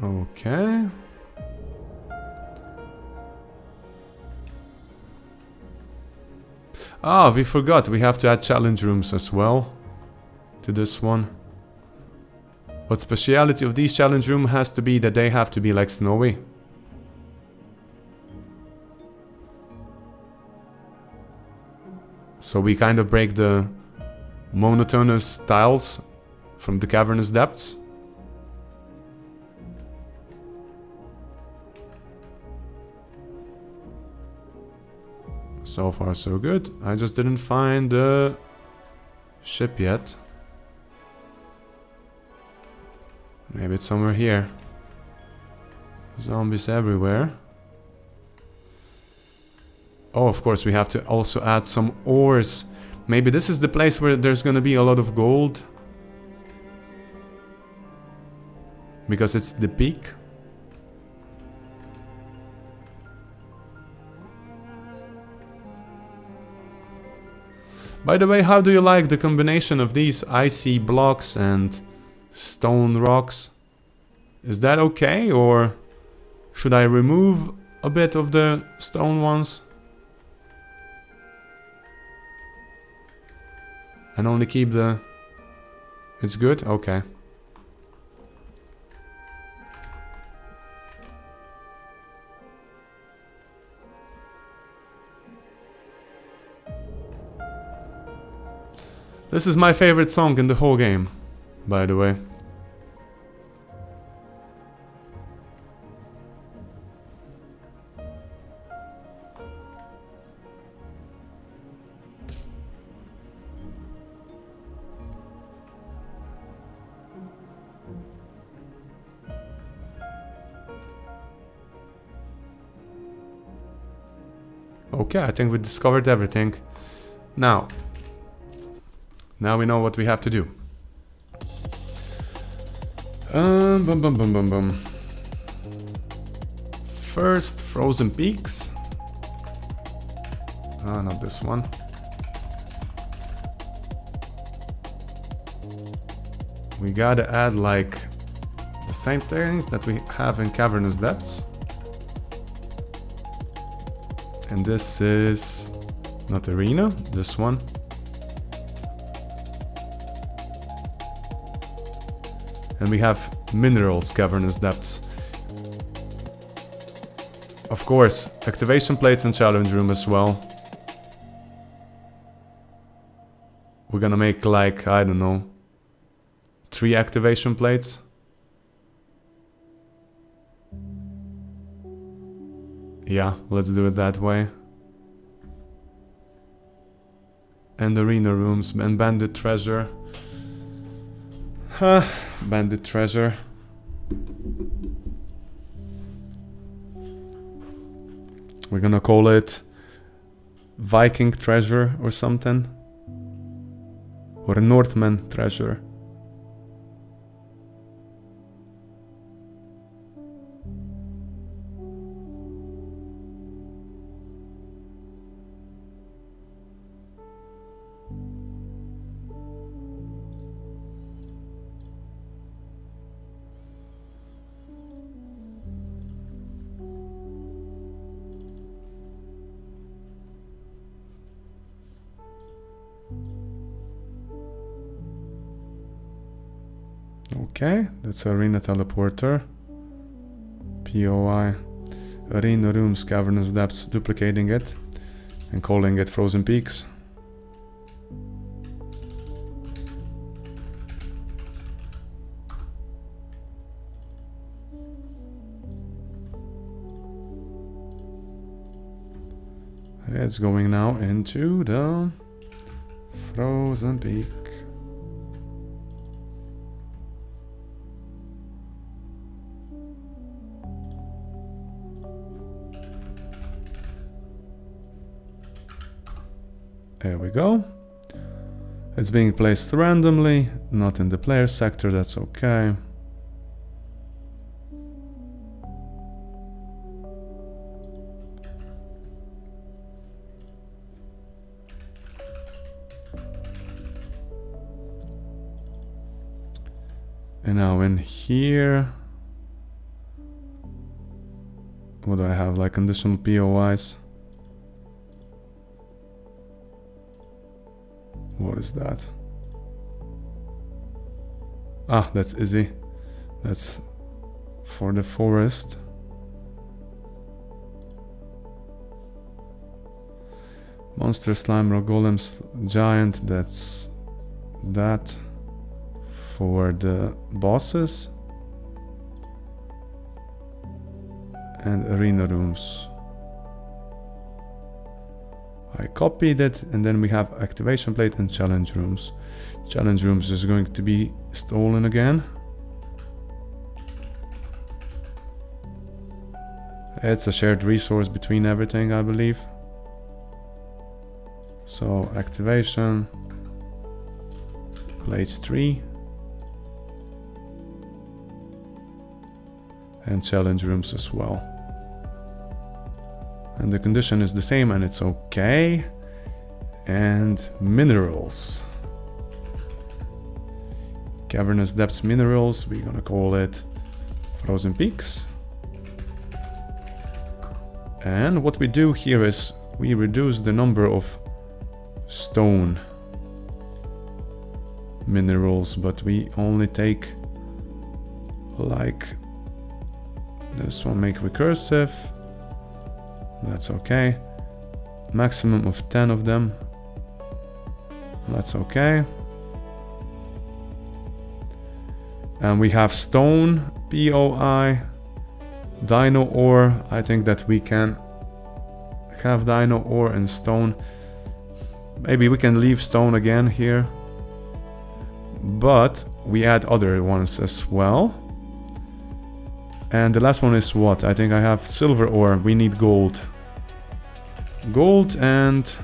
Okay. Ah, we forgot. We have to add challenge rooms as well to this one. What speciality of these challenge rooms has to be that they have to be like snowy. So we kind of break the monotonous tiles from the cavernous depths. So far so good. I just didn't find the ship yet. Maybe it's somewhere here. Zombies everywhere. Oh, of course we have to also add some ores. Maybe this is the place where there's gonna be a lot of gold. Because it's the peak. By the way, how do you like the combination of these icy blocks and stone rocks? Is that okay, or should I remove a bit of the stone ones? And only keep the... It's good? Okay. This is my favorite song in the whole game, by the way. Okay, I think we discovered everything. Now we know what we have to do. First, frozen peaks. Ah, not this one. We gotta add like the same things that we have in cavernous depths. And this is not arena, this one. And we have minerals cavernous depths. Of course, activation plates and challenge room as well. we're gonna make like, I don't know, 3 activation plates. Yeah, let's do it that way. And arena rooms and bandit treasure. Bandit treasure. We're gonna call it Viking treasure or something. Or a Northman treasure. Okay, that's Arena Teleporter. POI. Arena Rooms, Cavernous Depths, duplicating it and calling it Frozen Peaks. It's going now into the Frozen Peak. There we go. It's being placed randomly, not in the player sector, that's okay. And now in here, what do I have, like conditional POIs? What is that? Ah, that's Izzy. That's for the forest. Monster Slime, Rock Golems, Giant, that's that. For the bosses. And arena rooms. I copied it, and then we have activation plate and challenge rooms. Challenge rooms is going to be stolen again. It's a shared resource between everything, I believe. So activation, plates 3. And challenge rooms as well. And the condition is the same and it's okay. And minerals. Cavernous Depths minerals, we're gonna call it Frozen Peaks. And what we do here is we reduce the number of stone minerals, but we only take like this one, make recursive. That's okay. Maximum of 10 of them. That's okay. And we have stone, POI, dino ore. I think that we can have dino ore and stone. Maybe we can leave stone again here. But we add other ones as well. And the last one is what? I think I have silver ore. We need gold. Gold and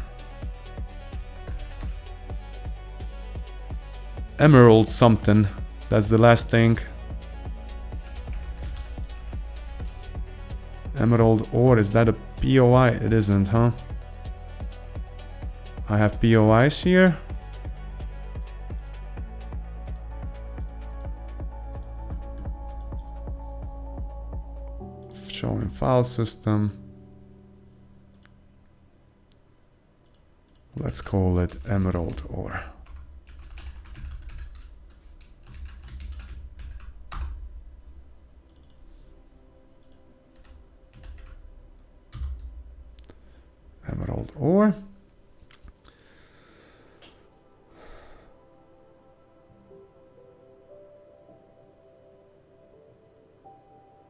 emerald something. That's the last thing. Emerald ore, is that a POI? It isn't, huh? I have POIs here. Showing file system. Let's call it emerald ore. Emerald ore.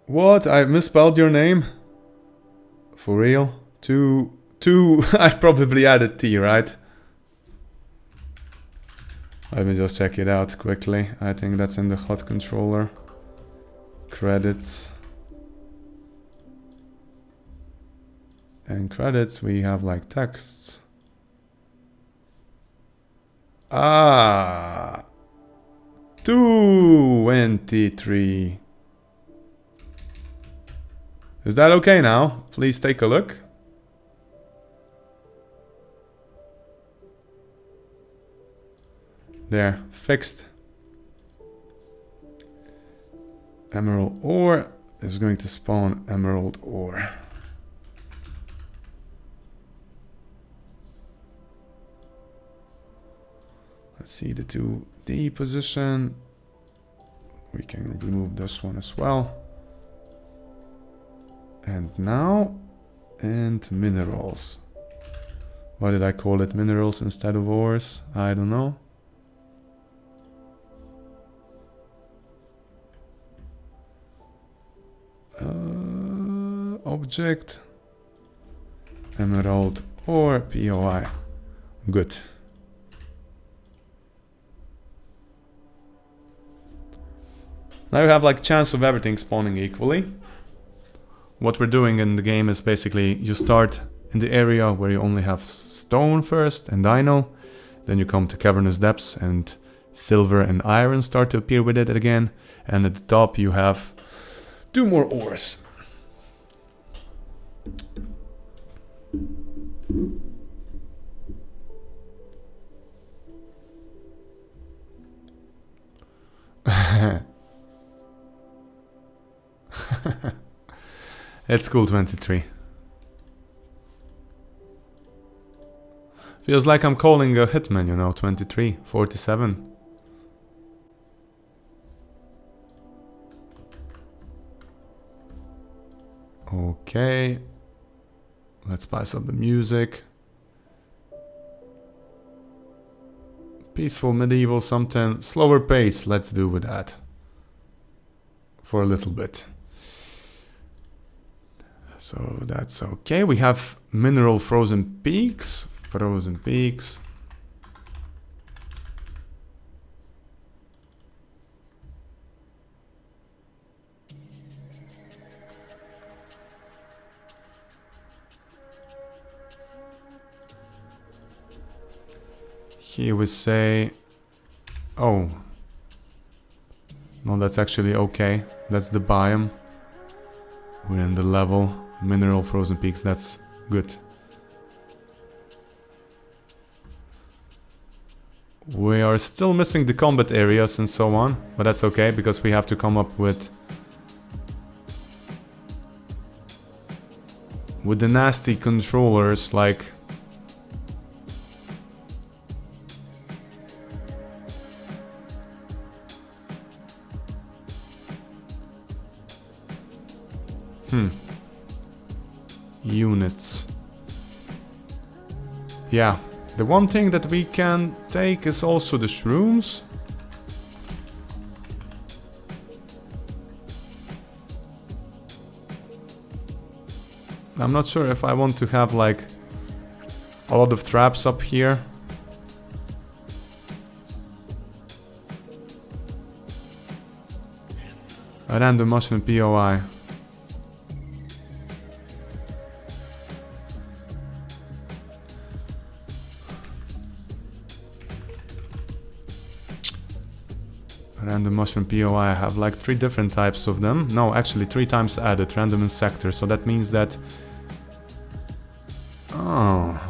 What? I misspelled your name? For real? Two... I probably added T, right? Let me just check it out quickly. I think that's in the hot controller. Credits. And credits, we have like texts. Ah, 23. Is that okay now? Please take a look. There, fixed. Emerald ore is going to spawn emerald ore. Let's see the 2D position. We can remove this one as well. And now, and minerals. Why did I call it minerals instead of ores? I don't know. Object. Emerald ore POI. Good. Now you have like chance of everything spawning equally. What we're doing in the game is basically you start in the area where you only have stone first and dino. Then you come to cavernous depths and silver and iron start to appear with it again. And at the top you have 2 more ores. It's cool, 23. Feels like I'm calling a hitman, you know, 23, 47. Okay. Let's spice up the music. Peaceful, medieval, something. Slower pace, let's do with that. For a little bit. So that's okay. We have mineral frozen peaks. Frozen peaks. Here we say, oh, no, that's actually okay. That's the biome. We're in the level. Mineral frozen peaks, that's good. We are still missing the combat areas and so on, but that's okay because we have to come up with the nasty controllers like units. Yeah, the one thing that we can take is also the shrooms. I'm not sure if I want to have like a lot of traps up here. A random mushroom POI. Random mushroom POI, I have like 3 different types of them. No, actually 3 times added, random insector. So that means that... Oh.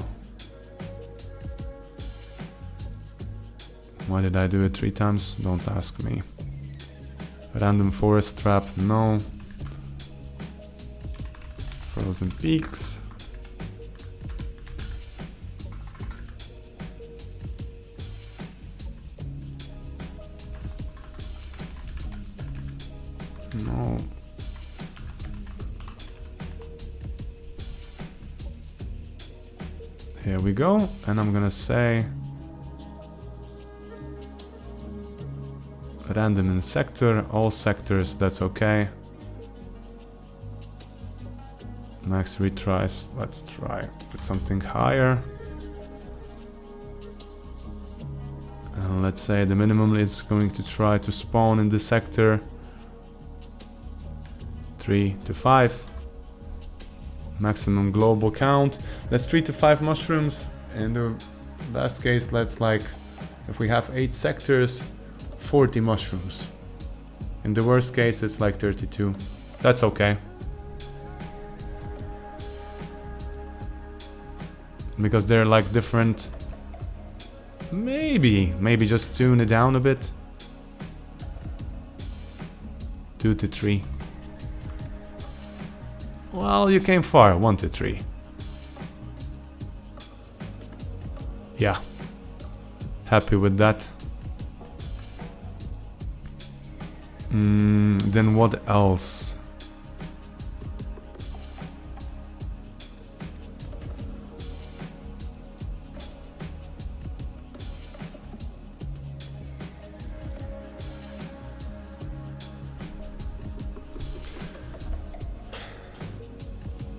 Why did I do it 3 times? Don't ask me. Random forest trap, no. Frozen peaks. No. Here we go, and I'm gonna say random in sector, all sectors, that's okay. Max retries. Let's try with something higher. And let's say the minimum is going to try to spawn in the sector 3 to 5. Maximum global count. That's 3 to 5 mushrooms. In the last case, let's like, if we have 8 sectors, 40 mushrooms. In the worst case, it's like 32. That's okay. Because they're like different. Maybe just tune it down a bit. 2 to 3. Well, you came far. 1 to 3. Yeah. Happy with that. Then what else?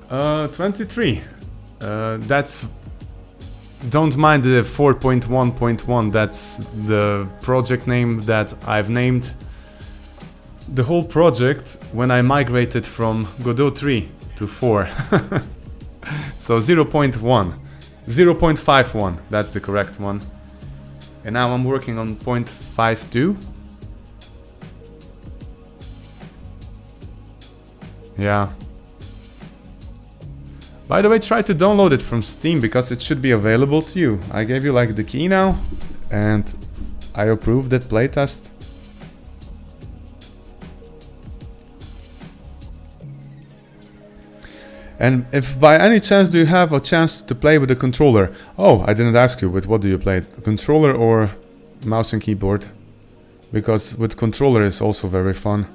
Uh, 23. That's... Don't mind the 4.1.1, that's the project name that I've named. The whole project when I migrated from Godot 3 to 4. So 0.1. 0.51, that's the correct one. And now I'm working on 0.52. Yeah. By the way, try to download it from Steam because it should be available to you. I gave you like the key now and I approved that playtest. And if by any chance do you have a chance to play with a controller? Oh, I didn't ask you, with what do you play? Controller or mouse and keyboard? Because with controller is also very fun.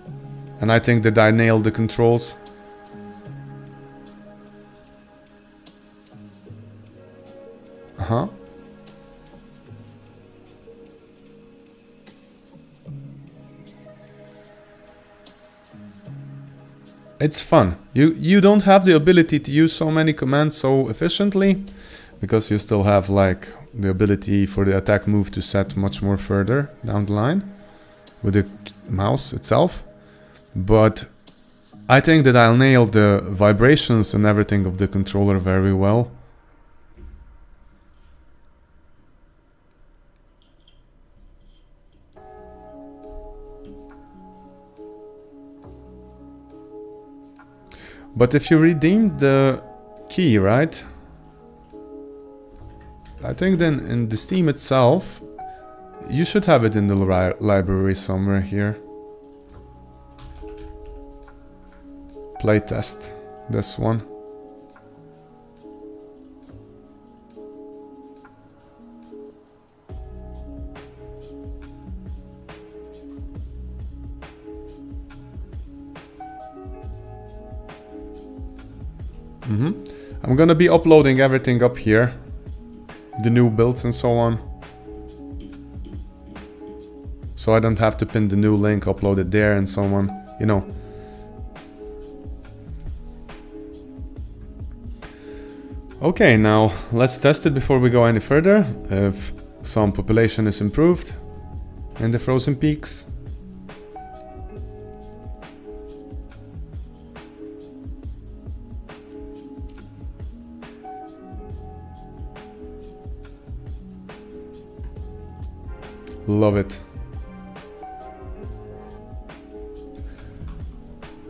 And I think that I nailed the controls. Uh-huh. It's fun. You don't have the ability to use so many commands so efficiently because you still have like the ability for the attack move to set much more further down the line with the mouse itself. But I think that I'll nail the vibrations and everything of the controller very well. But if you redeemed the key, right? I think then in the Steam itself, you should have it in the library somewhere here. Playtest, this one. I'm gonna be uploading everything up here. The new builds and so on. So I don't have to pin the new link, upload it there and so on, you know. Okay, now let's test it before we go any further. If some population is improved in the frozen peaks. Love it.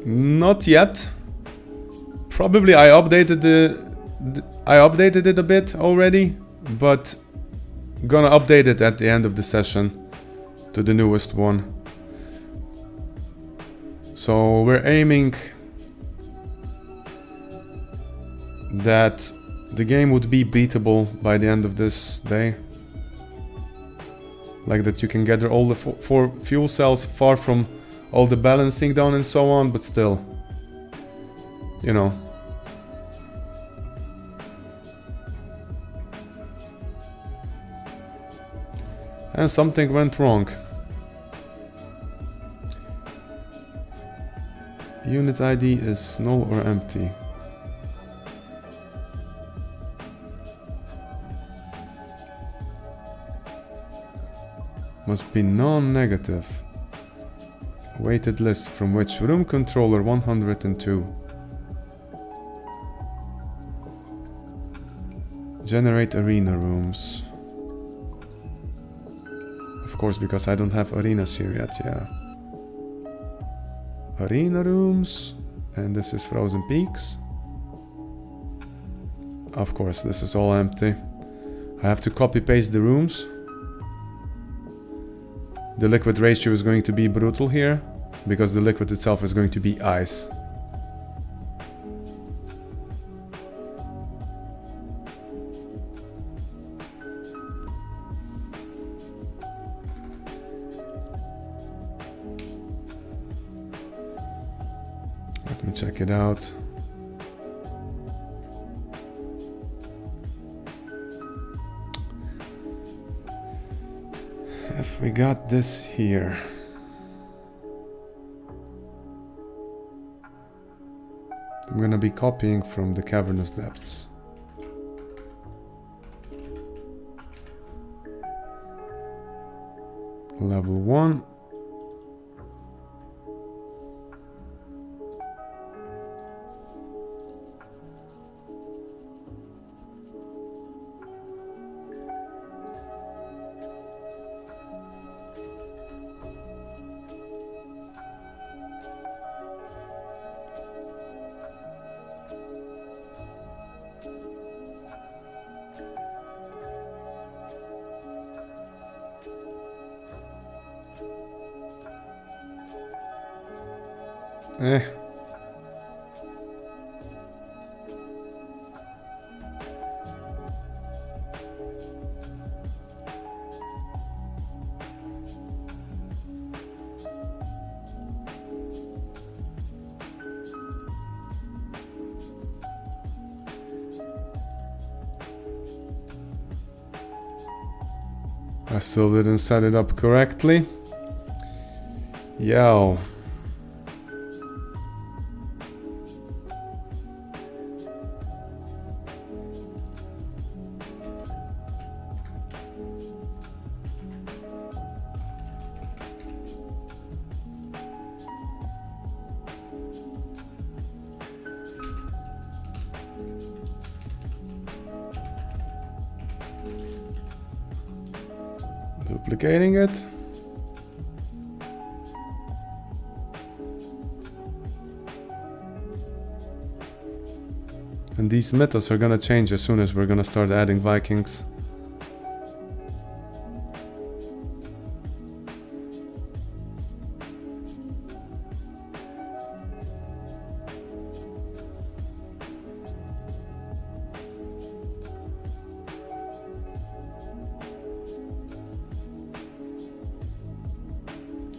Not yet. Probably I updated it a bit already, but gonna update it at the end of the session to the newest one. So we're aiming that the game would be beatable by the end of this day. Like that you can gather all the 4 fuel cells far from all the balancing down and so on, but still, you know. And something went wrong. Unit ID is null or empty. must be non-negative. Weighted list from which room controller 102. Generate arena rooms. Of course, because I don't have arenas here yet, yeah. Arena rooms. And this is Frozen Peaks. Of course, this is all empty. I have to copy paste the rooms. The liquid ratio is going to be brutal here, because the liquid itself is going to be ice. Let me check it out. If we got this here. I'm gonna be copying from the cavernous depths. Level 1. I still didn't set it up correctly. Yo. Duplicating it. And these mythos are gonna change as soon as we're gonna start adding Vikings.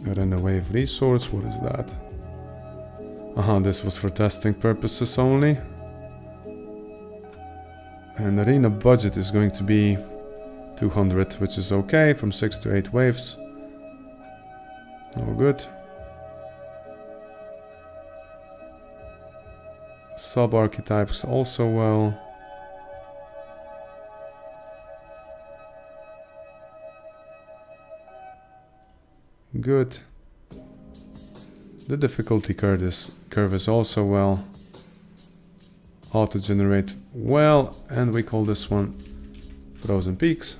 Arena wave resource, what is that? This was for testing purposes only. And arena budget is going to be 200, which is okay, from 6 to 8 waves. All good. Sub-archetypes also well. Good. The difficulty curve is also well. Auto-generate well, and we call this one Frozen Peaks.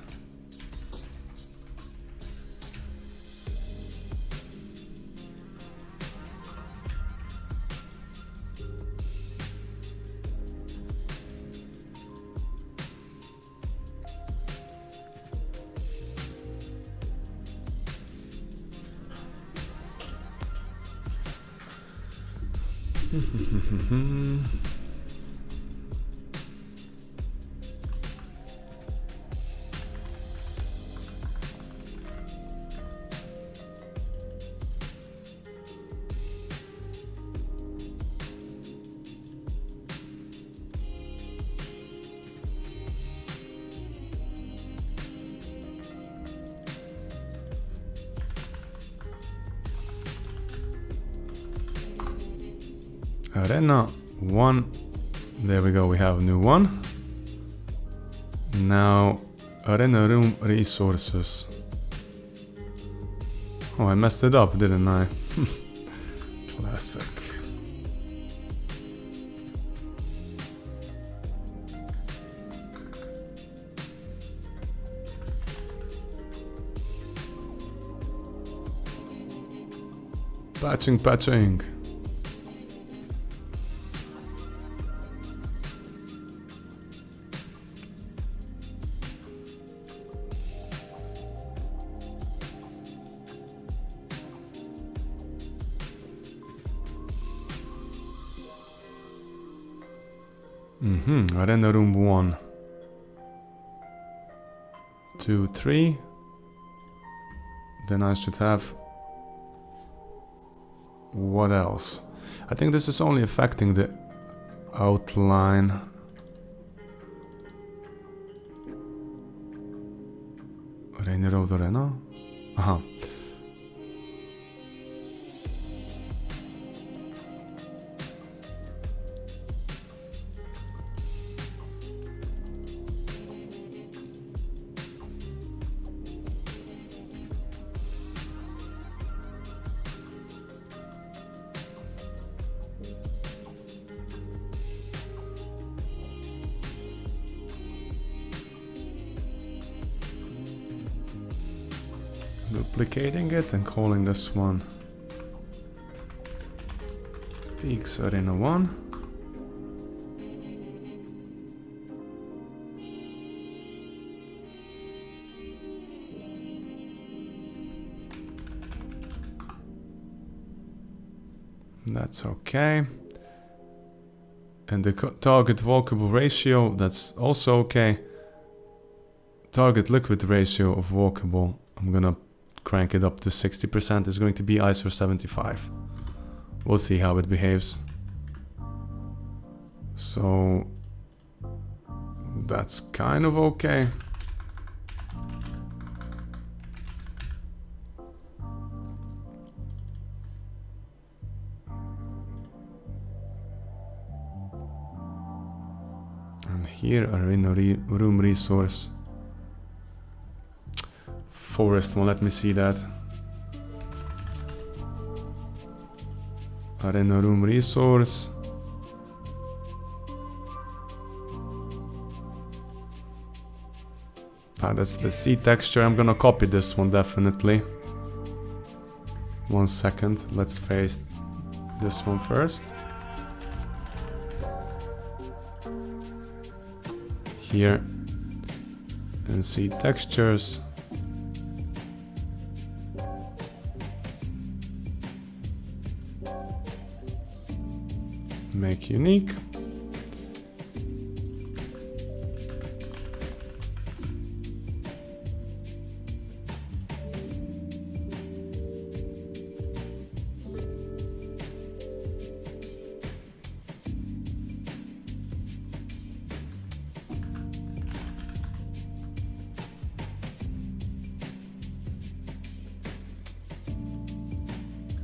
Arena 1. There we go, we have a new one. Now, arena room resources. Oh, I messed it up, didn't I? Classic. Patching. Arena room 1, 2, 3. Then I should have... What else? I think this is only affecting the outline. Rainy Road Arena? Aha. Duplicating it and calling this one Peaks Arena 1. That's okay. And the target walkable ratio, that's also okay. Target liquid ratio of walkable, I'm gonna crank it up to 60%, is going to be ISO 75. We'll see how it behaves. So that's kind of okay. And here Arena room resource. Forest one, let me see that. Arena room resource. That's the sea texture. I'm gonna copy this one definitely. 1 second. Let's face this one first. Here. And sea textures. Make unique.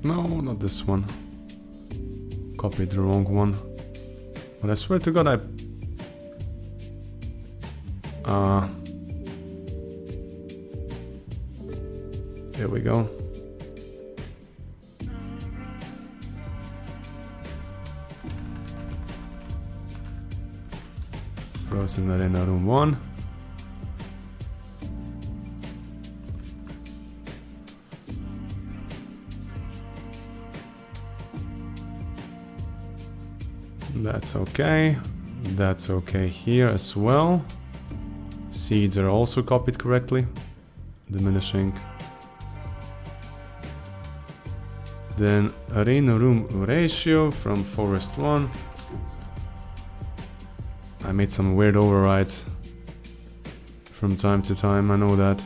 No, not this one. Copied the wrong one. But I swear to God, here we go. Frozen Arena room 1. That's okay. That's okay here as well. Seeds are also copied correctly. Diminishing. Then Arena room ratio from Forest 1. I made some weird overrides from time to time, I know that.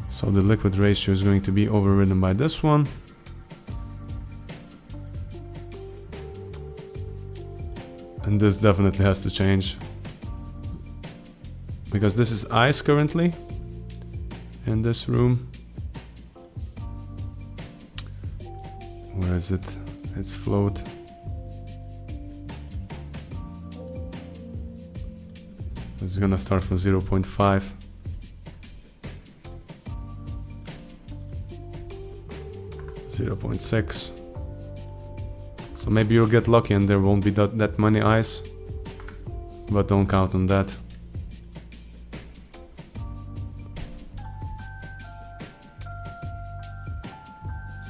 So the liquid ratio is going to be overridden by this one. And this definitely has to change. Because this is ice currently in this room. Where is it? It's float. It's gonna start from 0.5. .6. So maybe you'll get lucky and there won't be that many eyes, but don't count on that.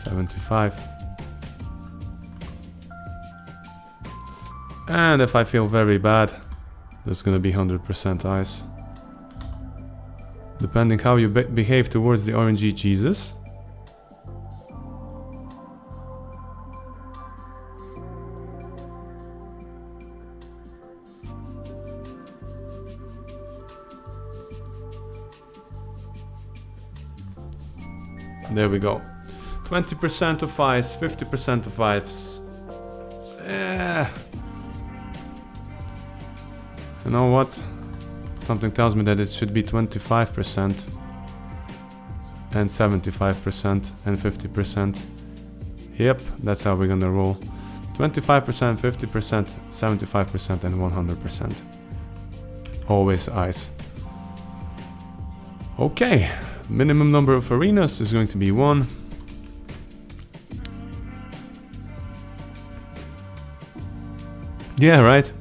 .75. And if I feel very bad, there's gonna be 100% eyes. Depending how you behave towards the RNG cheeses. There we go. 20% of ice, 50% of ice. You know what? Something tells me that it should be 25% and 75% and 50%. Yep, that's how we're gonna roll. 25%, 50%, 75% and 100%. Always ice. Okay. Minimum number of arenas is going to be 1. Yeah, right.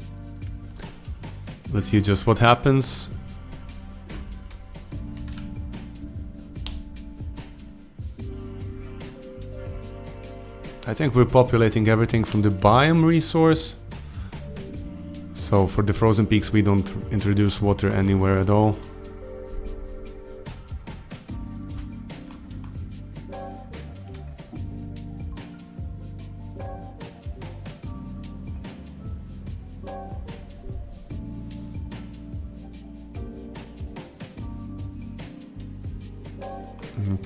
Let's see just what happens. I think we're populating everything from the biome resource. So for the frozen peaks we don't introduce water anywhere at all.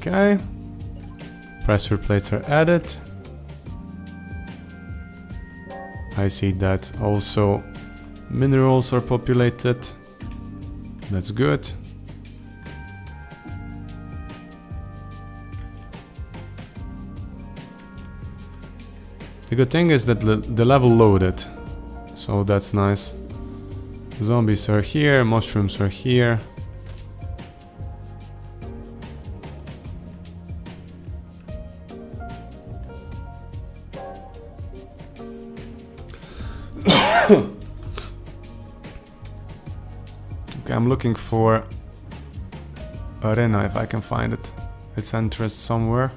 Okay, pressure plates are added. I see that also minerals are populated. That's good. The good thing is that the level loaded, so that's nice. Zombies are here, mushrooms are here. Okay, I'm looking for arena if I can find it. It's entrance somewhere.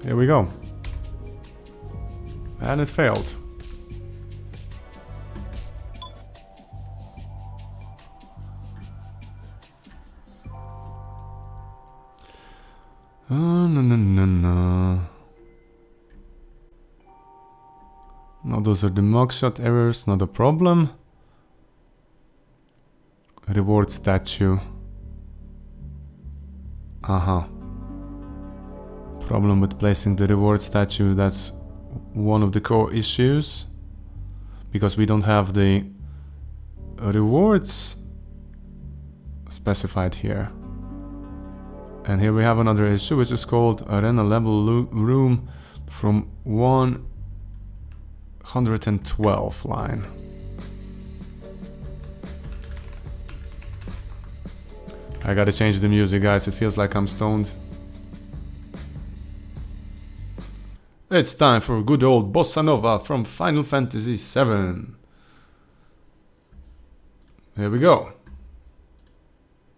Here we go. And it failed. Oh, no. No, those are the mugshot errors, not a problem. Reward statue. Problem with placing the reward statue, that's one of the core issues. Because we don't have the rewards specified here. And here we have another issue, which is called Arena Level Room from 112 line. I gotta change the music, guys. It feels like I'm stoned. It's time for good old Bossa Nova from Final Fantasy VII. Here we go.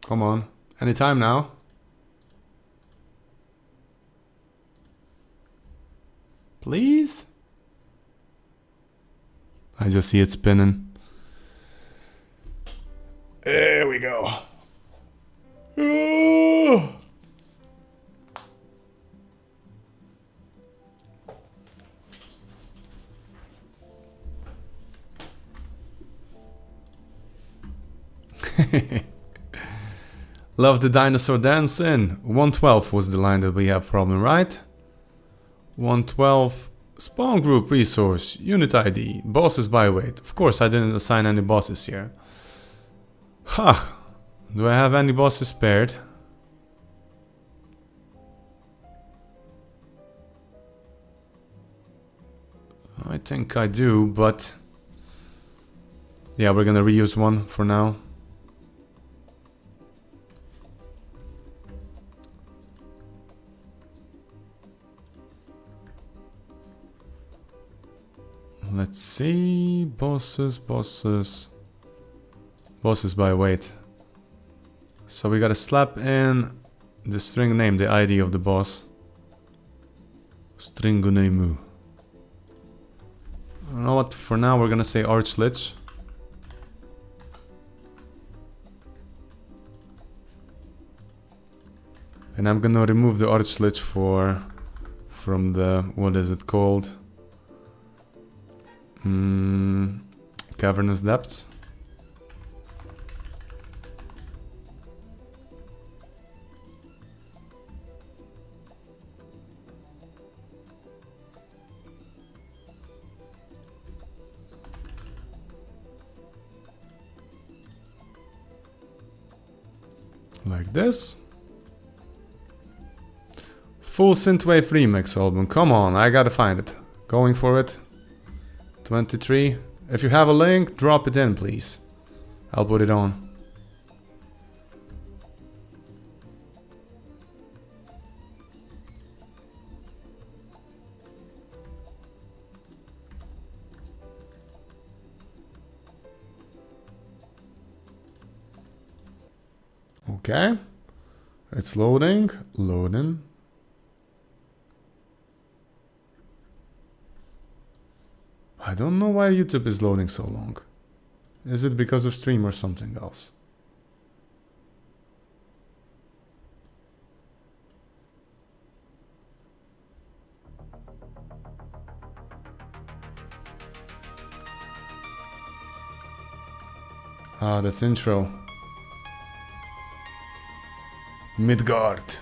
Come on. Anytime now. Please? I just see it spinning. There we go. Oh. Love the dinosaur dancing. 112 was the line that we have problem, right? 112 spawn group resource, unit ID, bosses by weight. Of course I didn't assign any bosses here. Ha! Do I have any bosses spared? I think I do, but yeah, we're gonna reuse one for now. Let's see, bosses by weight. So we gotta slap in the string name, the ID of the boss. Stringu name. You know what, for now we're gonna say Archlich. And I'm gonna remove the Archlich from the, what is it called? Cavernous Depths. Like this. Full Synthwave Remix album. Come on, I gotta find it. Going for it. 23. If you have a link, drop it in, please. I'll put it on. Okay. It's loading. Loading. I don't know why YouTube is loading so long. Is it because of stream or something else? Ah, that's intro. Midgard.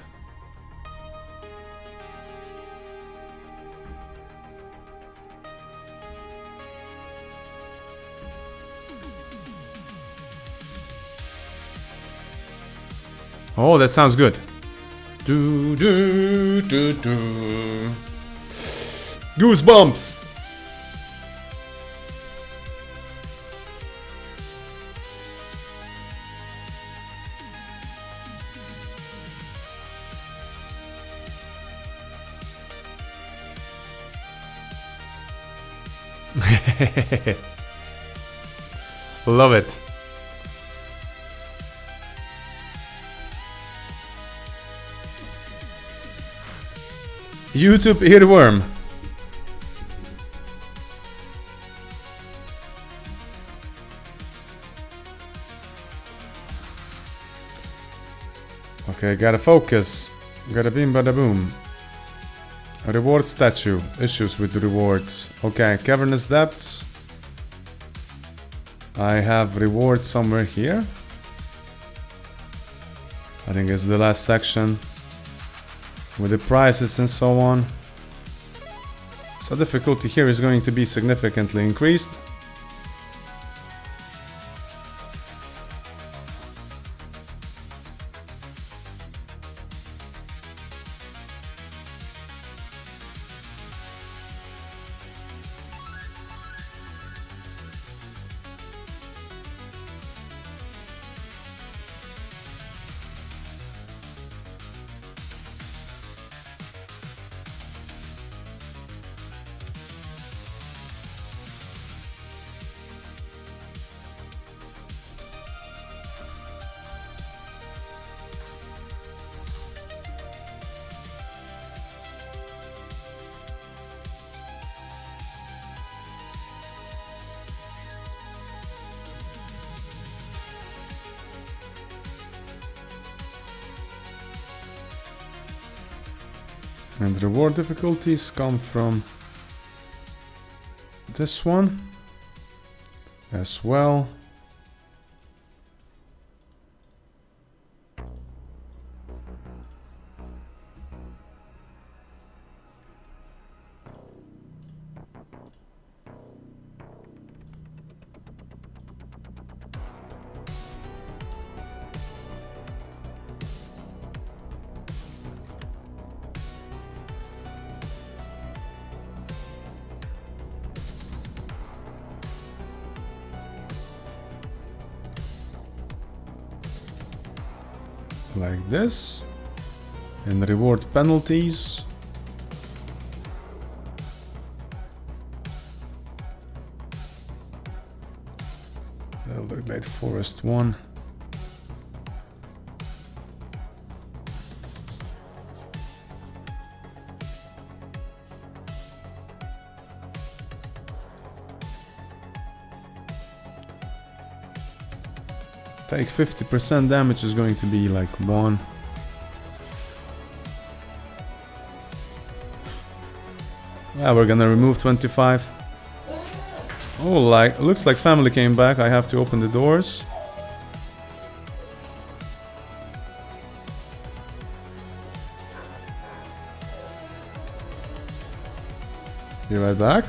Oh, that sounds good. Do do do do. Goosebumps. Love it. YouTube earworm. Okay, gotta focus. Gotta beam bada boom. A reward statue. Issues with the rewards. Okay, Cavernous Depths. I have reward somewhere here. I think it's the last section. With the prices and so on. So difficulty here is going to be significantly increased. And reward difficulties come from this one as well. like this. And reward penalties. Roguelite Forest 1. Take 50% damage is going to be like 1. Yeah, we're gonna remove 25. Oh, like, looks like family came back. I have to open the doors. Be right back.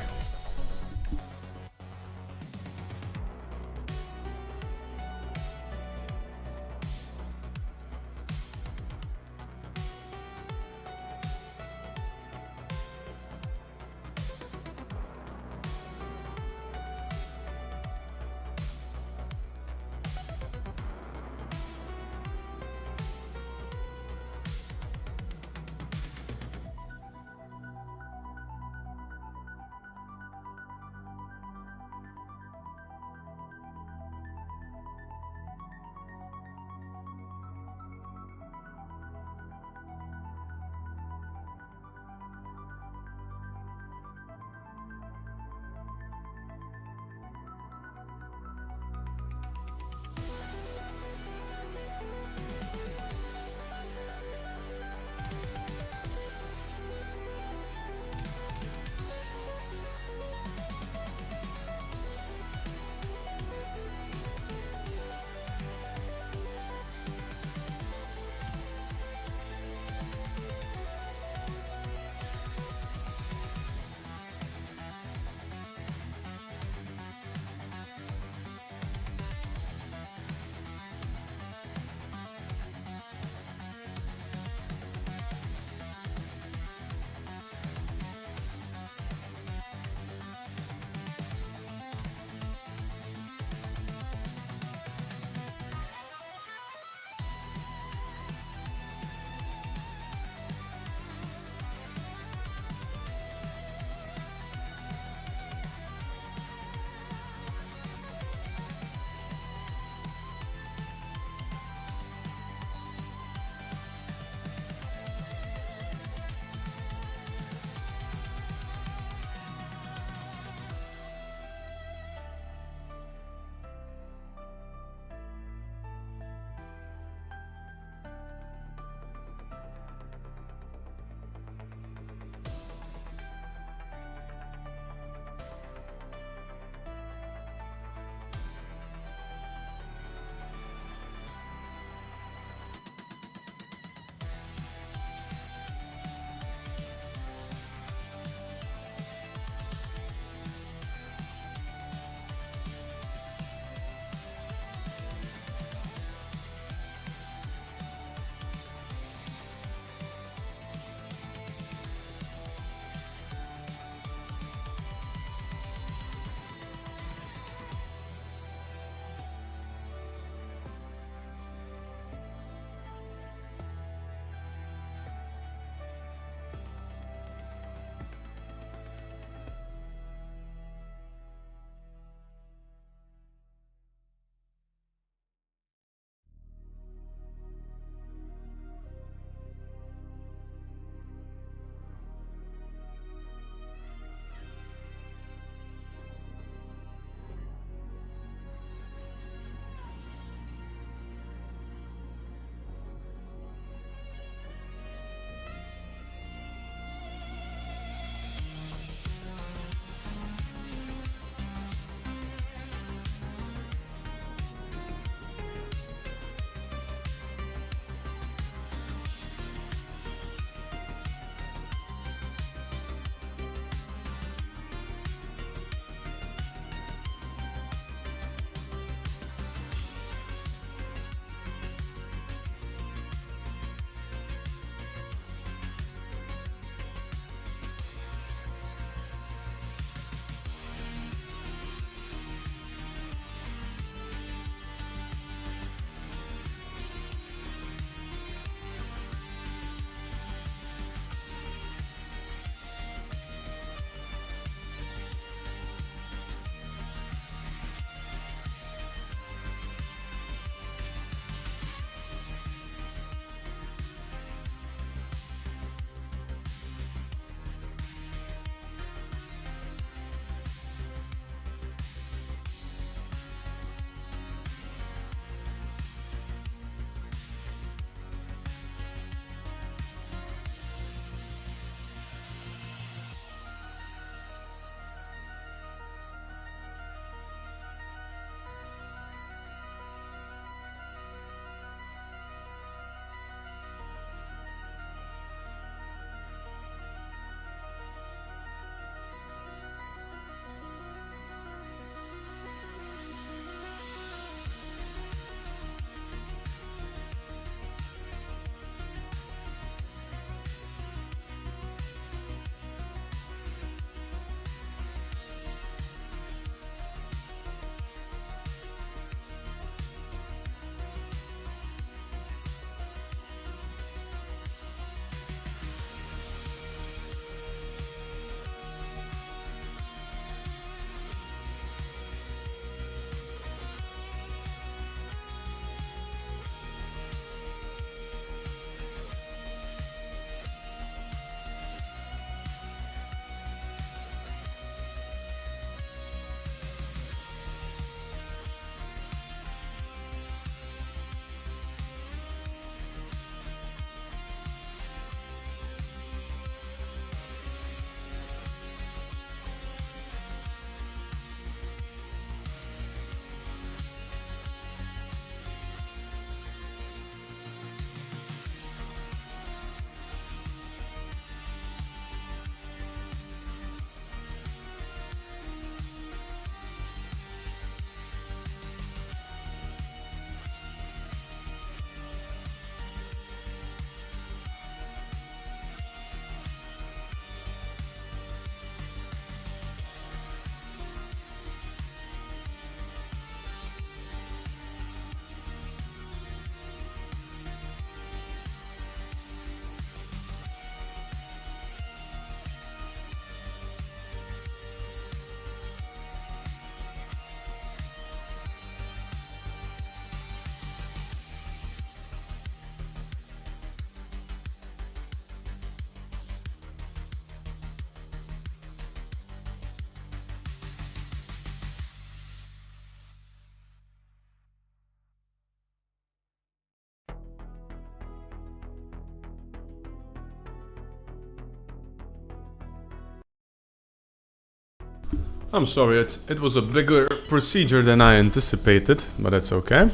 I'm sorry, it was a bigger procedure than I anticipated, but that's okay.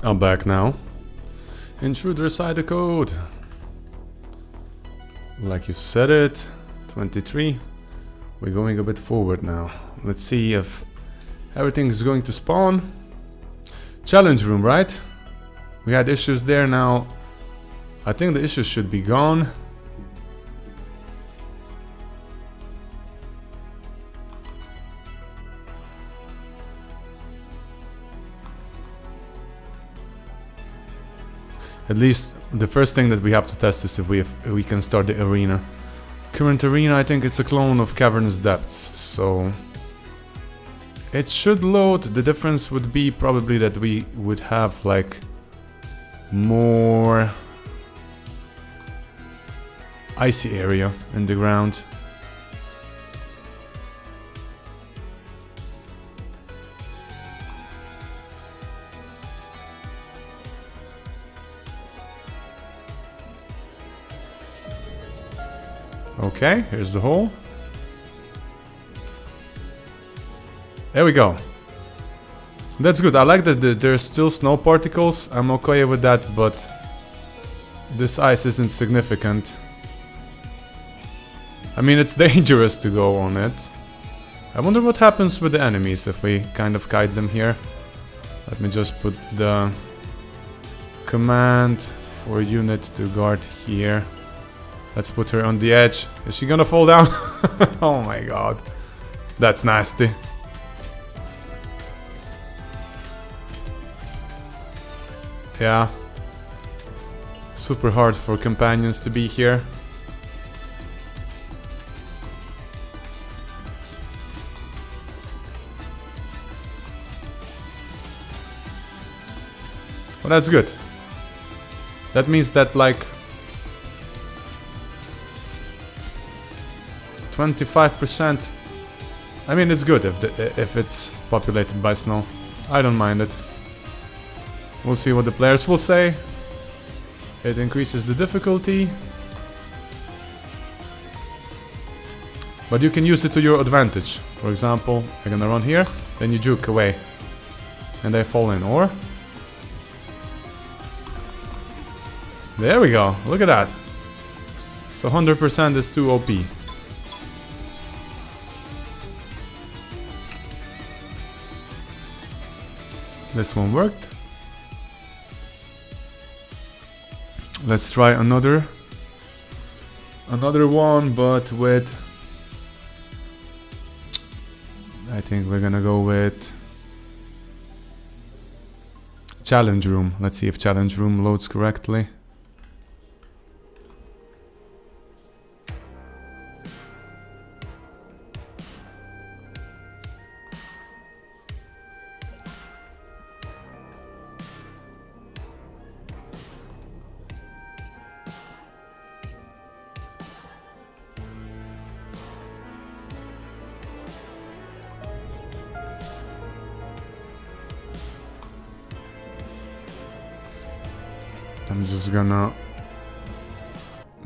I'm back now. Intruder side the code. Like you said it, 23. We're going a bit forward now. Let's see if everything is going to spawn. Challenge room, right? We had issues there now. I think the issues should be gone. At least the first thing that we have to test is if we can start the arena. Current arena, I think it's a clone of Cavernous Depths, so it should load. The difference would be probably that we would have like more icy area in the ground. Okay, here's the hole. There we go. That's good. I like that there's still snow particles. I'm okay with that, but this ice isn't significant. I mean, it's dangerous to go on it. I wonder what happens with the enemies if we kind of kite them here. Let me just put the command for unit to guard here. Let's put her on the edge. Is she gonna fall down? Oh my god. That's nasty. Yeah. Super hard for companions to be here. Well, that's good. That means that like 25%. I mean, it's good if it's populated by snow. I don't mind it. We'll see what the players will say. It increases the difficulty, but you can use it to your advantage. For example, I'm gonna run here, then you juke away, and they fall in. Or there we go. Look at that. So 100% is too OP. This one worked. Let's try another one, but with, I think we're gonna go with challenge room. Let's see if challenge room loads correctly. I'm just gonna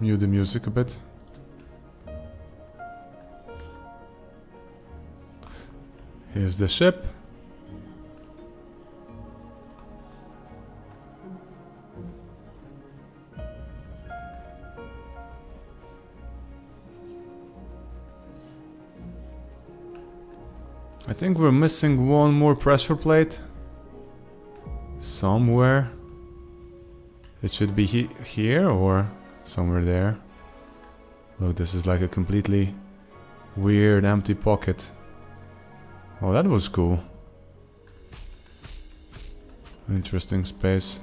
mute the music a bit. Here's the ship. I think we're missing one more pressure plate somewhere. It should be here or somewhere there. Look, this is like a completely weird empty pocket. Oh, that was cool. Interesting space.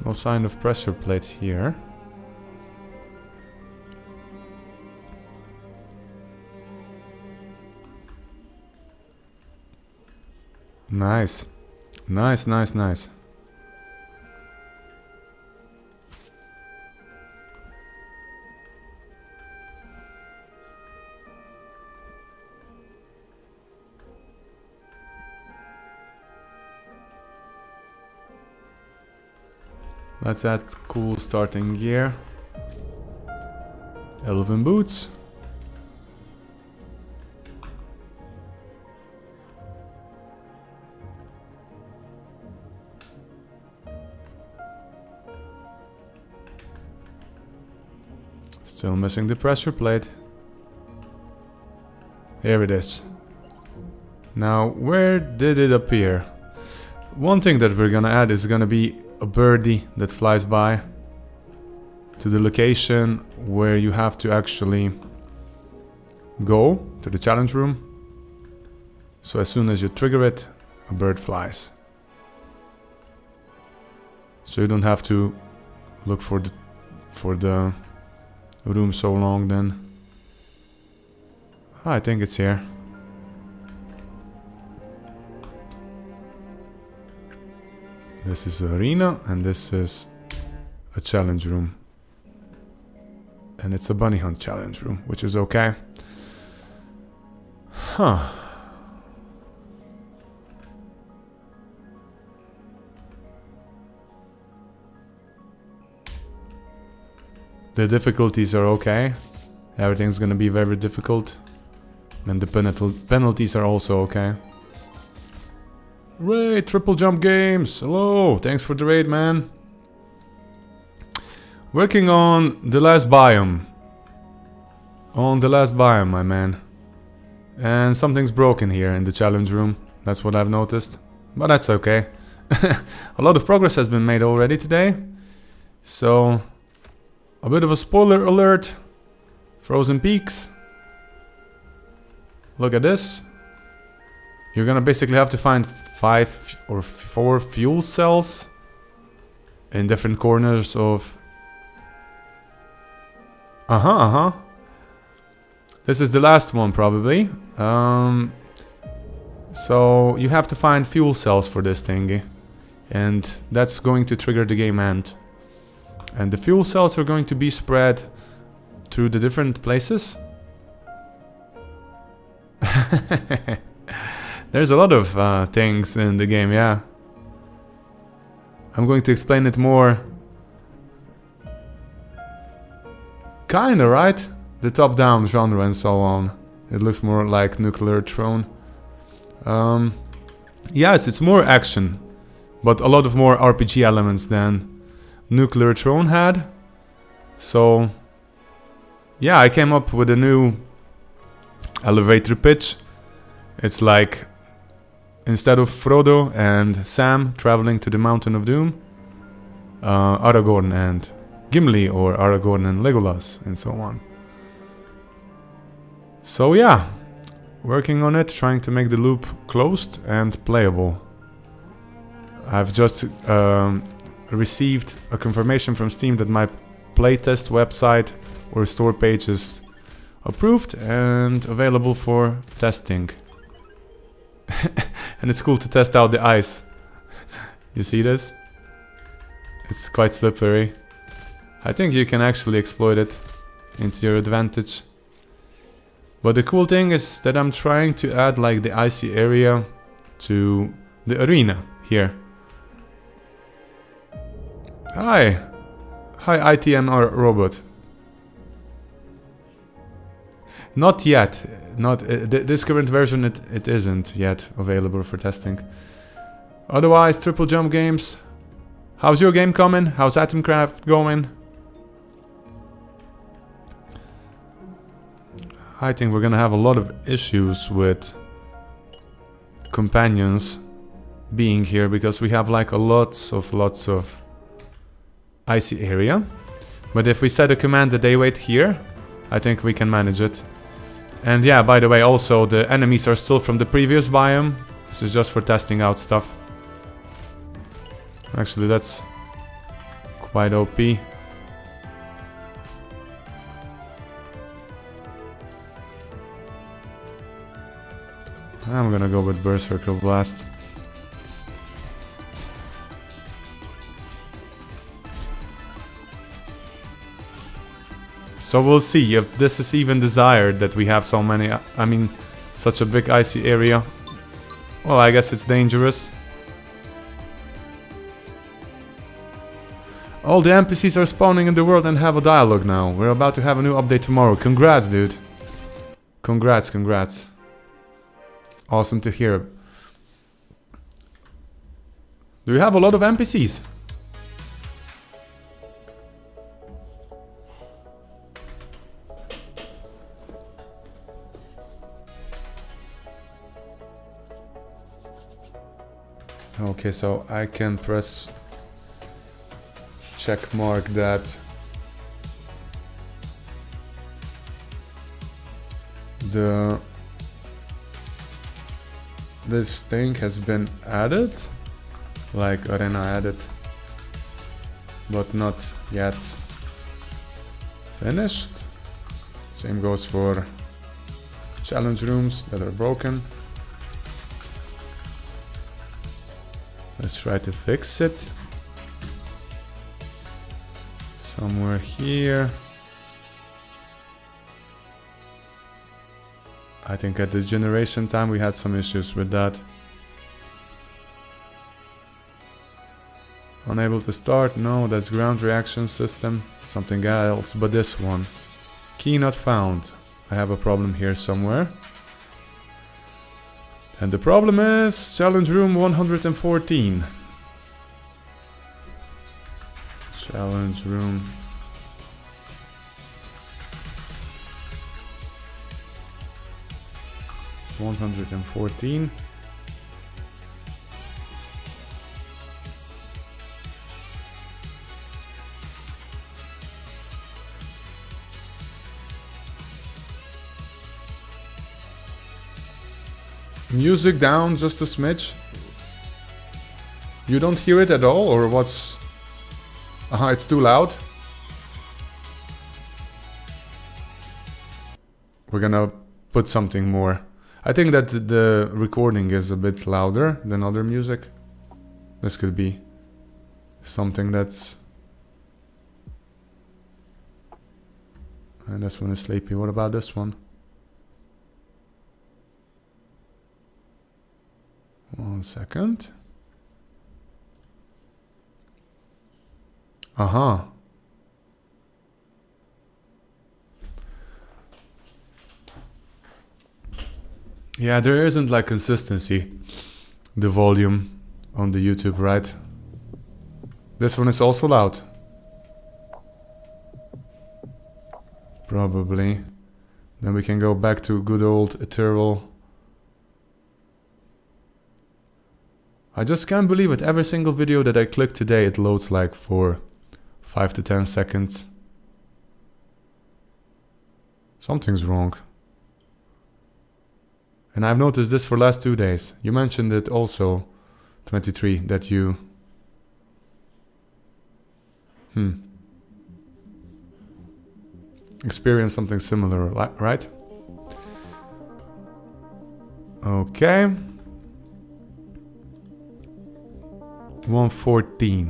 No sign of pressure plate here. Nice. Nice, nice, nice. Let's add cool starting gear. Elven boots. Still missing the pressure plate. Here it is. Now, where did it appear? One thing that we're gonna add is gonna be a birdie that flies by to the location where you have to actually go to the challenge room. So as soon as you trigger it, a bird flies. So you don't have to look for the room so long then. I think it's here. This is arena and this is a challenge room. And it's a bunny hunt challenge room, which is okay. Huh. The difficulties are okay. Everything's gonna be very difficult. And the penalties are also okay. Raid, Triple Jump Games! Hello! Thanks for the raid, man. Working on the last biome. On the last biome, my man. And something's broken here in the challenge room. That's what I've noticed. But that's okay. A lot of progress has been made already today. So, a bit of a spoiler alert. Frozen Peaks. Look at this. You're gonna basically have to find 5 or 4 fuel cells in different corners of... This is the last one probably. So you have to find fuel cells for this thingy. And that's going to trigger the game end. And the fuel cells are going to be spread through the different places. There's a lot of things in the game, yeah. I'm going to explain it more. Kinda, right? The top-down genre and so on. It looks more like Nuclear Throne. Yes, it's more action. But a lot of more RPG elements than Nuclear Throne had. So... yeah, I came up with a new elevator pitch. It's like... instead of Frodo and Sam traveling to the Mountain of Doom, Aragorn and Gimli, or Aragorn and Legolas, and so on. So yeah, working on it, trying to make the loop closed and playable. I've just received a confirmation from Steam that my playtest website or store page is approved and available for testing. And it's cool to test out the ice. You see this? It's quite slippery. I think you can actually exploit it into your advantage. But the cool thing is that I'm trying to add like the icy area to the arena here. Hi! Hi ITNR robot. Not yet. Not this current version, it isn't yet available for testing. Otherwise, Triple Jump Games. How's your game coming? How's Atomcraft going? I think we're gonna have a lot of issues with companions being here because we have like lots of icy area. But if we set a command that they wait here, I think we can manage it. And yeah, by the way, also the enemies are still from the previous biome. This is just for testing out stuff. Actually, that's quite OP. I'm gonna go with Berserker Blast. So we'll see if this is even desired that we have so many, I mean, such a big icy area. Well, I guess it's dangerous. All the NPCs are spawning in the world and have a dialogue now. We're about to have a new update tomorrow. Congrats, dude. Congrats, congrats. Awesome to hear. Do you have a lot of NPCs? Okay, so I can press check mark that this thing has been added, like arena added, but not yet finished. Same goes for challenge rooms that are broken. Let's try to fix it. Somewhere here. I think at the generation time we had some issues with that. Unable to start? No, that's ground reaction system. Something else, but this one. Key not found. I have a problem here somewhere. And the problem is challenge room 114. Challenge room. $114. Music down just a smidge. You don't hear it at all, or what's... it's too loud. We're gonna put something more. I think that the recording is a bit louder than other music. This could be something that's... And this one is sleepy. What about this one? One second. Yeah, there isn't like consistency. The volume on the YouTube, right? This one is also loud. Probably. Then we can go back to good old ethereal. I just can't believe it. Every single video that I click today, it loads like for 5 to 10 seconds. Something's wrong. And I've noticed this for last 2 days. You mentioned it also, 23, that you... experienced something similar, right? Okay. 114.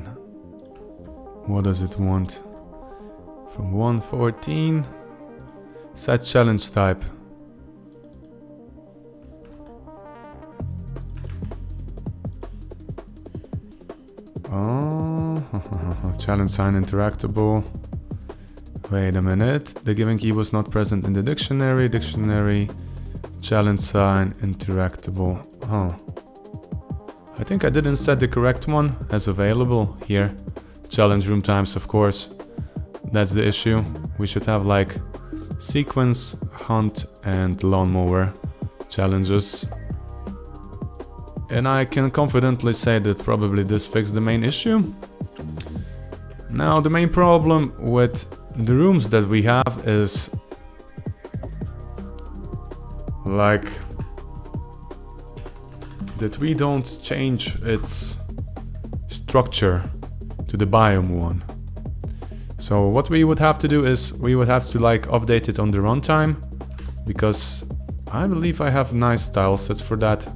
What does it want? From 114. Set challenge type. Oh, challenge sign interactable. Wait a minute. The given key was not present in the dictionary. Dictionary. Challenge sign interactable. Oh. I think I didn't set the correct one as available here. Challenge room times, of course. That's the issue. We should have like sequence, hunt, and lawnmower challenges. And I can confidently say that probably this fixed the main issue. Now the main problem with the rooms that we have is like that we don't change its structure to the biome one. So what we would have to do is we would have to like update it on the runtime, because I believe I have nice tile sets for that.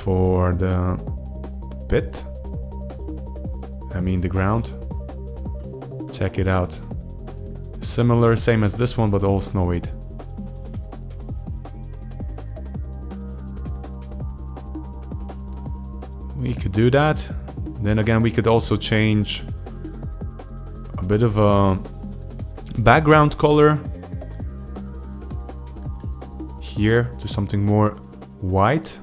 For the pit, I mean the ground. Check it out. Similar, same as this one, but all snowied. We could do that. Then again, we could also change a bit of a background color here to something more white.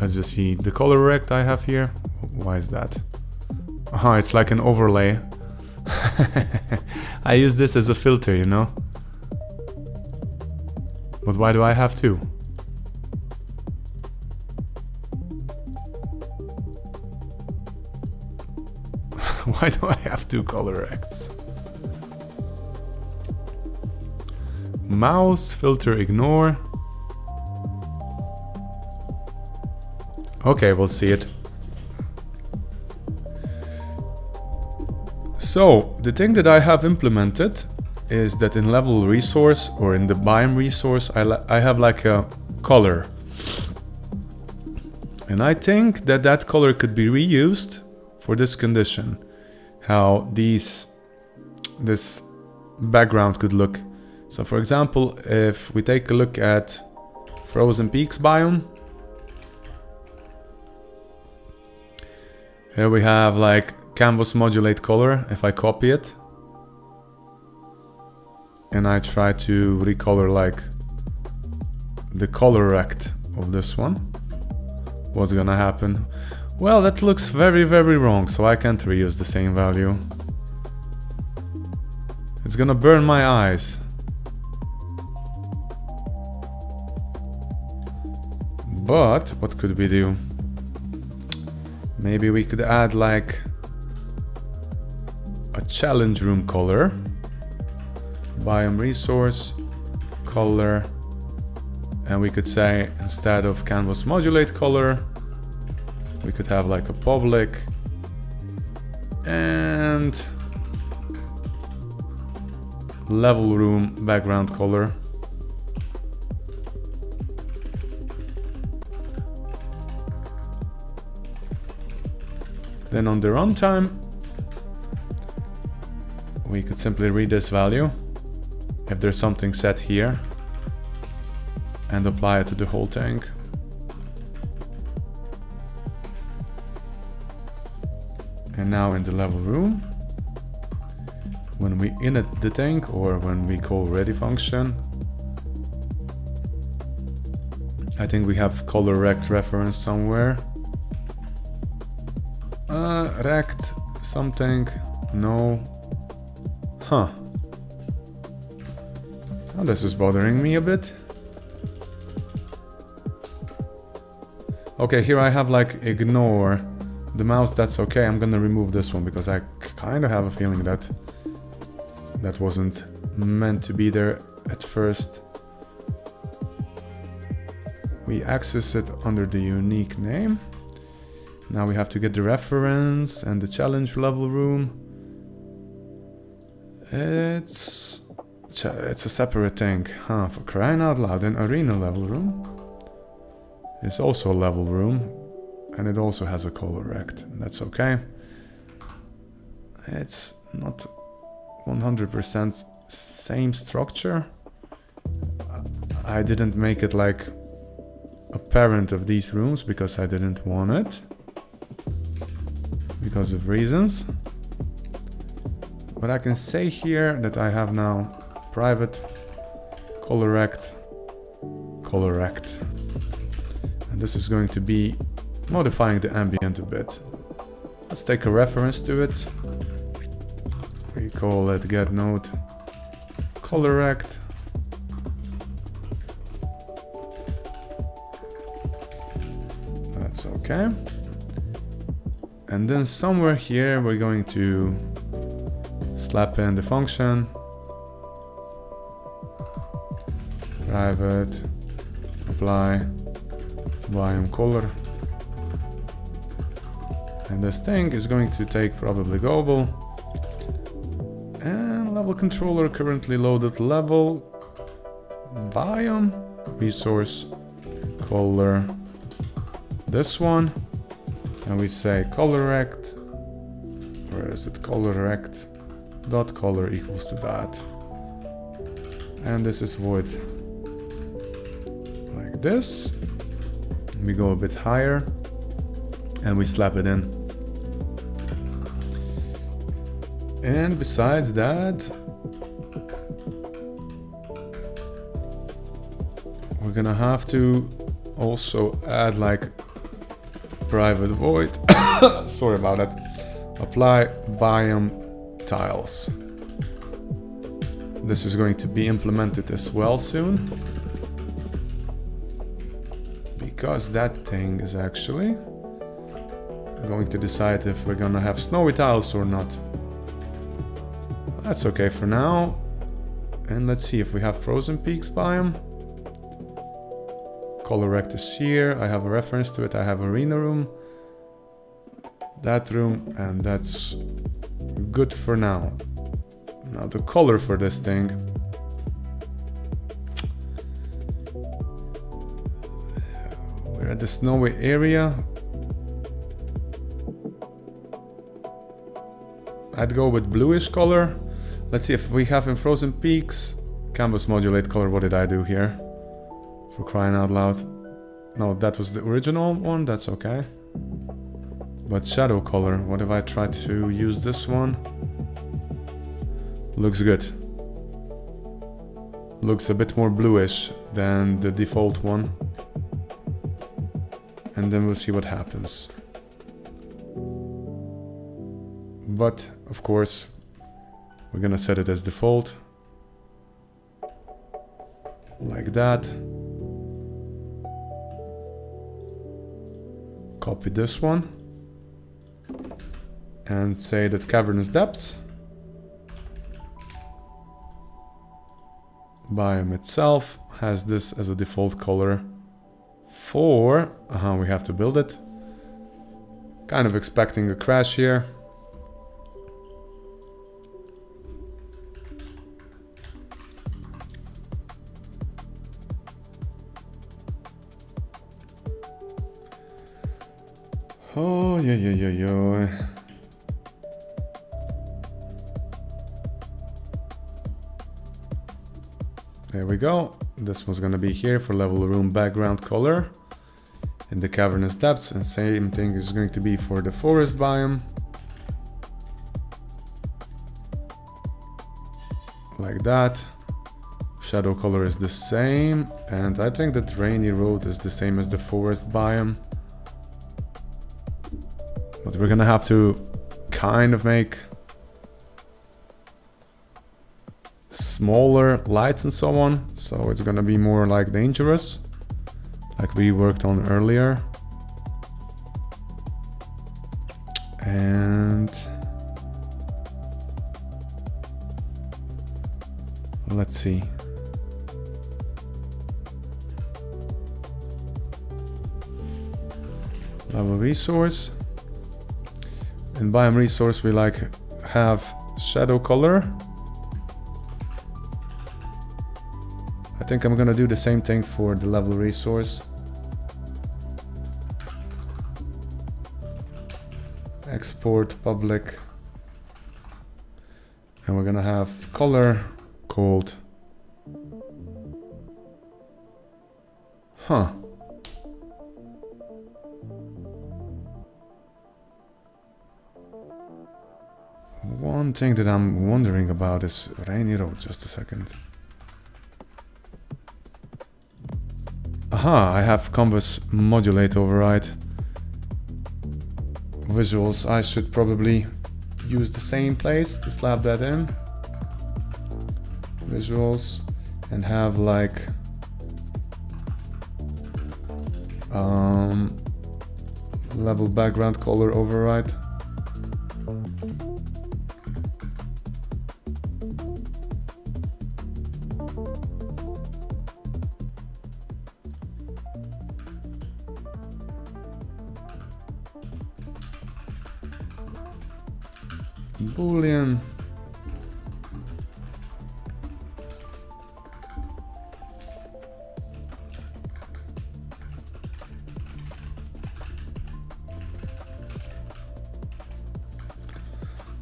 Let's just see the color rect I have here. Why is that? It's like an overlay. I use this as a filter, you know? But why do I have two? Why do I have two color rects? Mouse, filter, ignore. Okay, we'll see it. So, the thing that I have implemented is that in level resource or in the biome resource, I have like a color. And I think that that color could be reused for this condition. How this background could look. So for example, if we take a look at Frozen Peaks biome, here we have like canvas modulate color. If I copy it and I try to recolor like the color rect of this one, what's gonna happen? Well, that looks very, very wrong, so I can't reuse the same value. It's gonna burn my eyes. But what could we do? Maybe we could add like a challenge room color, biome resource, color, and we could say instead of canvas modulate color, we could have like a public and level room background color. Then on the runtime, we could simply read this value if there's something set here and apply it to the whole tank. And now in the level room, when we init the tank or when we call ready function, I think we have color rect reference somewhere. Rect something, no. Huh. Oh, this is bothering me a bit. Okay, here I have like ignore the mouse, that's okay. I'm gonna remove this one because I kind of have a feeling that that wasn't meant to be there at first. We access it under the unique name. Now we have to get the reference and the challenge level room. It's a separate thing, huh? For crying out loud. Then arena level room is also a level room, and it also has a color rect. That's okay. It's not 100% same structure. I didn't make it like a parent of these rooms because I didn't want it, because of reasons. But I can say here that I have now private color rect, and this is going to be modifying the ambient a bit. Let's take a reference to it. We call it get node color rect. That's okay. And then somewhere here we're going to slap in the function private apply biome color, and this thing is going to take probably global and level controller currently loaded level biome resource color, this one, and we say color rect, where is it, color rect dot color equals to that, and this is void like this. We go a bit higher and we slap it in. And besides that, we're gonna have to also add like private void. Sorry about that. Apply biome tiles. This is going to be implemented as well soon, because that thing is actually going to decide if we're gonna have snowy tiles or not. That's okay for now. And let's see if we have frozen peaks biome. Colorect is here. I have a reference to it. I have arena room, that room, and that's good for now. Now the color for this thing. We're at the snowy area. I'd go with bluish color. Let's see if we have in frozen peaks. Canvas modulate color. What did I do here? For crying out loud. No, that was the original one. That's okay. But shadow color. What if I try to use this one? Looks good. Looks a bit more bluish than the default one. And then we'll see what happens. But, of course, we're gonna set it as default. Like that. Copy this one. And say that cavernous depths. Biome itself has this as a default color for... we have to build it. Kind of expecting a crash here. Oh, yeah. There we go. This one's gonna be here for level room background color in the cavernous depths, and same thing is going to be for the forest biome. Like that. Shadow color is the same, and I think that rainy road is the same as the forest biome. But we're gonna have to kind of make smaller lights and so on, so it's gonna be more like dangerous, like we worked on earlier. And let's see. Level resource. In biome resource we like have shadow color. I think I'm gonna do the same thing for the level resource. Export public. And we're gonna have color called... One thing that I'm wondering about is rainy road. Just a second. I have canvas modulate override. Visuals, I should probably use the same place to slap that in. Visuals, and have like level background color override. Boolean.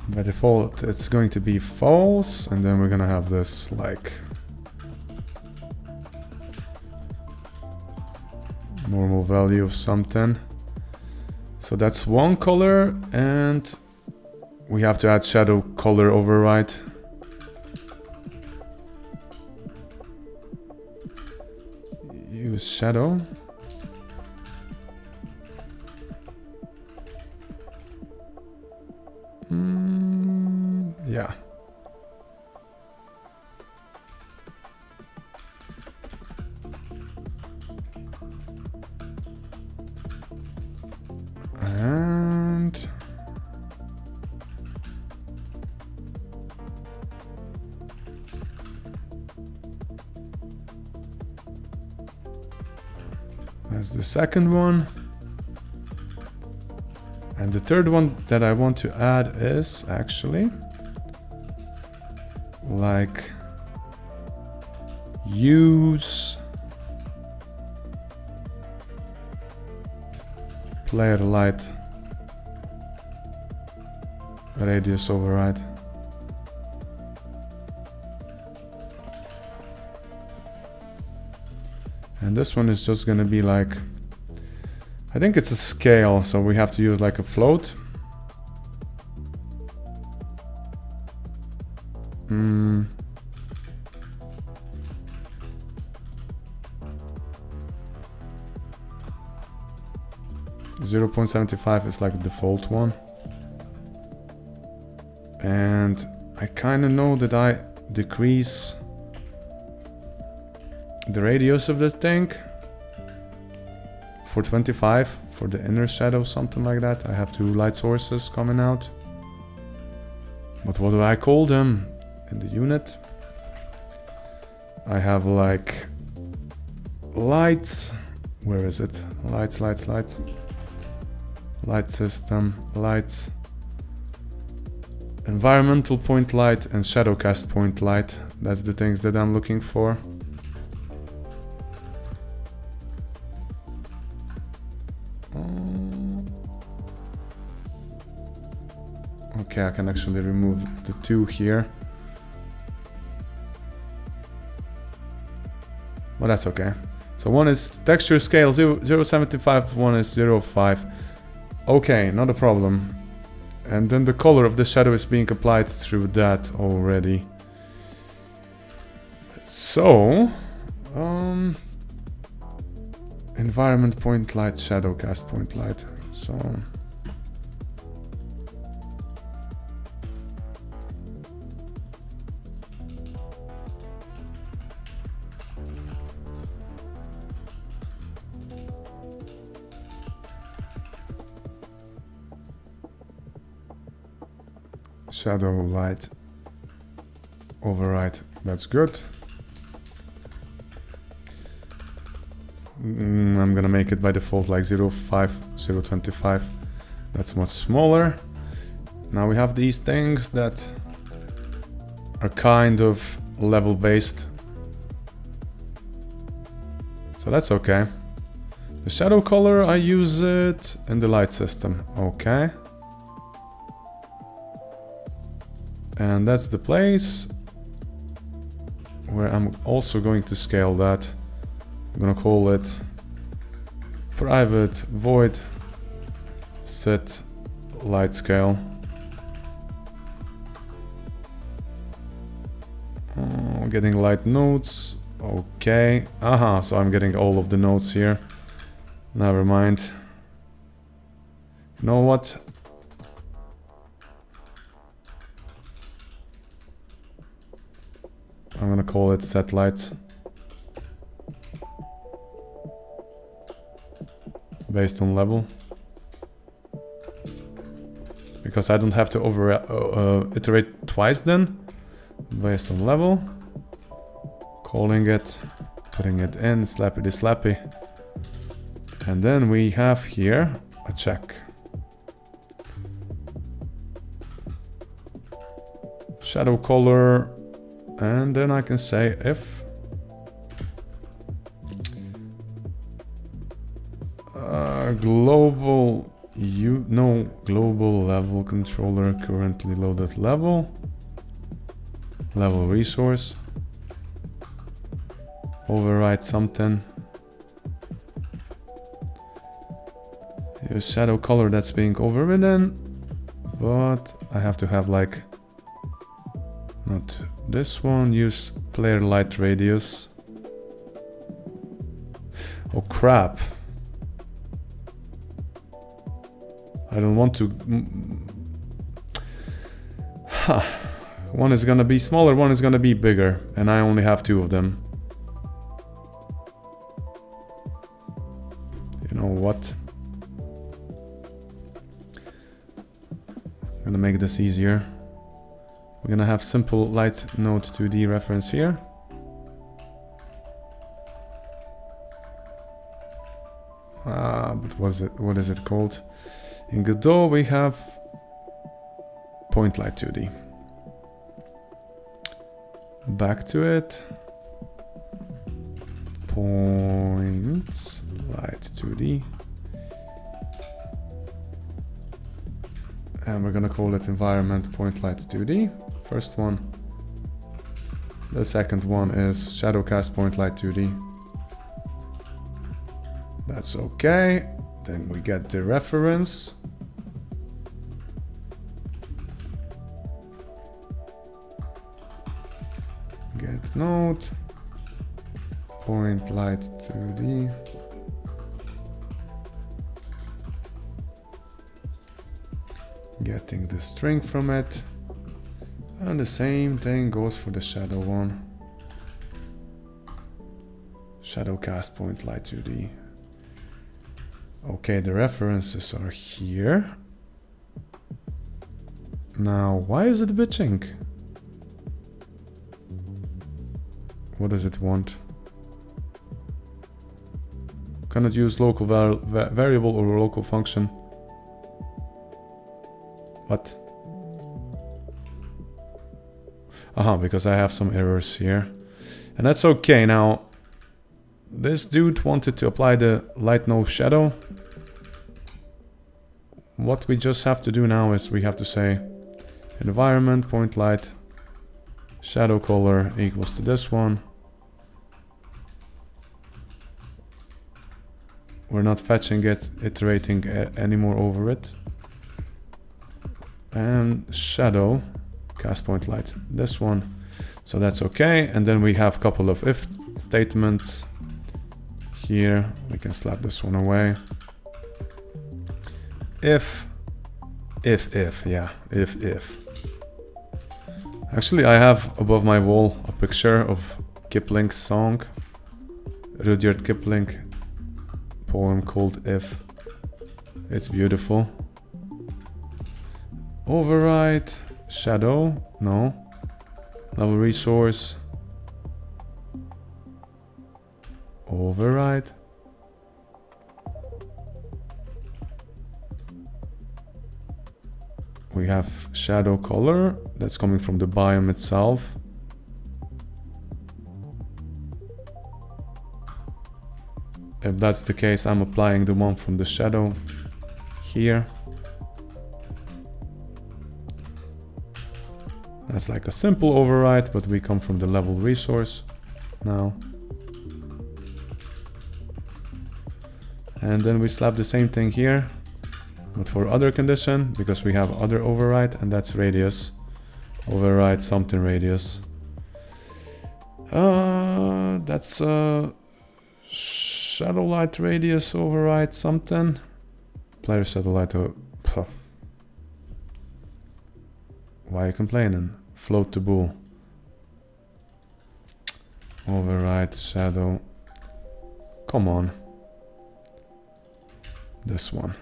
By default, it's going to be false, and then we're gonna have this like normal value of something. So So that's one color, and we have to add shadow color override. Use shadow. Yeah. And that's the second one. And the third one that I want to add is actually like use player light radius override. And this one is just gonna be like, I think it's a scale, so we have to use like a float. 0.75 is like the default one. And I kind of know that I decrease the radius of the thing for 25 for the inner shadow, something like that. I have 2 light sources coming out. But what do I call them in the unit? I have like lights. Where is it? Lights, lights, lights. Light system, lights. Environmental point light and shadow cast point light. That's the things that I'm looking for. Okay, I can actually remove the 2 here. Well, that's okay. So one is texture scale 0.75, one is 0.5. Okay, not a problem. And then the color of the shadow is being applied through that already. So, environment point light, shadow cast point light. So, shadow light override, that's good. I'm gonna make it by default like 0.5, 0.25. That's much smaller. Now we have these things that are kind of level based. So that's okay. The shadow color, I use it in the light system. Okay. And that's the place where I'm also going to scale that. I'm gonna call it private void set light scale. Getting light nodes. Okay. Aha, so I'm getting all of the nodes here. Never mind. You know what? I'm gonna call it set lights. Based on level. Because I don't have to iterate twice then. Based on level. Calling it. Putting it in. Slappity slappy. And then we have here a check. Shadow color. And then I can say if global global level controller currently loaded level resource override something. Use shadow color that's being overridden. But I have to have like, not this one, use player light radius. Oh crap. I don't want to... One is gonna be smaller, one is gonna be bigger, and I only have 2 of them. You know what? I'm gonna make this easier. We're gonna have simple light node 2D reference here. But what is it called? In Godot we have point light 2D. Back to it. Point light 2D. And we're gonna call it environment point light 2D. First one. The second one is shadowcast point light 2D. That's okay. Then we get the reference. Get node point light 2D. Getting the string from it. And the same thing goes for the shadow one. Shadowcast point light 2D. Okay, the references are here. Now, why is it bitching? What does it want? Cannot use local variable or local function. What? Aha, because I have some errors here. And that's okay. Now, this dude wanted to apply the light no shadow. What we just have to do now is we have to say environment point light shadow color equals to this one. We're not fetching it, iterating anymore over it. And shadow cast point light this one. So that's okay. And then we have a couple of if statements here. We can slap this one away. If. Actually, I have above my wall a picture of Kipling's song. Rudyard Kipling poem called If. It's beautiful. Override, shadow, no. Level resource. Override. We have shadow color that's coming from the biome itself. If that's the case, I'm applying the one from the shadow here. That's like a simple override, but we come from the level resource now. And then we slap the same thing here, but for other condition, because we have other override, and that's radius. Override something radius. That's shadow light radius override something. Player shadow light. Why are you complaining? Float to bool. Override shadow. Come on. This one.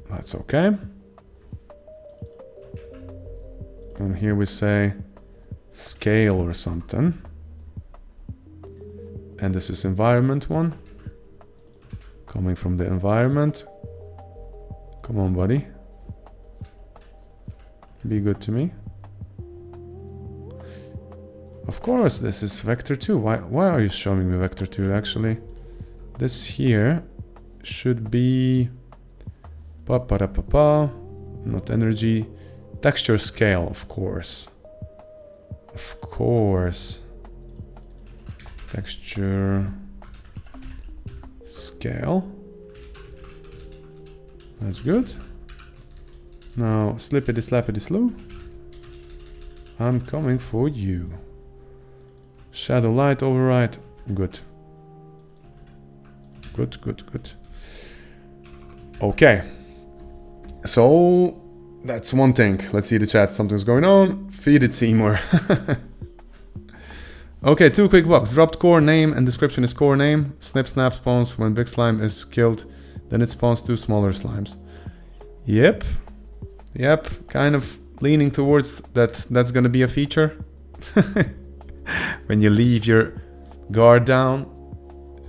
That's okay. And here we say scale or something. And this is environment one. Coming from the environment. Come on, buddy. Be good to me. Of course, this is vector 2. Why are you showing me vector 2 actually? This here should be not energy, texture scale, of course. Of course. Texture Scale. That's good. Now, slippity slappity sloo. I'm coming for you. Shadow light override. Good. Good, good, good. Okay. So, that's one thing. Let's see the chat. Something's going on. Feed it, Seymour. Okay, 2 quick bugs. Dropped core name and description is core name. Snip snap spawns when big slime is killed. Then it spawns 2 smaller slimes. Yep. Yep. Kind of leaning towards that's gonna be a feature. When you leave your guard down.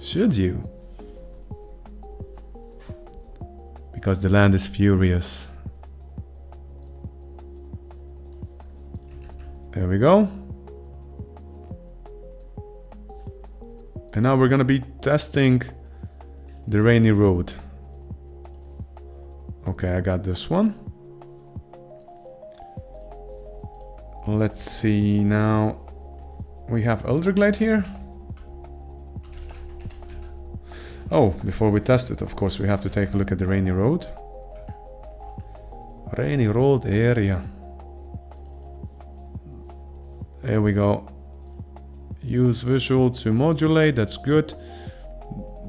Should you? Because the land is furious. There we go. And now we're gonna be testing the rainy road. Okay, I got this one. Let's see now. We have Roguelite here. Oh, before we test it, of course, we have to take a look at the rainy road. Rainy road area. There we go. Use visual to modulate, that's good.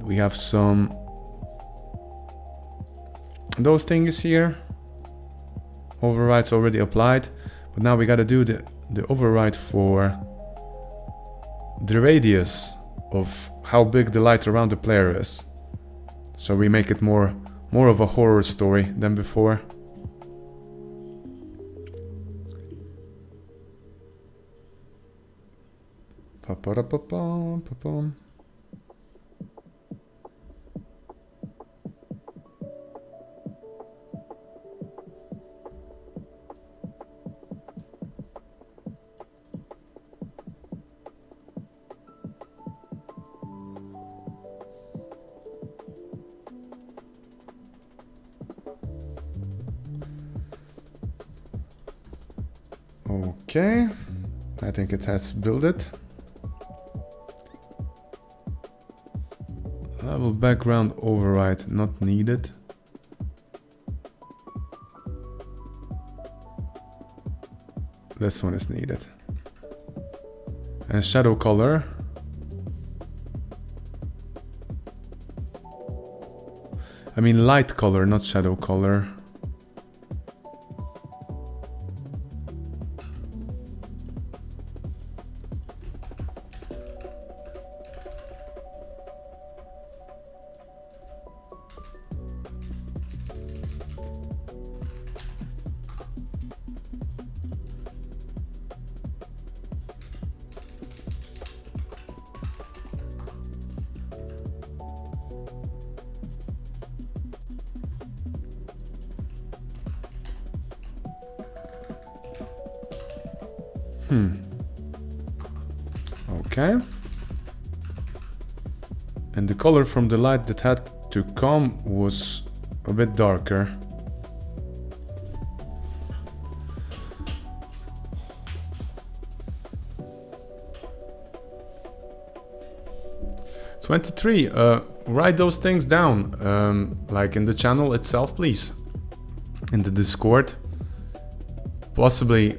We have some those things here. Overrides already applied, but now we gotta do the override for the radius of how big the light around the player is. So we make it more of a horror story than before. Pa-pa-da-pa-pam, pa-pam. Okay, I think it has built it. Level background override not needed. This one is needed. And shadow color. I mean light color, not shadow color. Okay. And the color from the light that had to come was a bit darker. "23, write those things down, like in the channel itself, please. In the Discord. Possibly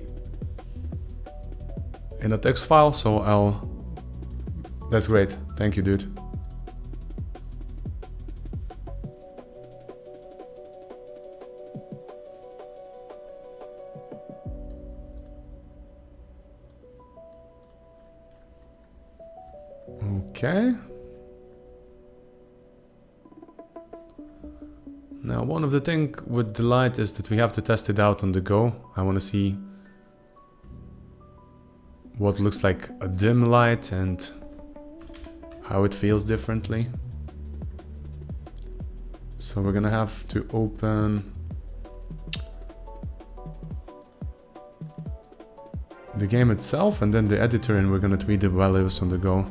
in a text file, so I'll... That's great. Thank you, dude. Okay. Now, one of the things with the light is that we have to test it out on the go. I want to see what looks like a dim light and how it feels differently. So we're gonna have to open the game itself and then the editor, and we're gonna tweak the values on the go.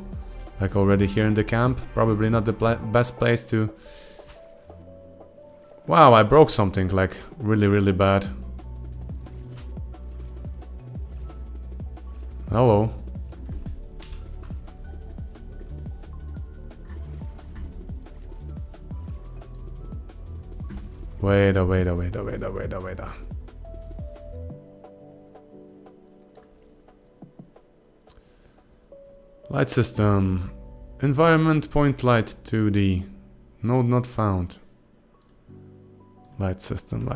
Like already here in the camp, probably not the best place to... Wow, I broke something like really bad. Hello. Wait. Light system. Environment point light 2D. Node not found. Light system.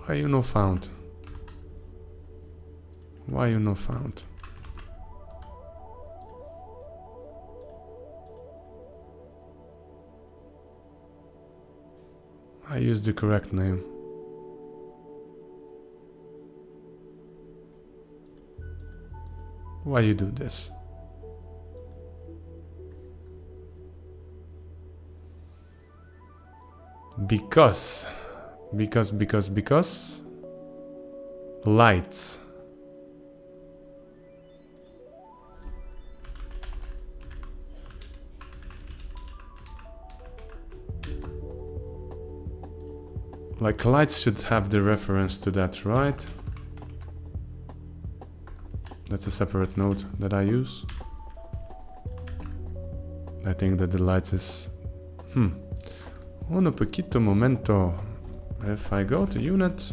Why you no found? I used the correct name. Why you do this? Because lights. Like lights should have the reference to that, right? That's a separate node that I use. I think that the lights is... Un poquito momento. If I go to unit...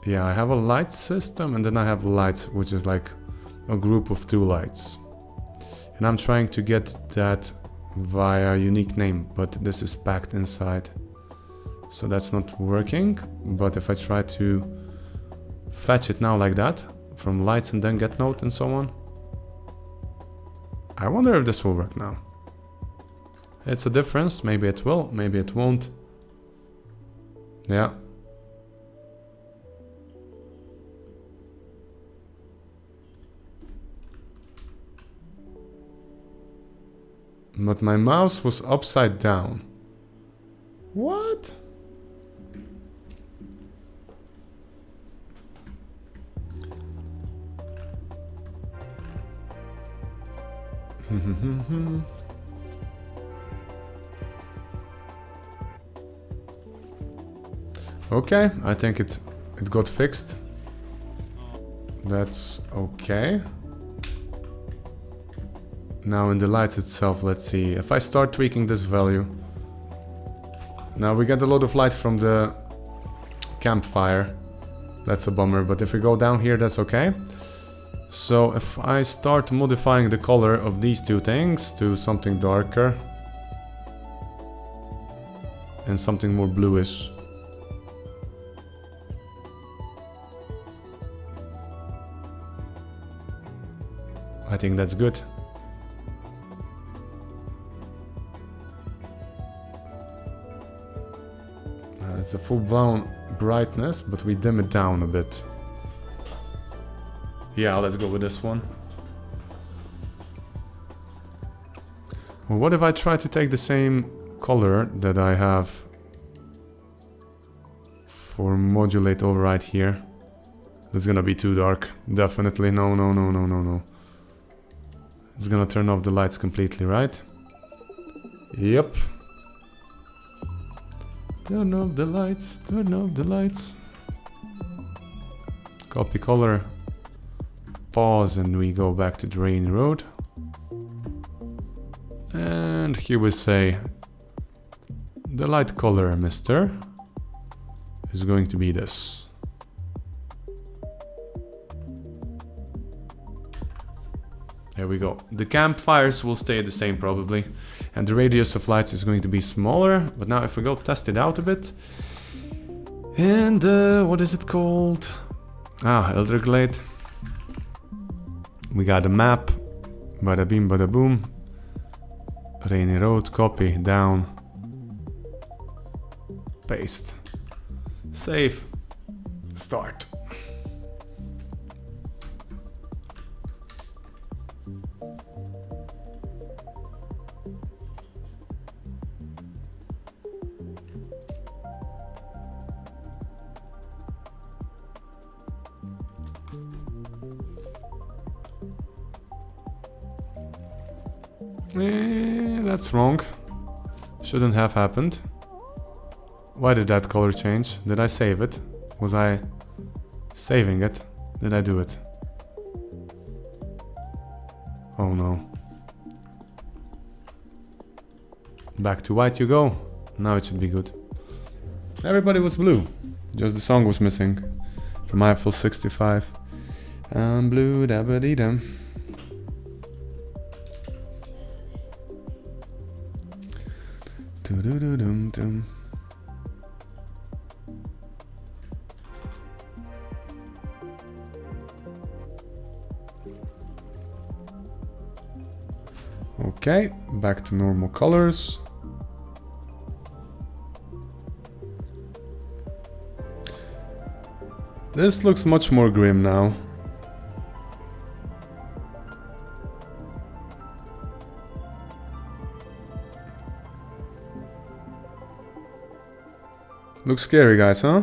Yeah, I have a light system and then I have lights, which is like a group of 2 lights. And I'm trying to get that via unique name, but this is packed inside. So that's not working. But if I try to fetch it now like that, from lights and then get node and so on. I wonder if this will work now. It's a difference. Maybe it will, maybe it won't. Yeah. But my mouse was upside down. What? Okay, I think it got fixed. That's okay. Now in the lights itself, let's see. If I start tweaking this value. Now we get a lot of light from the campfire. That's a bummer, but if we go down here, that's okay. So if I start modifying the color of these 2 things to something darker and something more bluish. I think that's good. It's a full-blown brightness, but we dim it down a bit. Yeah, let's go with this one. Well, what if I try to take the same color that I have for modulate override here? It's gonna be too dark. Definitely. No. It's gonna turn off the lights completely, right? Yep. Turn off the lights. Copy color. Pause and we go back to Drain Road. And here we say the light color, mister, is going to be this. There we go. The campfires will stay the same probably. And the radius of lights is going to be smaller. But now if we go test it out a bit. And what is it called? Roguelite. We got a map. Bada bing, bada boom. Rainy road, copy, down. Paste. Save. Start. That's wrong. Shouldn't have happened. Why did that color change? Did I save it? Was I saving it? Did I do it? Oh no. Back to white you go. Now it should be good. Everybody was blue. Just the song was missing. From Eiffel 65. I'm blue da ba dee dum. Dum. Okay, back to normal colors. This looks much more grim now. Looks scary, guys, huh?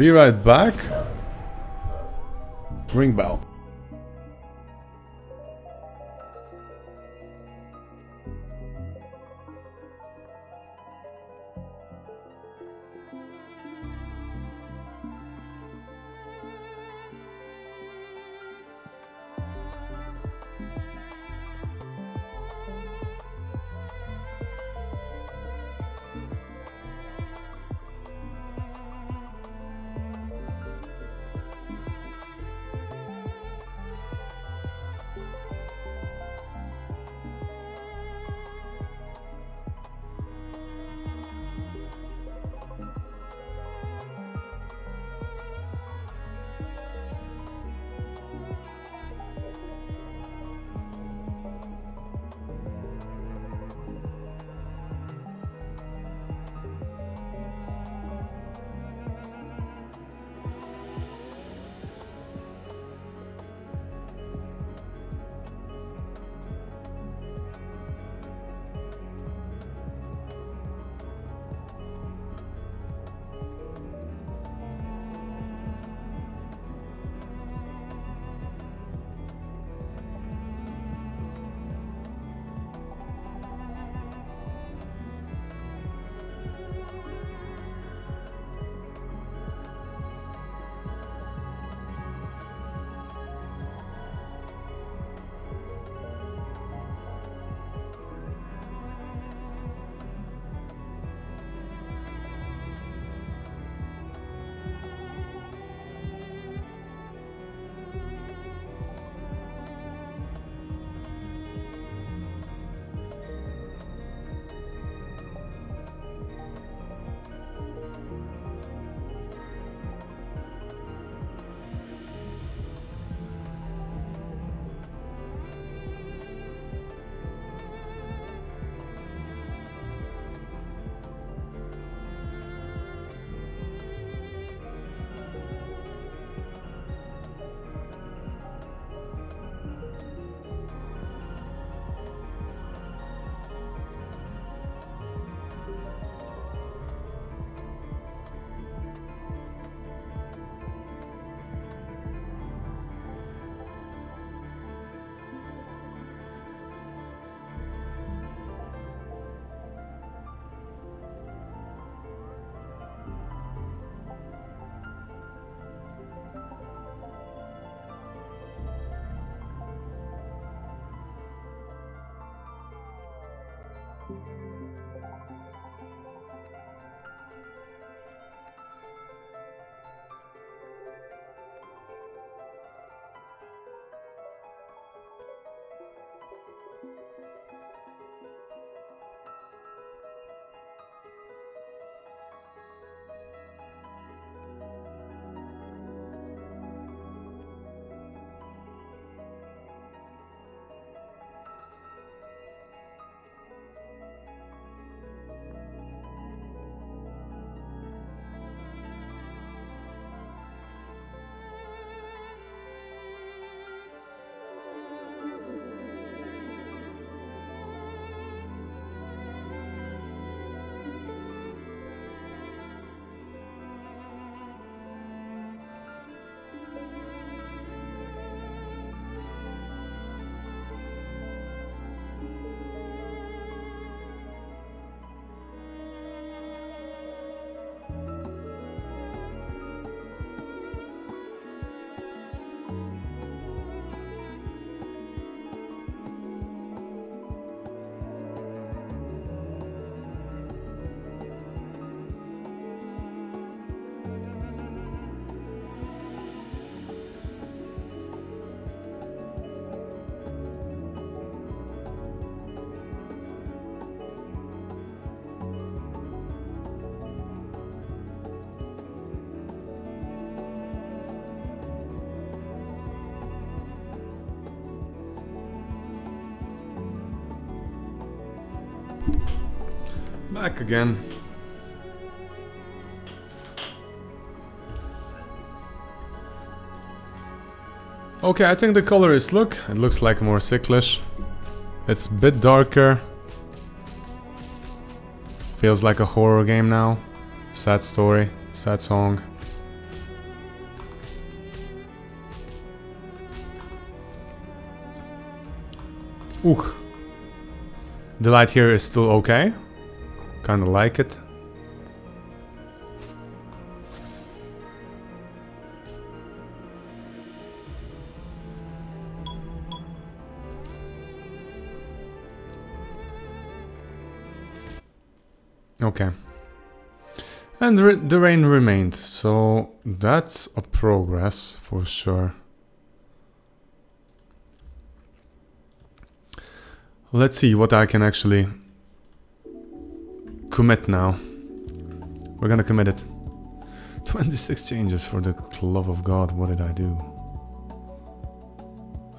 Be right back. Ring bell. Back again. Okay, I think the color is it looks like more sicklish. It's a bit darker. Feels like a horror game now. Sad story, sad song. Ooh. The light here is still okay. Kinda like it. Okay. And the rain remained, so that's a progress for sure. Let's see what I can actually commit now. We're gonna commit it. 26 changes for the love of God. What did I do?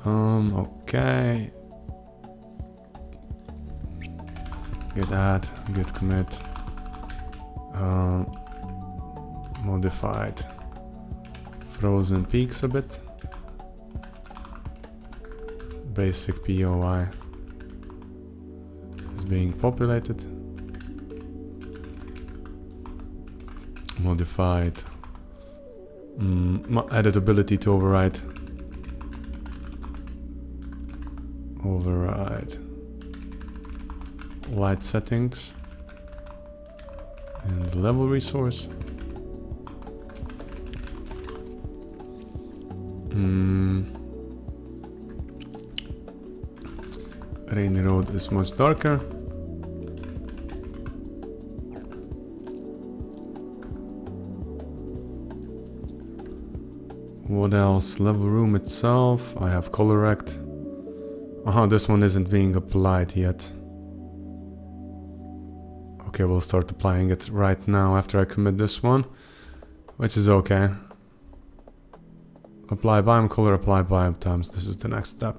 Okay. Git add, git commit. Modified frozen peaks a bit. Basic POI is being populated. Modified added ability to override. Light settings and level resource. Rainy road is much darker. What else? Level room itself. I have color rect. This one isn't being applied yet. Okay, we'll start applying it right now after I commit this one, which is okay. Apply biome color, apply biome times. This is the next step.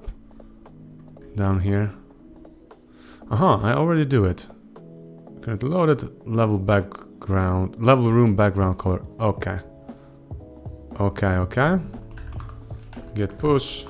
Down here. I already do it. Currently loaded. Level room background color. Okay. Okay. Git push.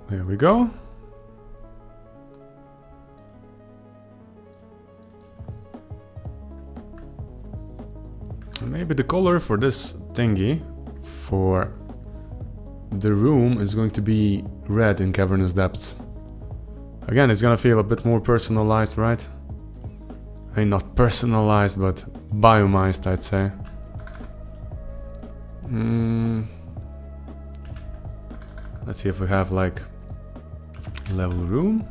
There we go. Maybe the color for this thingy for the room is going to be red in Cavernous Depths. Again, it's gonna feel a bit more personalized, right? I mean, not personalized, but biomized, I'd say. Let's see if we have like level room.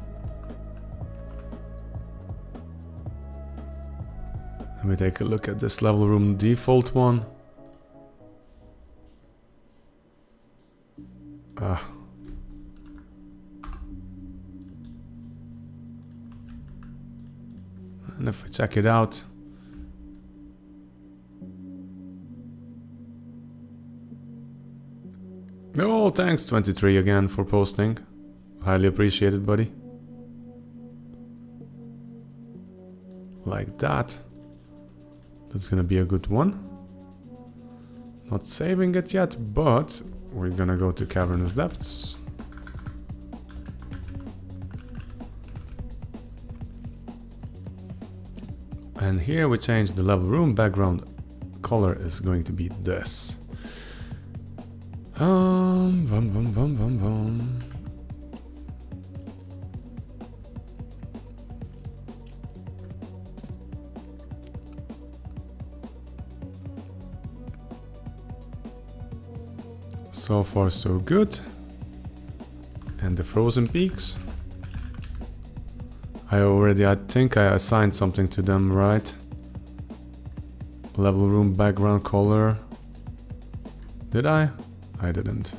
Let me take a look at this level room default one. And if we check it out, oh, thanks 23 again for posting. Highly appreciated, buddy. Like that. That's gonna be a good one. Not saving it yet, but we're gonna go to Cavernous Depths. And here we change the level room background color is going to be this. So far so good. And the frozen peaks. I think I assigned something to them, right? Level room background color. Did I? I didn't.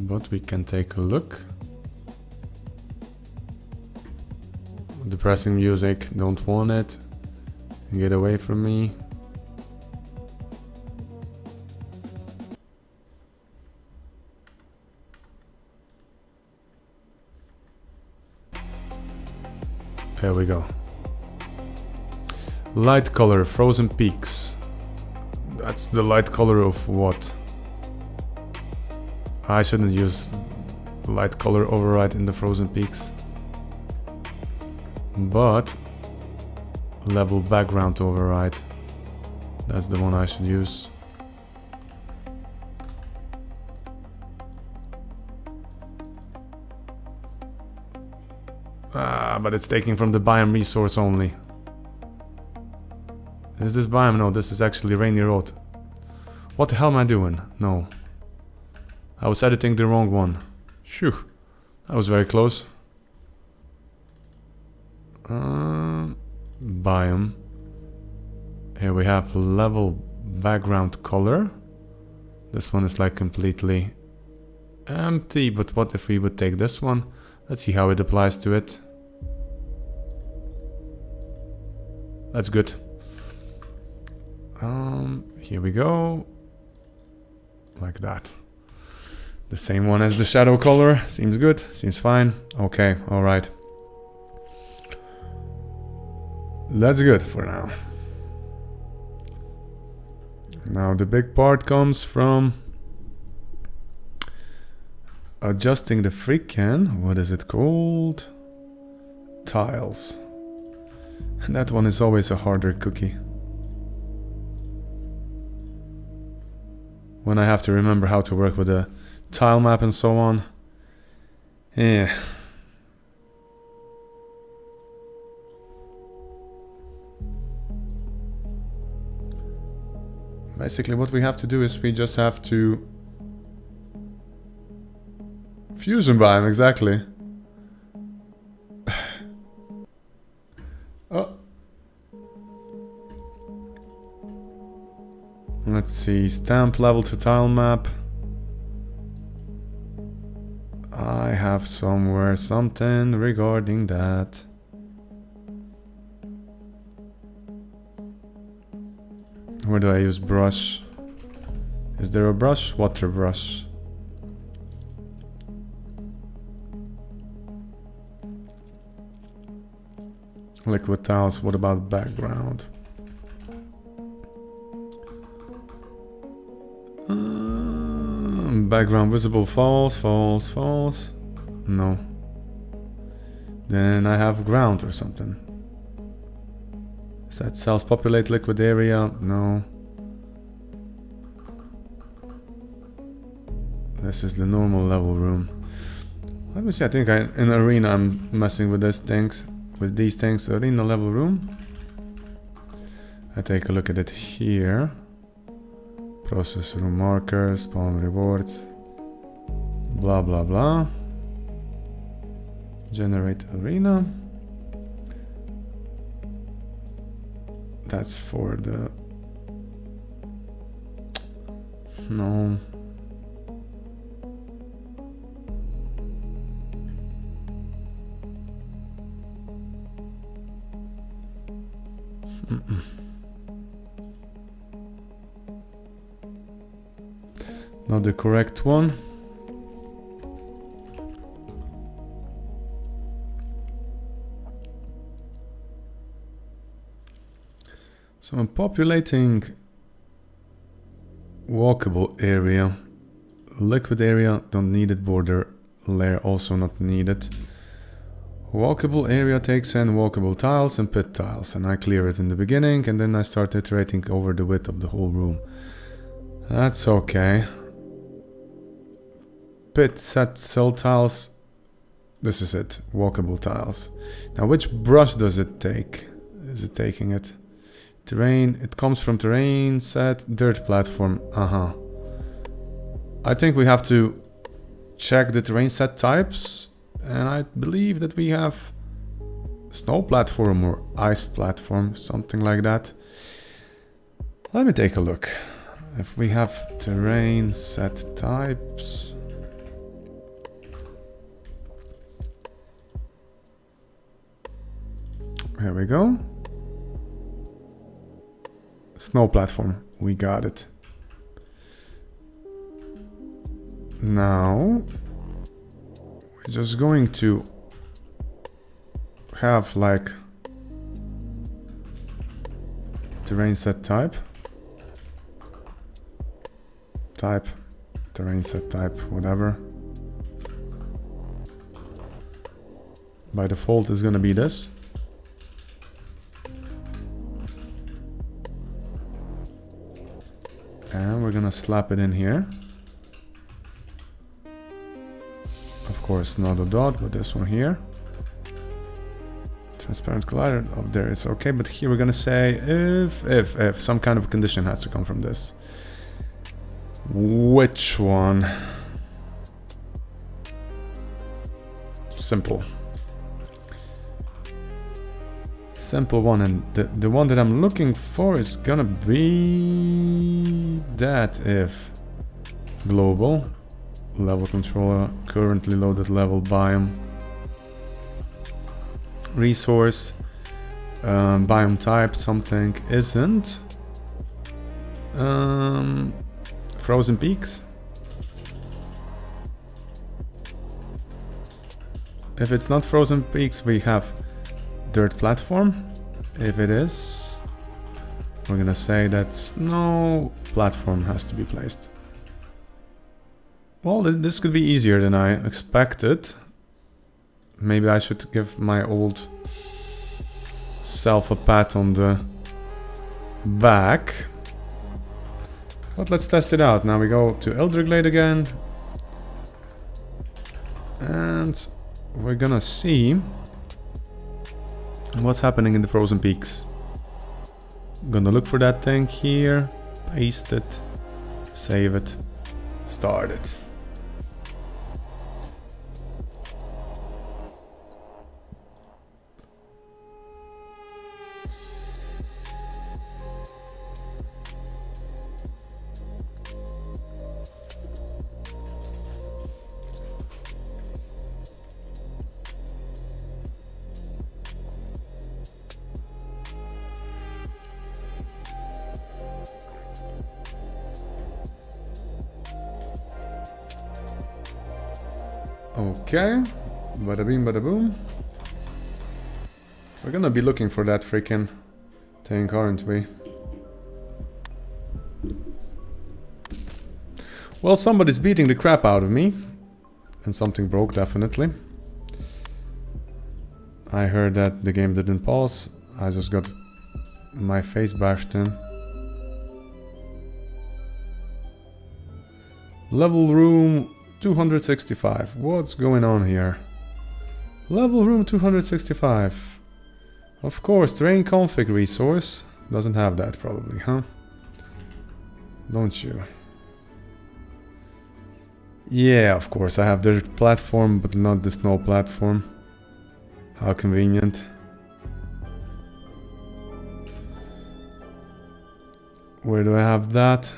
but we can take a look. Depressing music, don't want it. Get away from me. There we go. Light color, frozen peaks. That's the light color of what? I shouldn't use light color override in the frozen peaks. But level background override. That's the one I should use. But it's taking from the biome resource only. Is this biome? No, this is actually Rainy Road. What the hell am I doing? No. I was editing the wrong one. Phew. That was very close. Biome. Here we have level background color. This one is like completely empty, but what if we would take this one? Let's see how it applies to it. That's good. Here we go. Like that. The same one as the shadow color. Seems good. Seems fine. Okay, alright. That's good for now. Now the big part comes from adjusting the freaking, what is it called? Tiles. And that one is always a harder cookie. When I have to remember how to work with a tile map and so on. Yeah. Basically what we have to do is we just have to fusion biome, exactly. Oh. Let's see, stamp level to tile map. I have somewhere something regarding that. Where do I use brush? Is there a brush? Water brush. Liquid tiles, what about background? Background visible, false, false, false. No. Then I have ground or something. Is that cells populate liquid area? No. This is the normal level room. Let me see, I think in arena I'm messing with these things. Arena level room. I take a look at it here. Process room markers, spawn rewards. Blah blah blah. Generate arena. That's for the... No. Not the correct one. So I'm populating walkable area, liquid area, don't need it, border layer also not needed. Walkable area takes in walkable tiles and pit tiles, and I clear it in the beginning and then I start iterating over the width of the whole room. That's okay. Pit set cell tiles, this is it, walkable tiles. Now which brush does it take? Is it taking it? Terrain, it comes from terrain set, dirt platform, I think we have to check the terrain set types, and I believe that we have snow platform or ice platform, something like that. Let me take a look. If we have terrain set types, Here we go. Snow platform. We got it. Now we're just going to have like terrain set type, terrain set type, whatever. By default is gonna be this. And we're gonna slap it in here. Of course, not a dot, but this one here. Transparent collider up there is okay, but here we're gonna say if some kind of condition has to come from this. Which one? Simple. Simple one, and the one that I'm looking for is gonna be that if global level controller currently loaded level biome resource biome type something isn't frozen peaks. If it's not frozen peaks, we have dirt platform. If it is, we're gonna say that snow platform has to be placed. Well, this could be easier than I expected. Maybe I should give my old self a pat on the back. But let's test it out. Now we go to Elderglade again. And we're gonna see what's happening in the frozen peaks. I'm gonna look for that thing here, paste it, save it, start it. Okay, bada bing bada boom. We're gonna be looking for that freaking thing, aren't we? Well, somebody's beating the crap out of me. And something broke, definitely. I heard that the game didn't pause. I just got my face bashed in. Level room 265. What's going on here? Level room 265. Of course, terrain config resource. Doesn't have that probably, huh? Don't you? Yeah, of course, I have the platform, but not the snow platform. How convenient. Where do I have that?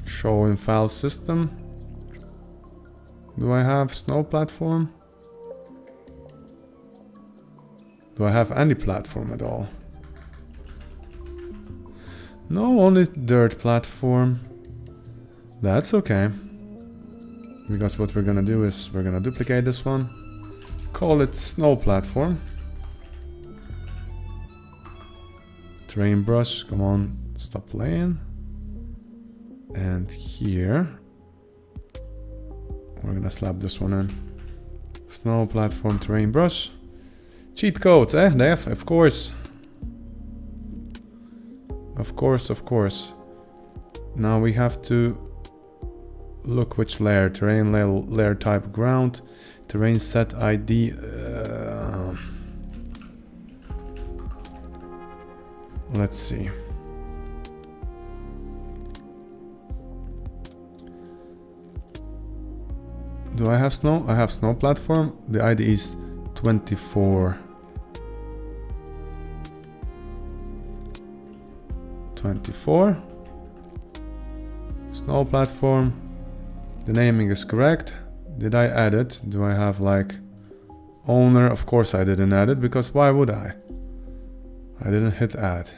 Show in file system. Do I have snow platform? Do I have any platform at all? No, only dirt platform. That's okay. Because what we're gonna do is we're gonna duplicate this one. Call it snow platform. Terrain brush, come on, stop playing. And here we're gonna slap this one in. Snow platform, terrain brush. Cheat codes, eh, Dave? Of course. Of course, of course. Now we have to look which layer. Terrain layer type ground. Terrain set ID. Let's see. Do I have snow? I have snow platform. The ID is 24. 24. Snow platform. The naming is correct. Did I add it? Do I have like owner? Of course I didn't add it, because why would I? I didn't hit add.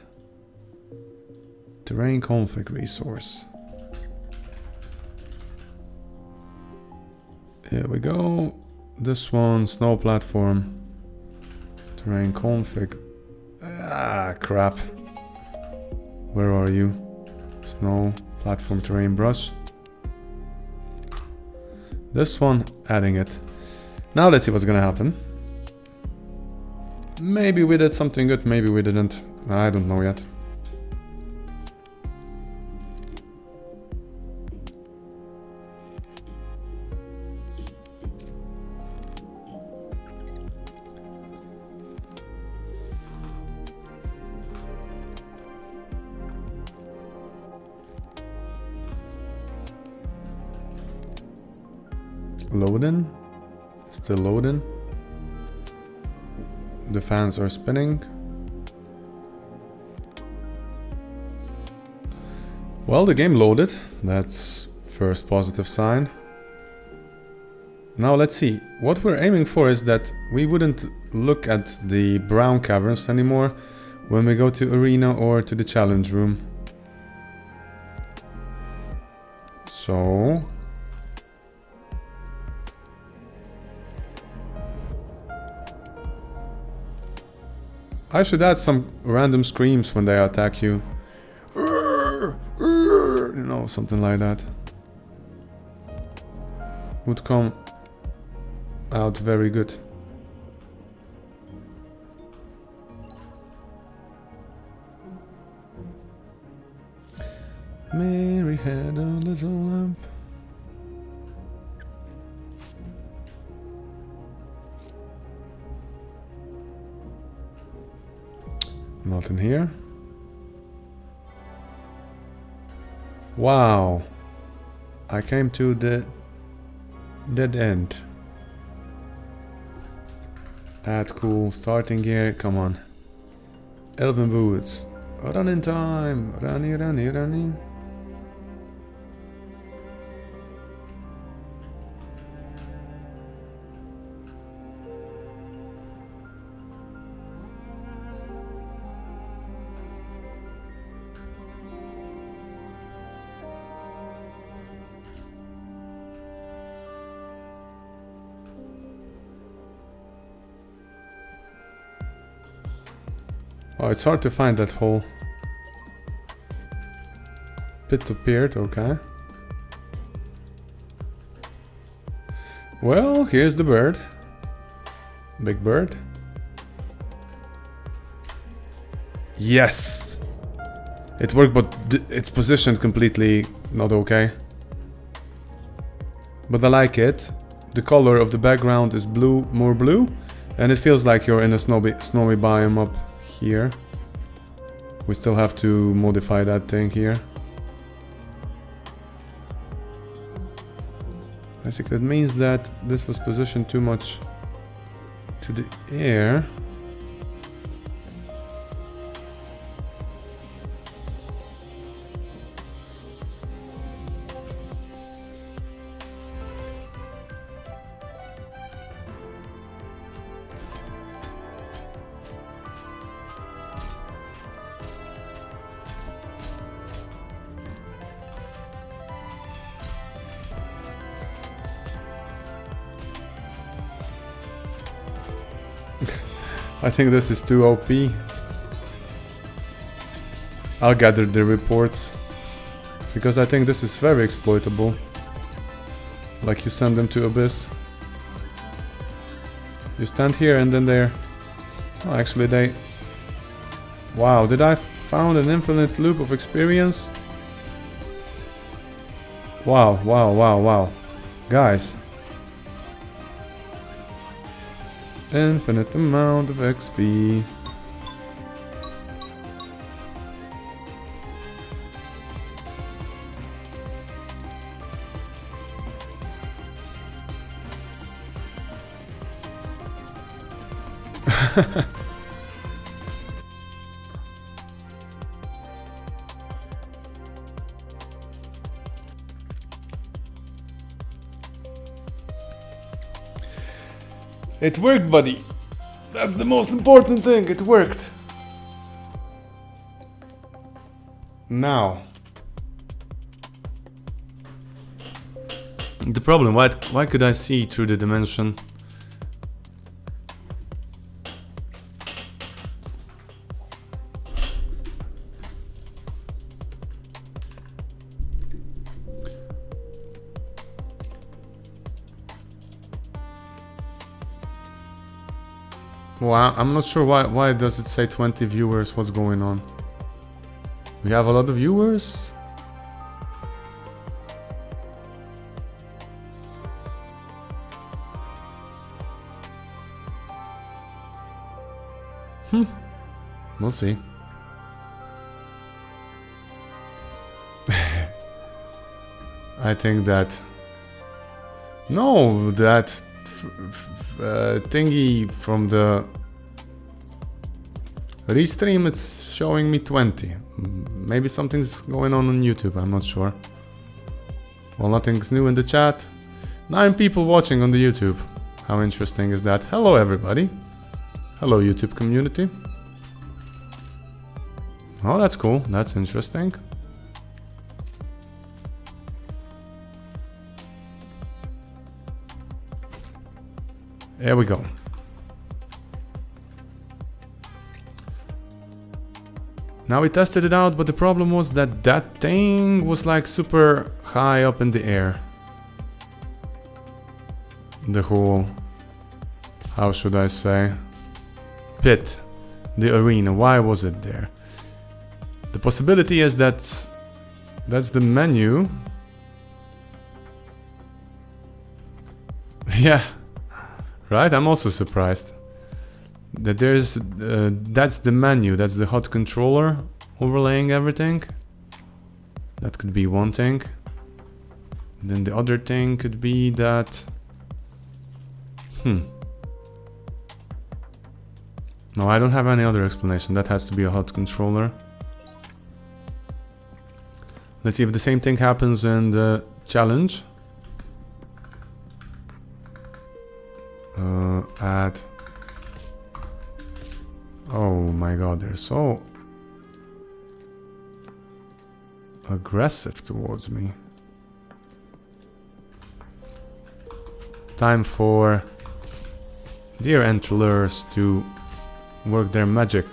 Terrain config resource. Here we go. This one, snow platform. Terrain config. Ah, crap. Where are you? Snow platform terrain brush. This one, adding it. Now let's see what's gonna happen. Maybe we did something good, maybe we didn't. I don't know yet. Loading. Still loading. The fans are spinning. Well, the game loaded. That's first positive sign. Now let's see. What we're aiming for is that we wouldn't look at the brown caverns anymore when we go to arena or to the challenge room. So I should add some random screams when they attack you. You know, something like that. Would come out very good. Mary had a little lamp. Not in here. Wow. I came to the dead end. Add cool. Starting here. Come on. Elven boots. Run in time. Runny, runny, runny. Oh, it's hard to find that hole. Pit appeared, okay. Well, here's the bird. Big bird. Yes! It worked, but it's positioned completely not okay. But I like it. The color of the background is blue, more blue. And it feels like you're in a snowy biome up here. We still have to modify that thing here. Basically, that means that this was positioned too much to the air. I think this is too OP. I'll gather the reports, because I think this is very exploitable. Like you send them to Abyss. You stand here and then they're... Oh, actually they... Wow, did I found an infinite loop of experience? Wow, wow, wow, wow. Guys. Infinite amount of XP. It worked, buddy. That's the most important thing. It worked. Now, the problem, why could I see through the dimension? Well, I'm not sure why does it say 20 viewers, what's going on? We have a lot of viewers? We'll see. I think that... No, that thingy from the restream, it's showing me 20. Maybe something's going on YouTube, I'm not sure. Well, nothing's new in the chat. 9 people watching on the YouTube. How interesting is that? Hello everybody. Hello YouTube community. Oh, that's cool. That's interesting. There we go. Now we tested it out, but the problem was that that thing was like super high up in the air. The whole, how should I say, pit, the arena, why was it there? The possibility is that that's the menu. Yeah, right, I'm also surprised. That there's, that's the menu, that's the HUD controller overlaying everything. That could be one thing. And then the other thing could be that... No, I don't have any other explanation. That has to be a HUD controller. Let's see if the same thing happens in the challenge. Add... Oh my god, they're so aggressive towards me. Time for deer antlers to work their magic.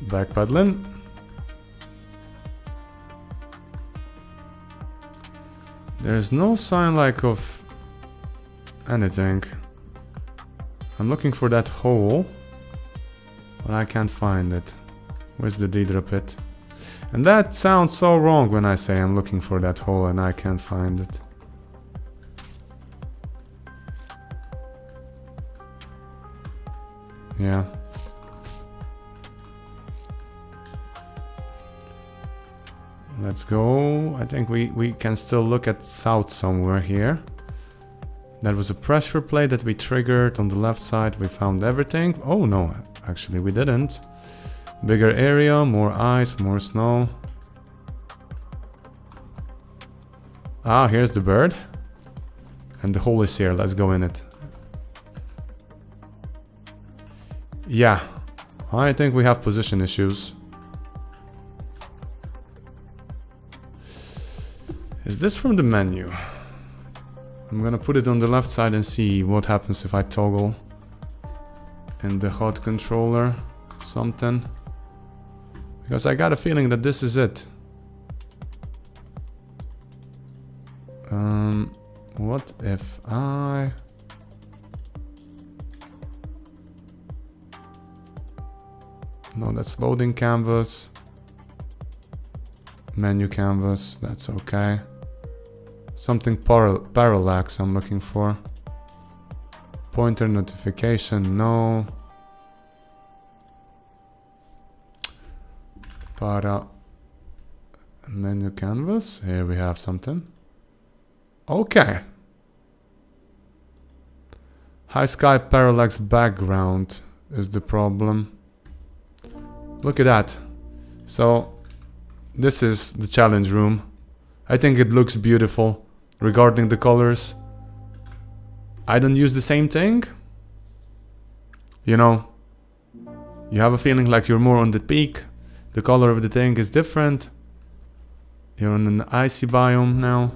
Backpedaling. There's no sign like of anything. I'm looking for that hole, but I can't find it. Where's the Daedra pit? And that sounds so wrong when I say I'm looking for that hole and I can't find it. Yeah. Let's go. I think we can still look at south somewhere here. That was a pressure plate that we triggered on the left side. We found everything. Oh no, actually we didn't. Bigger area, more ice, more snow. Ah, here's the bird. And the hole is here. Let's go in it. Yeah, I think we have position issues. Is this from the menu? I'm gonna put it on the left side and see what happens if I toggle in the HUD controller something. Because I got a feeling that this is it. What if I... No, that's loading canvas. Menu canvas, that's okay. Something parallax I'm looking for. Pointer notification, no. Menu canvas, here we have something. Okay. High sky parallax background is the problem. Look at that. So this is the challenge room. I think it looks beautiful regarding the colors. I don't use the same thing. You know, you have a feeling like you're more on the peak. The color of the thing is different. You're in an icy biome now.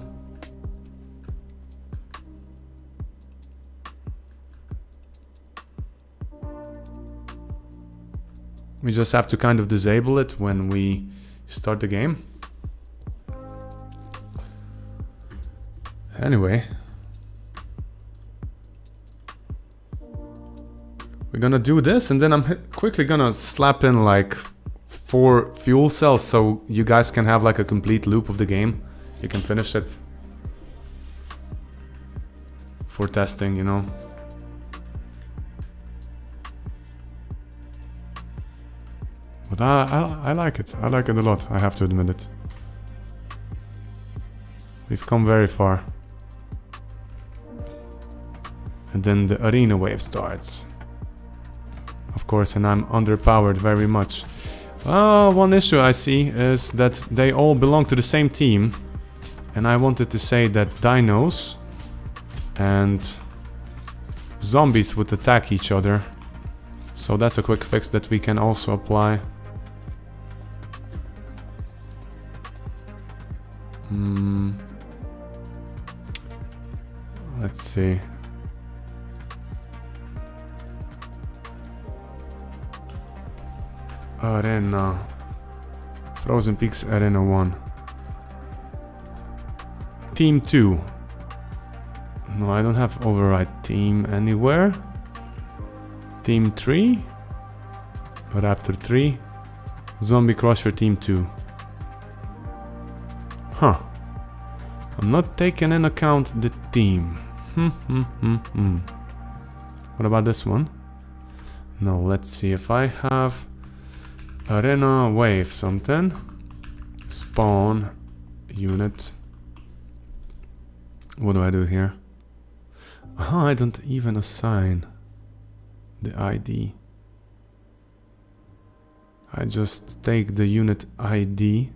We just have to kind of disable it when we start the game. Anyway. We're gonna do this, and then I'm quickly gonna slap in like 4 fuel cells so you guys can have like a complete loop of the game. You can finish it for testing, you know. But I like it. I like it a lot, I have to admit it. We've come very far. And then the arena wave starts. Of course, and I'm underpowered very much. One issue I see is that they all belong to the same team. And I wanted to say that dinos and zombies would attack each other. So that's a quick fix that we can also apply. Let's see. Arena. Frozen Peaks Arena 1. Team 2. No, I don't have override team anywhere. Team 3. Raptor 3. Zombie Crusher Team 2. Huh. I'm not taking in account the team. What about this one? No, let's see if I have Arena Wave something. Spawn unit. What do I do here? I don't even assign the ID. I just take the unit ID.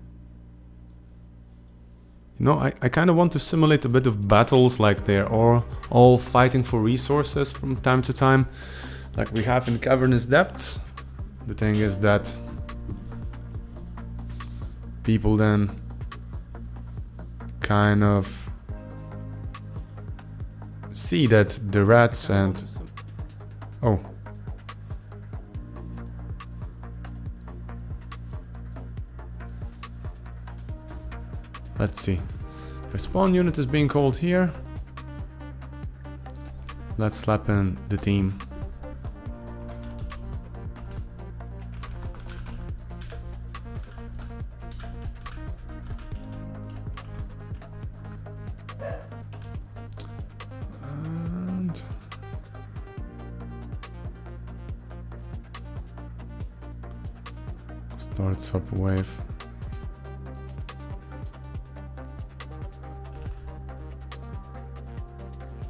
You know, I kind of want to simulate a bit of battles, like they're all fighting for resources from time to time, like we have in Cavernous Depths. The thing is that people then kind of see that the rats and... Oh. Let's see. The spawn unit is being called here. Let's slap in the team. And start sub wave.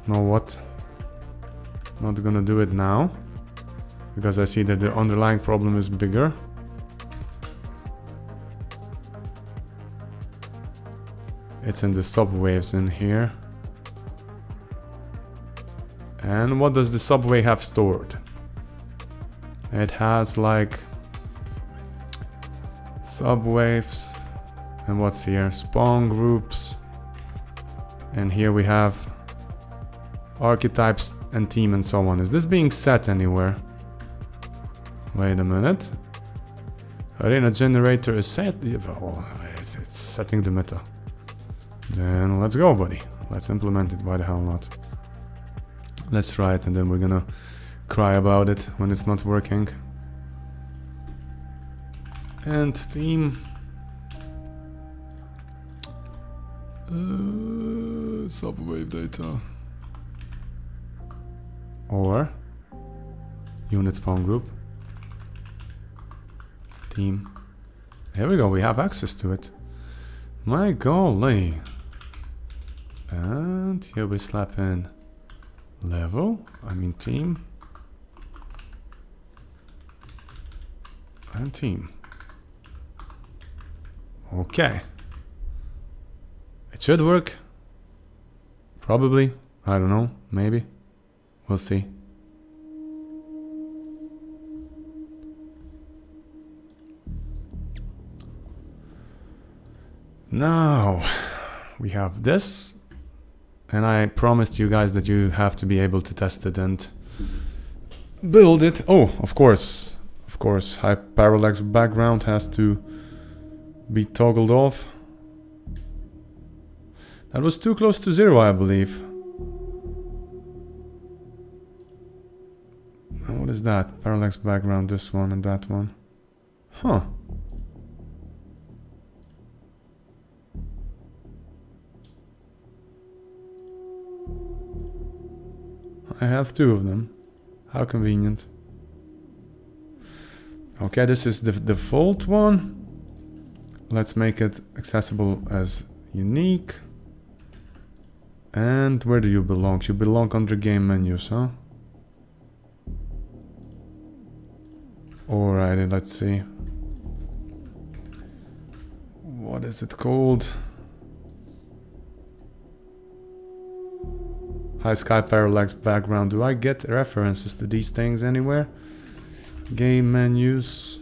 Know what? Not gonna do it now, because I see that the underlying problem is bigger. It's in the subwaves in here. And what does the subway have stored? It has like subwaves, and what's here? Spawn groups, and here we have archetypes and team and so on. Is this being set anywhere? Wait a minute. Arena generator is set. Oh, it's setting the meta. Then let's go, buddy. Let's implement it. Why the hell not? Let's try it, and then we're gonna cry about it when it's not working. And team. Subwave data. Or unit spawn group. Team. Here we go, we have access to it. My golly. And here we slap in level, I mean team. And team. Okay. It should work. Probably. I don't know. Maybe. We'll see. Now we have this, and I promised you guys that you have to be able to test it and build it. Oh, of course, high parallax background has to be toggled off. That was too close to 0, I believe. And what is that? Parallax background, this one and that one. Huh. I have 2 of them. How convenient. Okay, this is the default one. Let's make it accessible as unique. And where do you belong? You belong under game menus, huh? Alrighty, let's see. What is it called? High sky parallax background. Do I get references to these things anywhere? Game menus.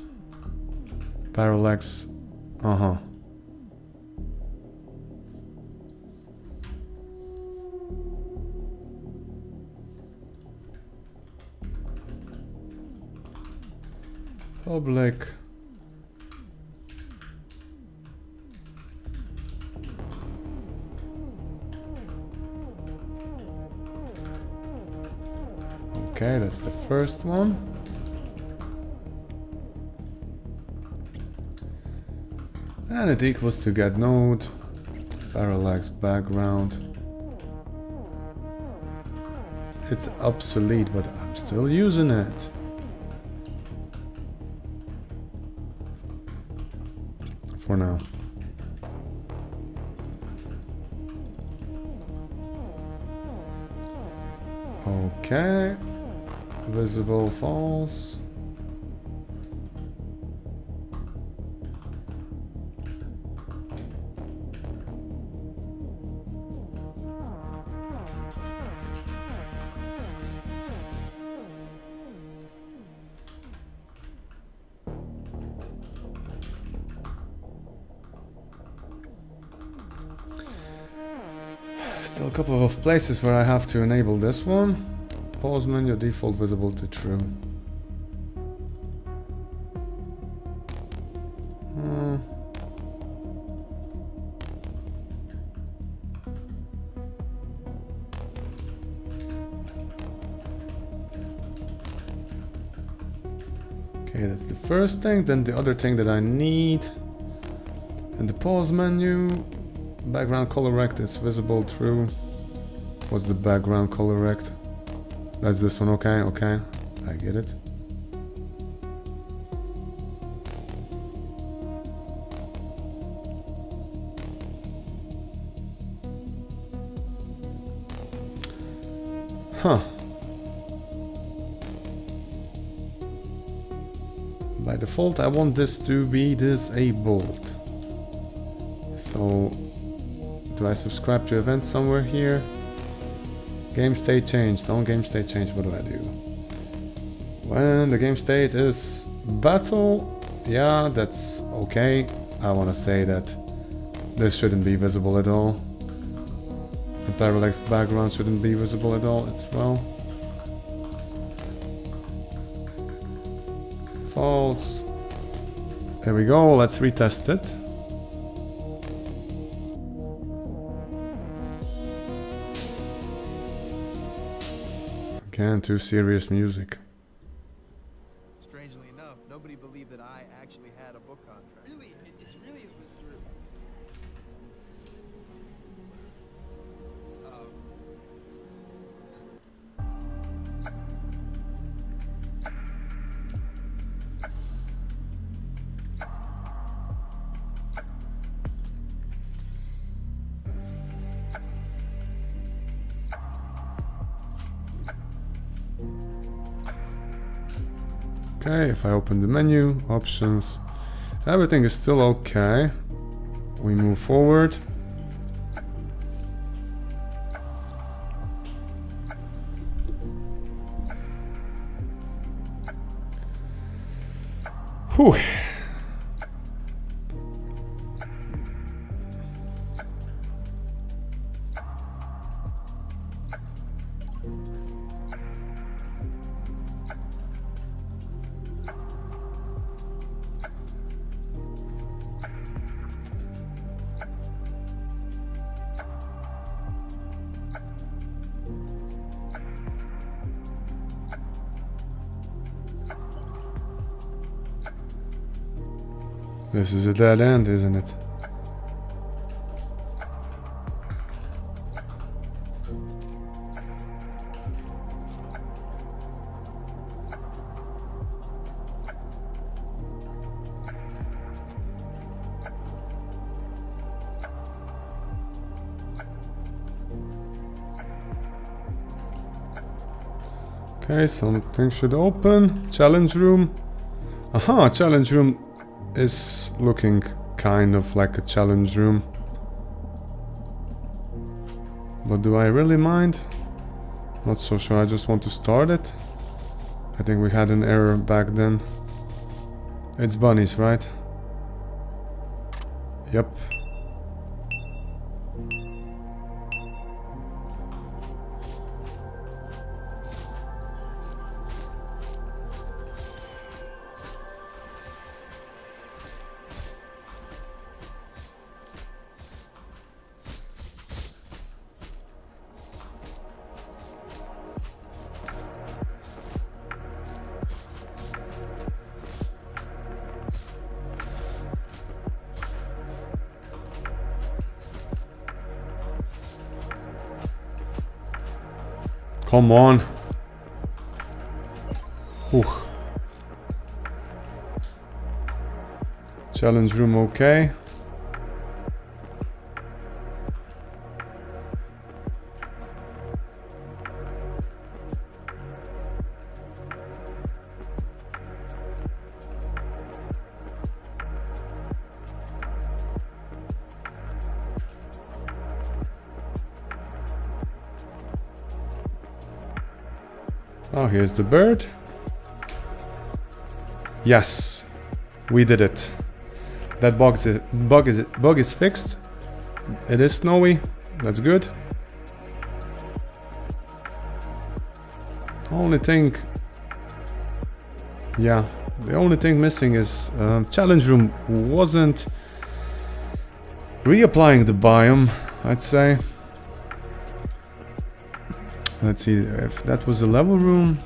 Parallax. Uh-huh. Public. Okay, that's the first one. And it equals to get node, parallax background. It's obsolete, but I'm still using it. For now. Okay. Visible false. Still a couple of places where I have to enable this one. Pause menu, default visible to true. Okay, that's the first thing. Then the other thing that I need in the pause menu, background color rect is visible true. What's the background color rect? That's this one. Okay, okay, I get it. Huh. By default, I want this to be disabled. So, do I subscribe to events somewhere here? Game state changed. On game state change, what do I do? When the game state is battle, yeah, that's okay. I want to say that this shouldn't be visible at all. The parallax background shouldn't be visible at all as well. False. There we go. Let's retest it. Again, too serious music. Strangely enough, nobody believed that I actually had a book contract. Really, it's really true. Okay, if I open the menu, options, everything is still okay. We move forward. Whew. This is a dead end, isn't it? Okay, something should open. Challenge room. Aha, challenge room is looking kind of like a challenge room. But do I really mind? Not so sure, I just want to start it. I think we had an error back then. It's bunnies, right? Yep. Come on. Whew. Challenge room okay. Oh, here's the bird. Yes, we did it. That bug is fixed. It is snowy. That's good. Only thing, yeah, the only thing missing is challenge room wasn't reapplying the biome, I'd say. Let's see if that was a level room.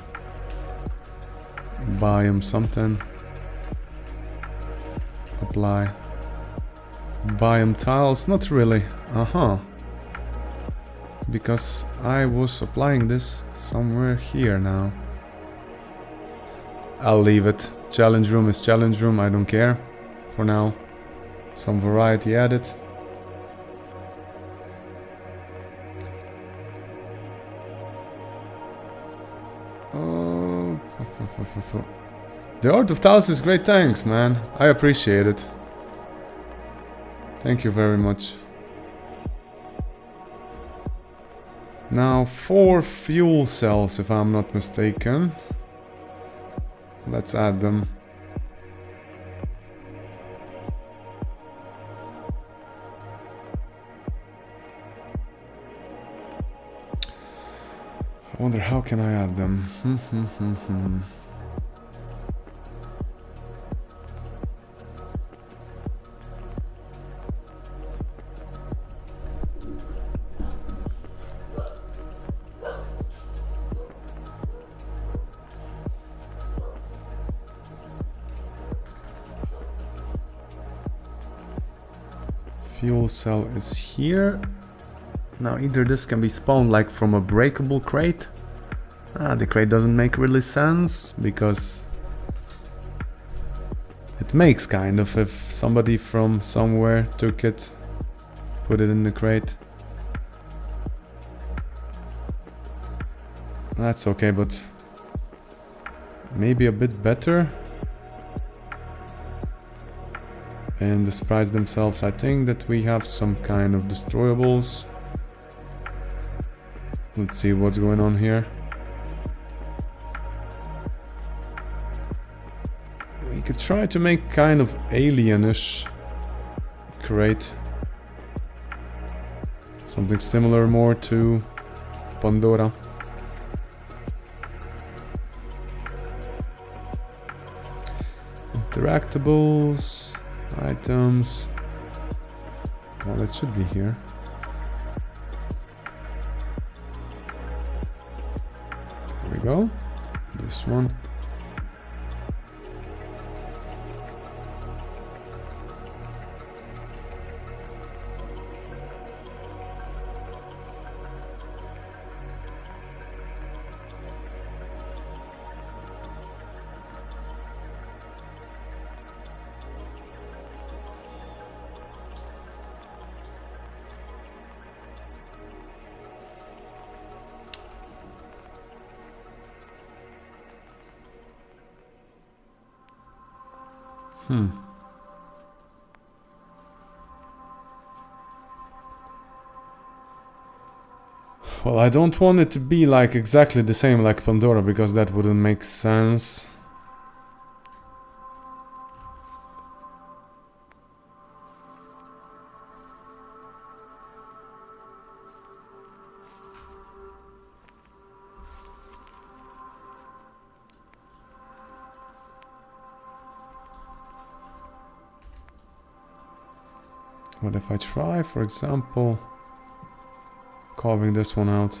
Biome something. Apply. Biome tiles, not really. Because I was applying this somewhere here now. I'll leave it. Challenge room is challenge room, I don't care. For now. Some variety added. The Art of Tiles is great, thanks man. I appreciate it. Thank you very much. Now 4 fuel cells if I'm not mistaken. Let's add them. I wonder how can I add them. Fuel cell is here. Now either this can be spawned like from a breakable crate. The crate doesn't make really sense because it makes kind of if somebody from somewhere took it, put it in the crate. That's okay, but maybe a bit better. And the sprites themselves, I think that we have some kind of destroyables. Let's see what's going on here. We could try to make kind of alienish crate. Something similar more to Pandora. Interactables, items. Well, it should be here. There we go. This one. Well, I don't want it to be like exactly the same like Pandora, because that wouldn't make sense. What if I try, for example, carving this one out?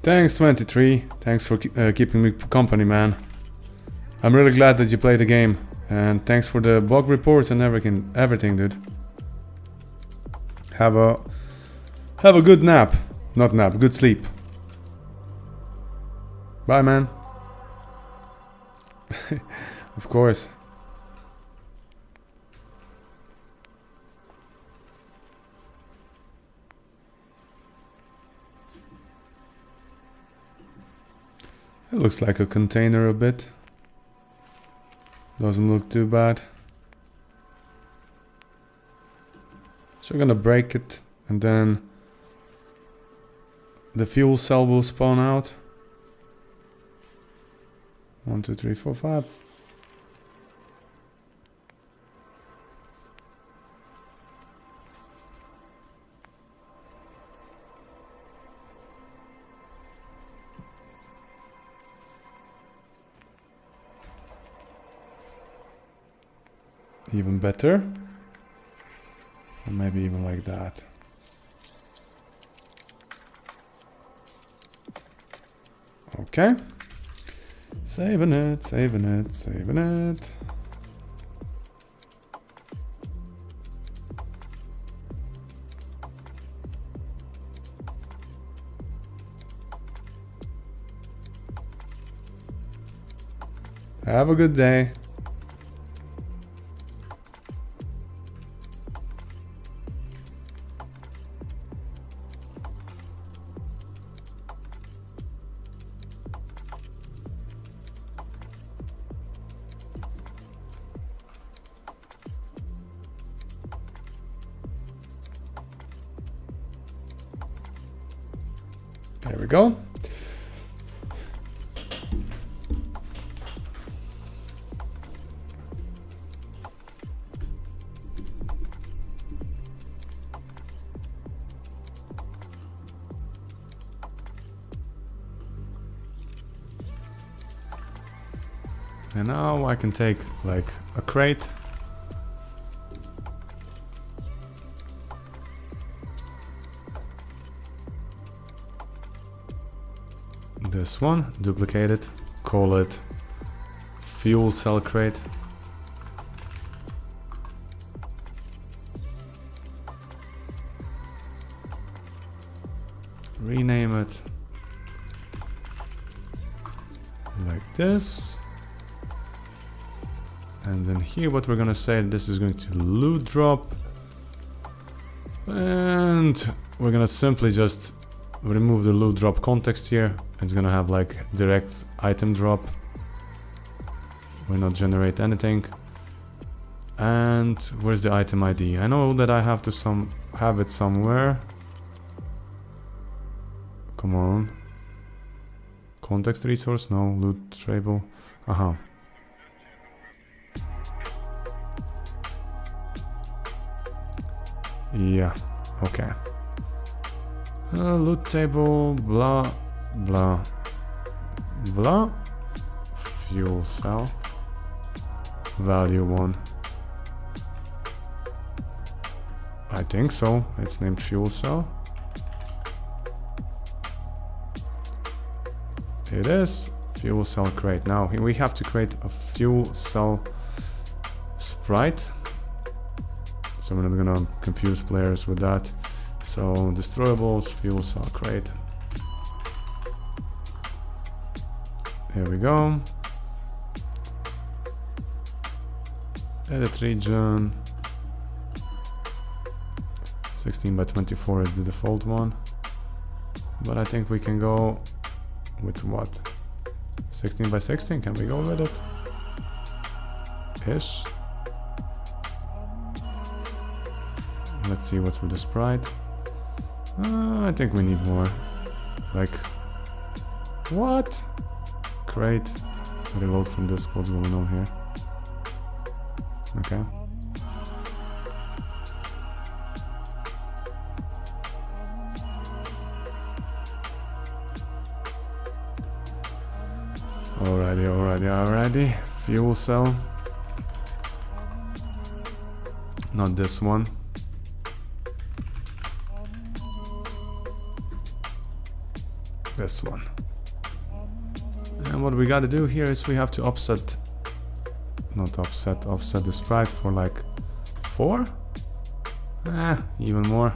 Thanks 23, thanks for keeping me company, man. I'm really glad that you played the game, and thanks for the bug reports and everything, dude. Have a good nap, not nap, good sleep. Bye, man. Of course. It looks like a container a bit. Doesn't look too bad. So we're gonna break it, and then the fuel cell will spawn out. 1, 2, 3, 4, 5. Even better. Or maybe even like that. Okay. Saving it, saving it, saving it. Have a good day. There we go. And now I can take like a crate. This one, duplicate it, call it fuel cell crate. Rename it like this. And then here what we're gonna say, this is going to loot drop. And we're gonna simply just remove the loot drop context here. It's gonna have like direct item drop. Will not generate anything. And where's the item ID? I know that I have to have it somewhere. Come on. Context resource? No. Loot table. Aha. Yeah. Okay. Loot table. Blah. Blah. Blah. Fuel cell. Value 1. I think so. It's named fuel cell. It is. Fuel cell crate. Now we have to create a fuel cell sprite. So we're not gonna confuse players with that. So destroyables, fuel cell crate. Here we go. Edit region. 16 by 24 is the default one. But I think we can go with what? 16 by 16, can we go with it? Ish. Let's see what's with the sprite. I think we need more. Like, what? Great. Reload from this, what's going on here? Okay. Alrighty. Fuel cell. Not this one. This one. And what we gotta do here is we have to offset the sprite for like 4? Even more.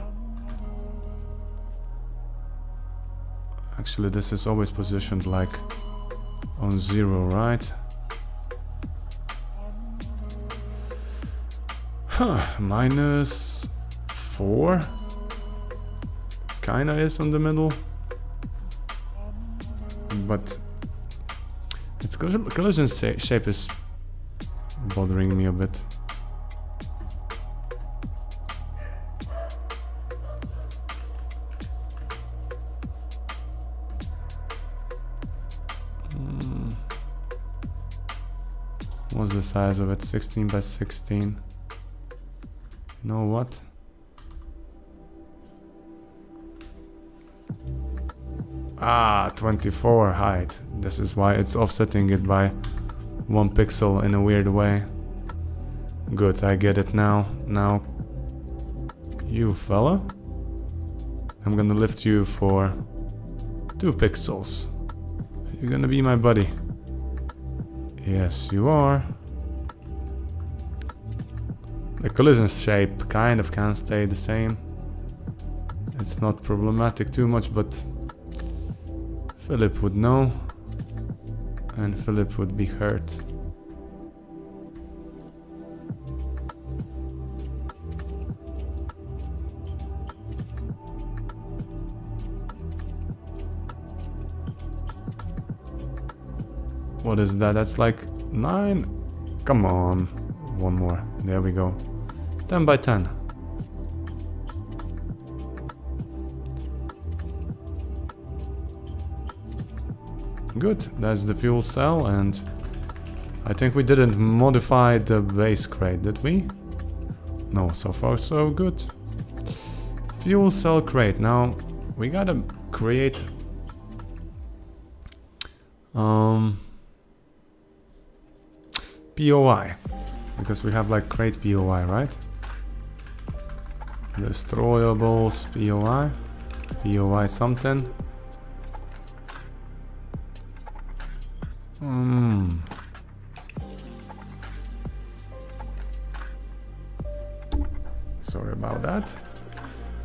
Actually, this is always positioned like on 0, right? Minus 4. Kinda is on the middle. But its collision shape is bothering me a bit. What's the size of it? 16 by 16. You know what? Ah, 24 height. This is why it's offsetting it by 1 pixel in a weird way. Good, I get it now. Now, you fella, I'm gonna lift you for 2 pixels. You're gonna be my buddy. Yes, you are. The collision shape kind of can stay the same. It's not problematic too much, but Philip would know, and Philip would be hurt. What is that? That's like 9. Come on. One more. There we go. 10 by 10. Good. That's the fuel cell, and I think we didn't modify the base crate, did we? No, so far so good. Fuel cell crate. Now we gotta create POI, because we have like crate POI, right? Destroyables POI, POI something. Sorry about that.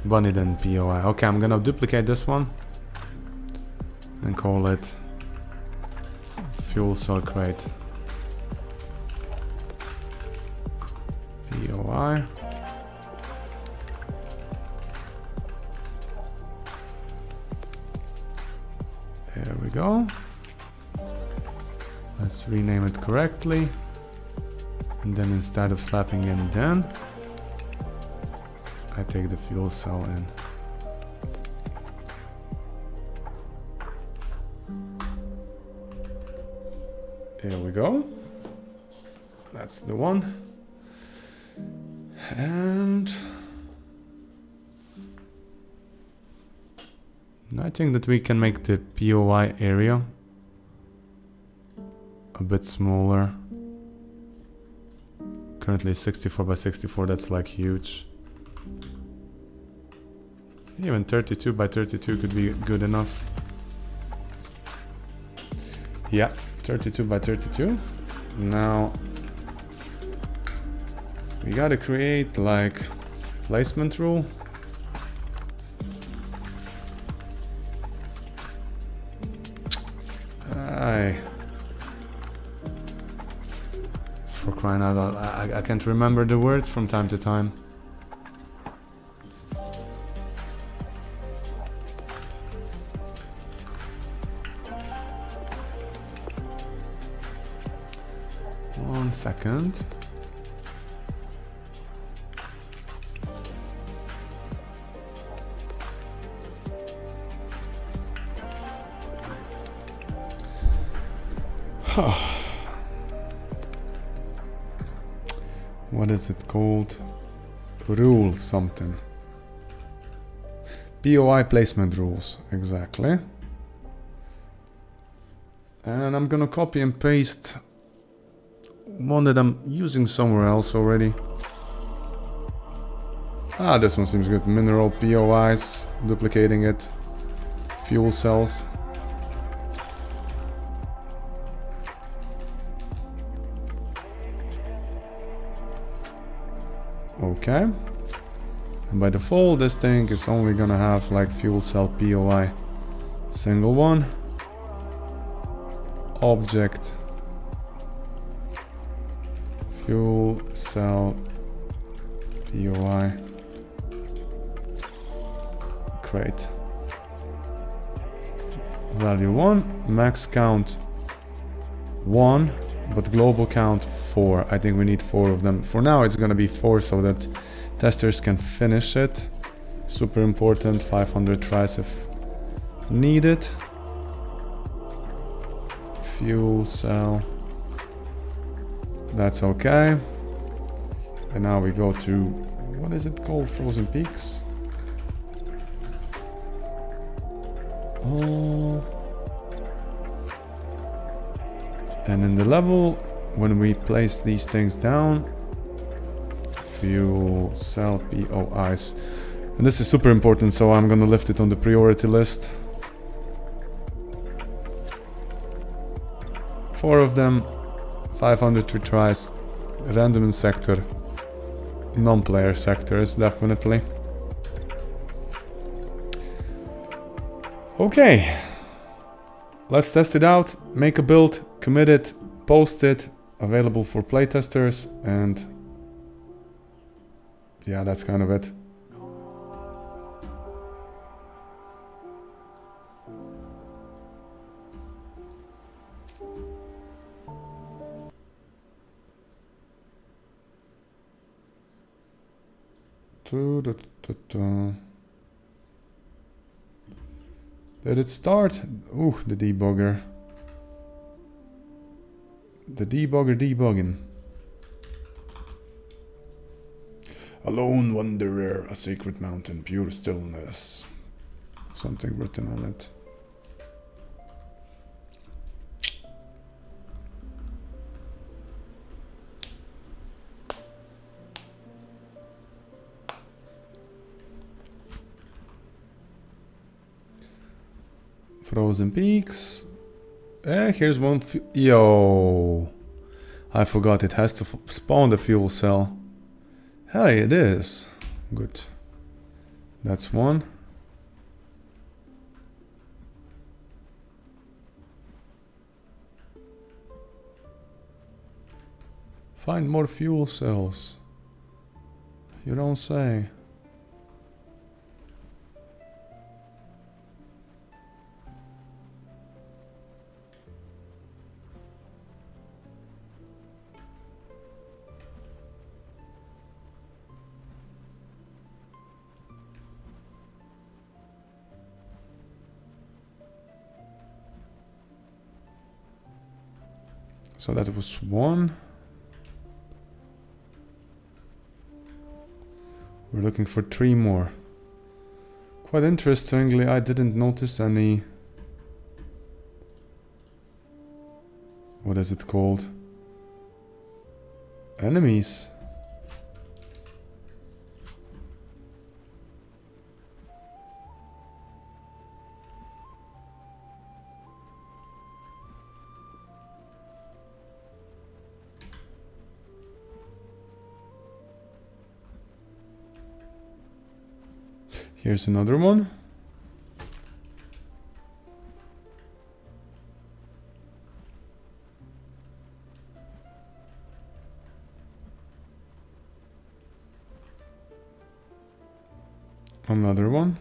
Bunnyden POI. Okay, I'm gonna duplicate this one and call it fuel cell crate POI. There we go. Let's rename it correctly. And then instead of slapping in den, I take the fuel cell in. Here we go. That's the one. And I think that we can make the POI area a bit smaller. Currently 64 by 64, that's like huge. Even 32 by 32 could be good enough. Yeah, 32 by 32. Now we gotta create like placement rule. For crying out loud, I can't remember the words from time to time. One second. What is it called? Rule something. POI placement rules, exactly. And I'm gonna copy and paste one that I'm using somewhere else already. Ah, this one seems good. Mineral POIs, duplicating it. Fuel cells. Okay. And by default, this thing is only gonna have like fuel cell POI. Single one. Object. Fuel cell POI. Crate. Value 1. Max count 1. But global count 4. I think we need 4 of them. For now it's gonna be 4 so that testers can finish it. Super important. 500 tries if needed. Fuel cell. That's okay. And now we go to, what is it called? Frozen Peaks. Oh. And in the level, when we place these things down, fuel cell POIs. And this is super important, so I'm gonna lift it on the priority list. 4 of them, 500 retries, random in sector, non-player sectors, definitely. Okay. Let's test it out, make a build, commit it, post it, available for playtesters, and yeah, that's kind of it. Did it start? Ooh, the debugger. The debugger debugging. A lone wanderer, a sacred mountain, pure stillness. Something written on it. Frozen peaks. Here's one. Yo, I forgot it has to spawn the fuel cell. Hey, it is. Good. That's one. Find more fuel cells. You don't say. So that was one. We're looking for 3 more. Quite interestingly, I didn't notice any... What is it called? Enemies. Here's another one. Another one.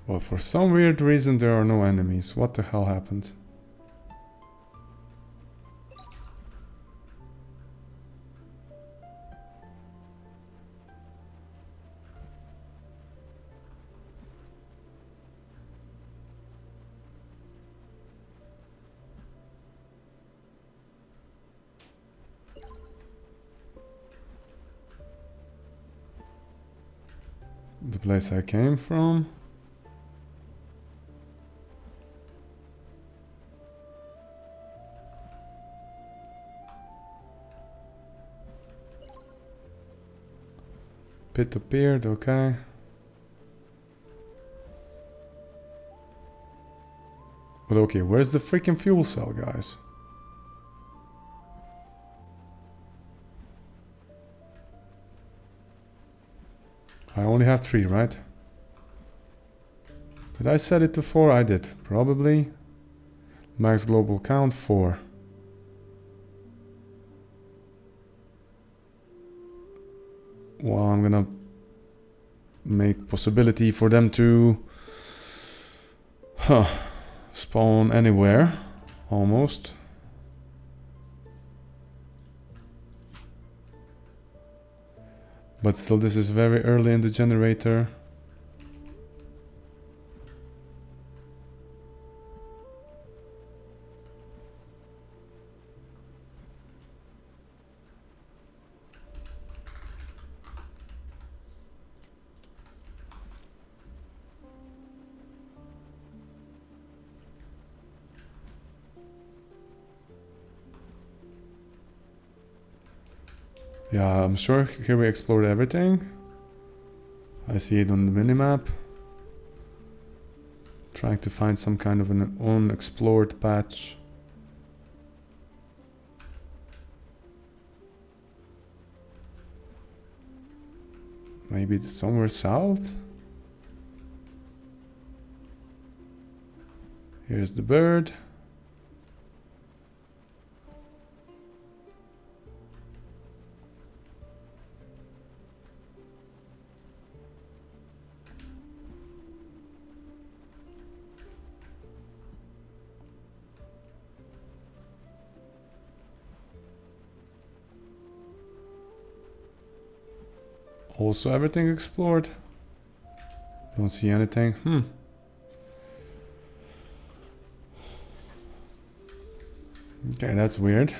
Well, for some weird reason there are no enemies. What the hell happened? The place I came from. Pit appeared, okay. But okay, where's the freaking fuel cell, guys? I only have 3, right? Did I set it to 4? I did, probably. Max global count 4. Well, I'm gonna make possibility for them to spawn anywhere, almost. But still, this is very early in the generator. Yeah, I'm sure here we explored everything. I see it on the minimap. Trying to find some kind of an unexplored patch. Maybe it's somewhere south? Here's the bird. also everything explored? Don't see anything. Okay, that's weird.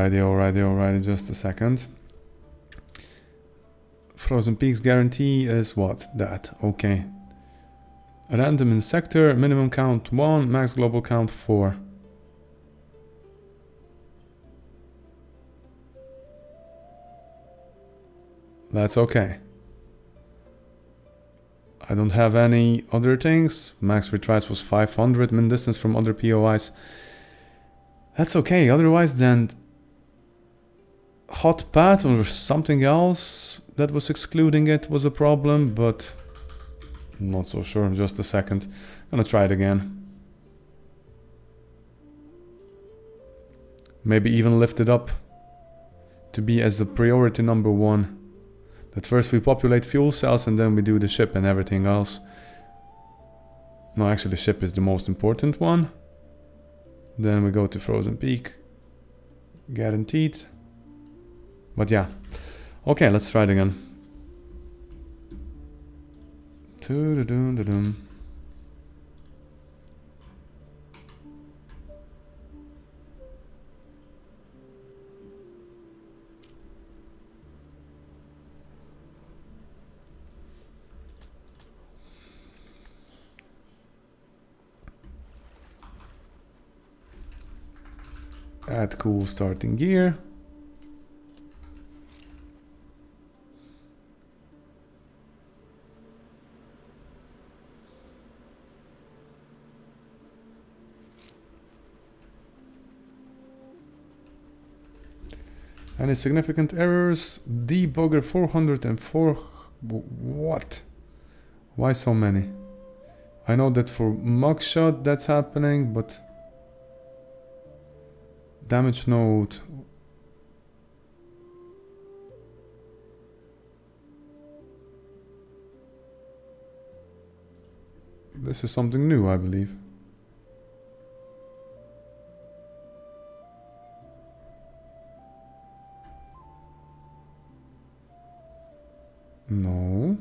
Alrighty, just a second. Frozen Peaks guarantee is what? That, okay. A random in sector, minimum count 1, max global count 4. That's okay. I don't have any other things. Max retries was 500, min distance from other POIs. That's okay, otherwise then hot path or something else that was excluding it was a problem, but not so sure. Just a second. Gonna try it again. Maybe even lift it up to be as a priority number 1. That first we populate fuel cells and then we do the ship and everything else. No, actually the ship is the most important one. Then we go to Frozen Peak. Guaranteed. But yeah. Okay, let's try it again. Add cool starting gear. Any significant errors? Debugger 404. What? Why so many? I know that for mugshot that's happening, but damage node. This is something new, I believe. No.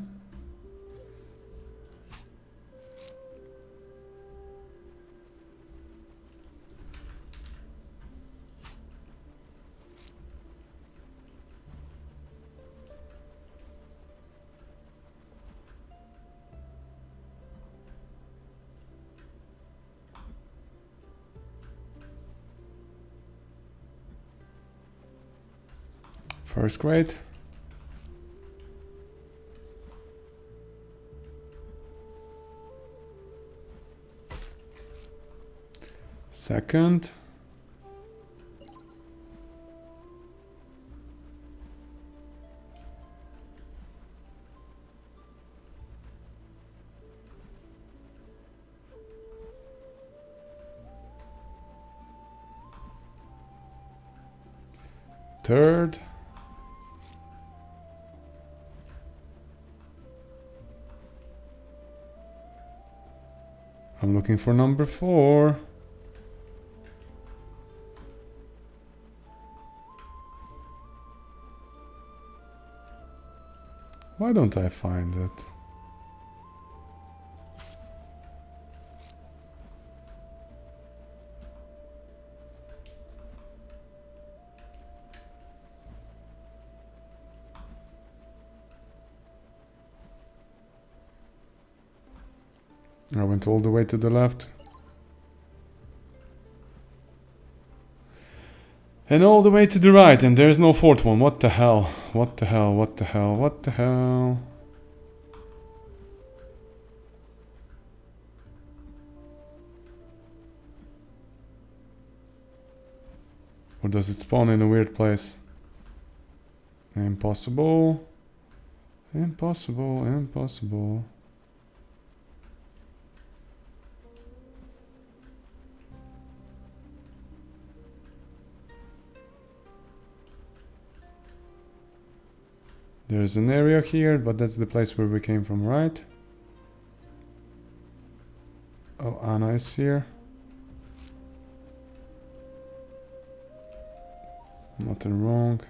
First grade. Second. Third. I'm looking for number 4. Why don't I find it? I went all the way to the left. And all the way to the right, and there's no 4th one. What the hell? What the hell? What the hell? What the hell? Or does it spawn in a weird place? Impossible. Impossible, impossible. There's an area here, but that's the place where we came from, right? Oh, Anna is here. Nothing wrong.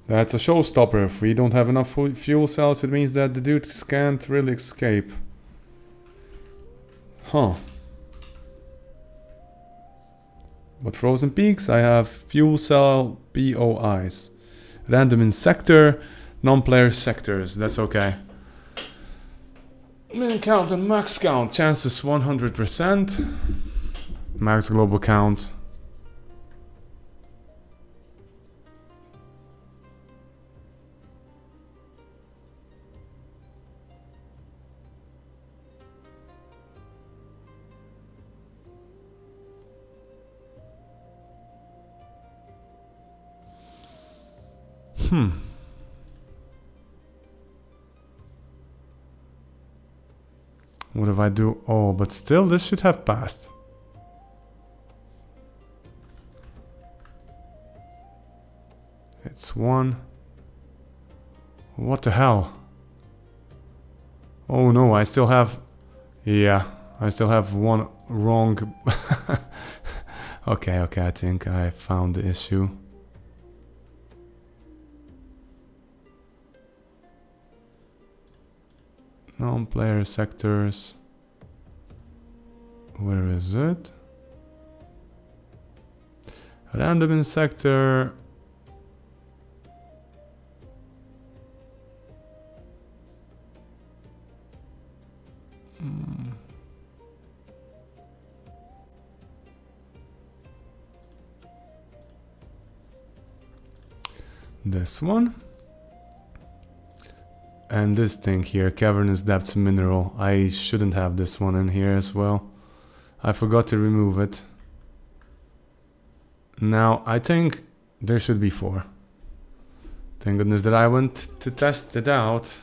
That's a showstopper. If we don't have enough fuel cells, it means that the dudes can't really escape. Huh. But Frozen Peaks, I have fuel cell POIs. Random in sector, non-player sectors. That's okay. Min count and max count. Chances 100%. Max global count. What if I do? Oh, but still, this should have passed. It's one. What the hell? Oh no, I still have... Yeah, I still have one wrong. Okay, I think I found the issue. Non-player sectors. Where is it? Random in sector. This one. And this thing here, cavernous depths mineral. I shouldn't have this one in here as well. I forgot to remove it. Now, I think there should be 4. Thank goodness that I went to test it out.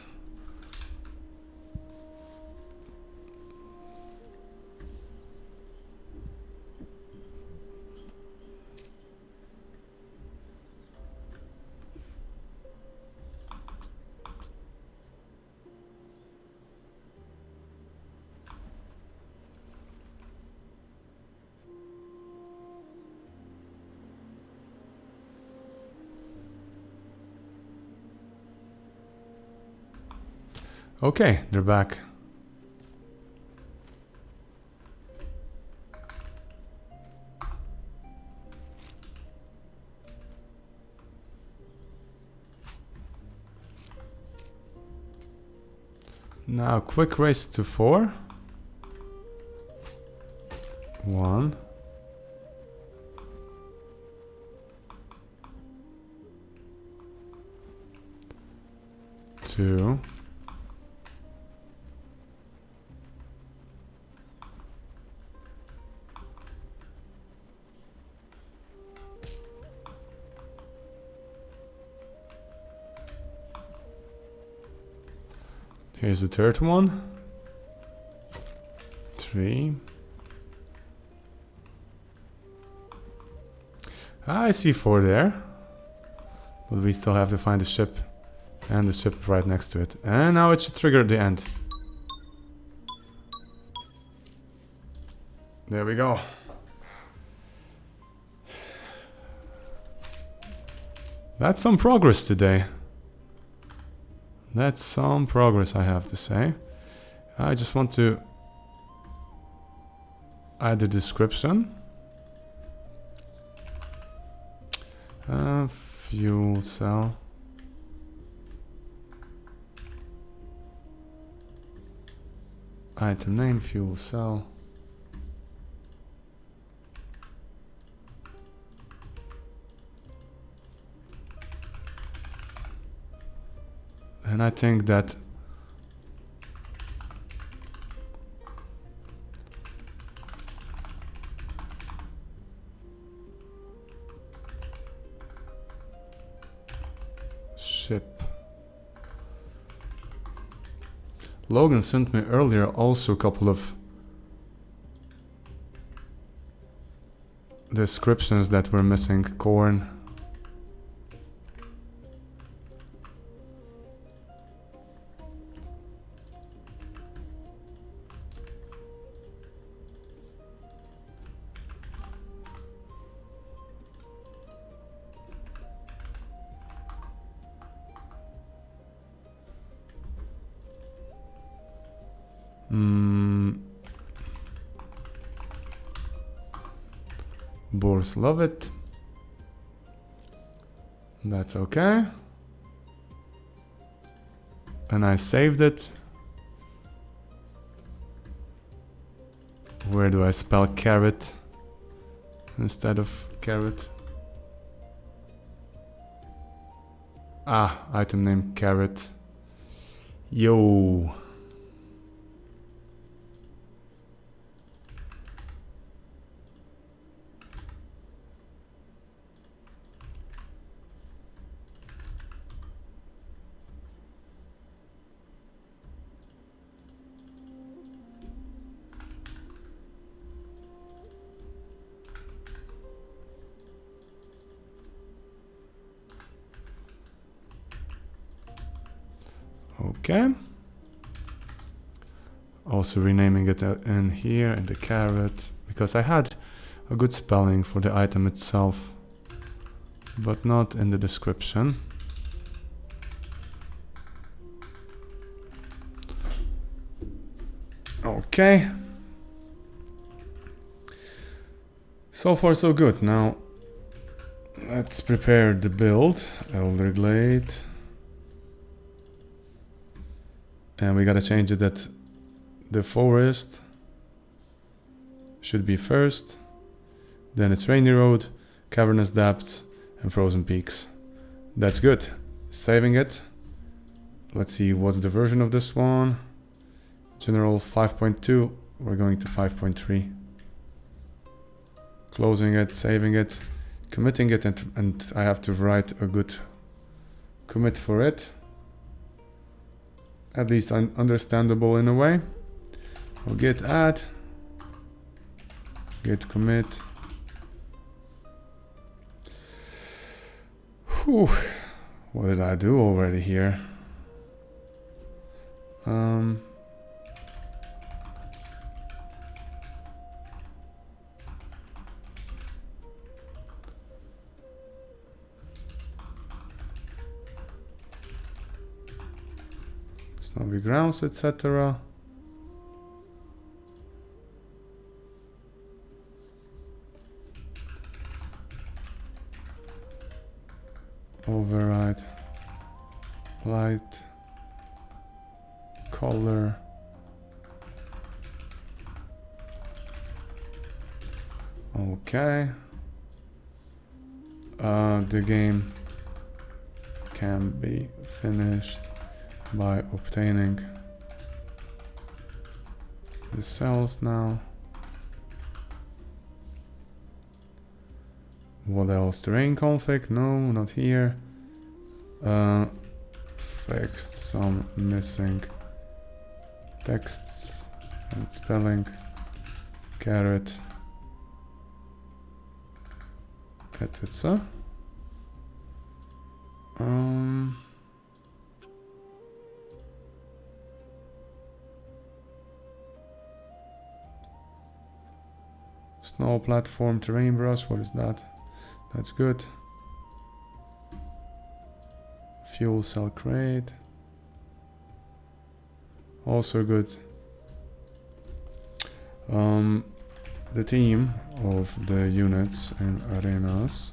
Okay, they're back. Now, quick race to 4. 1. 2. Here's the third one. 3. I see 4 there. But we still have to find the ship. And the ship right next to it. And now it should trigger the end. There we go. That's some progress today. That's some progress, I have to say. I just want to add the description. Fuel cell. Item name, fuel cell. And I think that Logan sent me earlier also a couple of descriptions that were missing. Corn. Boars love it. That's okay. And I saved it. Where do I spell carrot instead of carrot? Ah, item name carrot. Yo. Okay. Also renaming it in here in the carrot, because I had a good spelling for the item itself, but not in the description. Okay. So far so good. Now let's prepare the build. Elder Glade. And we gotta change it that the forest should be first. Then it's Rainy Road, Cavernous Depths, and Frozen Peaks. That's good. Saving it. Let's see what's the version of this one. General 5.2. We're going to 5.3. Closing it, saving it, committing it, and I have to write a good commit for it. At least understandable in a way. I'll git add, git commit. Whew. What did I do already here? Snowy grounds, etc. Override light color okay. The game can be finished by obtaining the cells now. What else? Terrain config? No, not here. Fixed some missing texts and spelling. Carrot. Etc. Snow platform, terrain brush, what is that? That's good. Fuel cell crate. Also good. The team of the units in arenas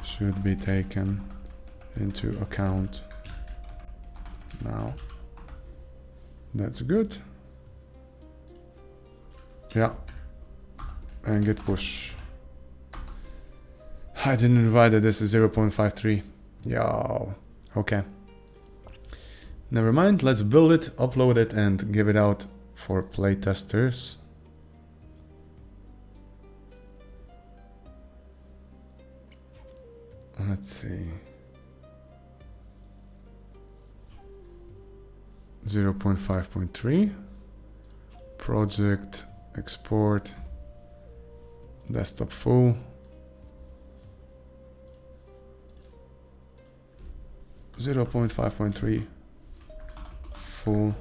should be taken into account now. That's good. Yeah. And git push. I didn't invite that this is 0.53. Yo. Okay. Never mind. Let's build it, upload it, and give it out for playtesters. Let's see. 0.5.3. Project, export, desktop full. 0.5.3 full.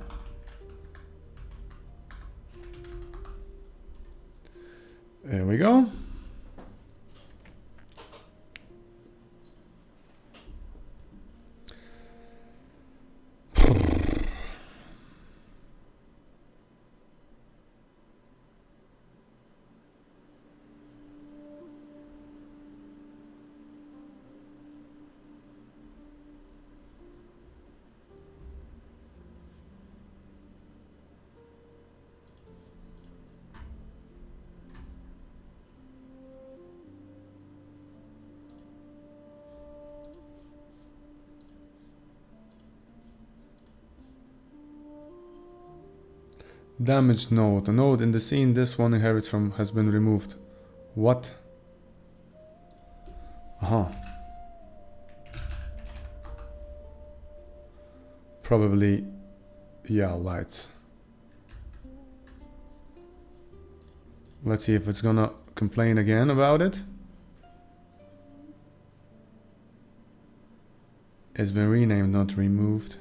There we go. Damaged node. A node in the scene this one inherits from has been removed. What? Probably, yeah, lights. Let's see if it's gonna complain again about it. It's been renamed, not removed.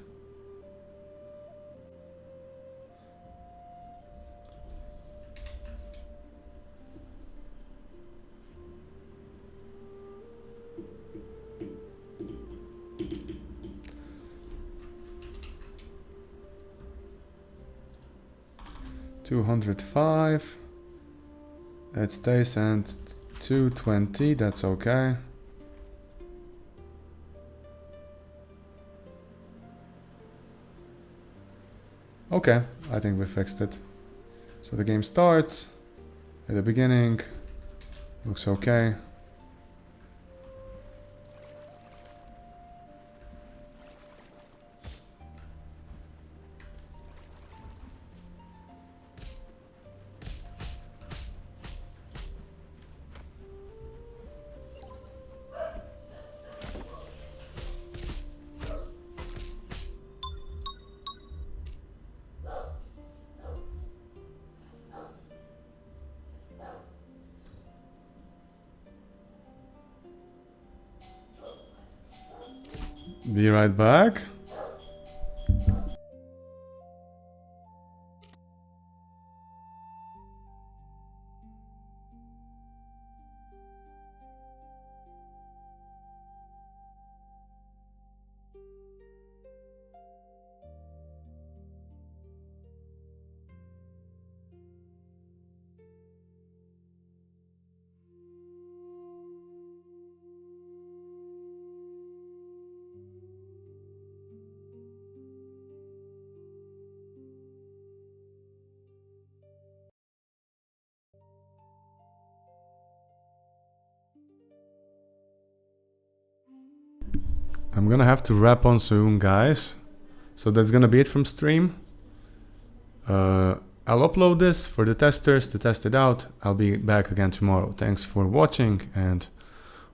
$205. It stays and 220. That's okay. Okay, I think we fixed it. So the game starts at the beginning. Looks okay. Be right back. I'm gonna have to wrap on soon, guys. So that's gonna be it from stream. I'll upload this for the testers to test it out. I'll be back again tomorrow. Thanks for watching and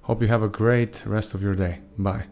hope you have a great rest of your day. Bye.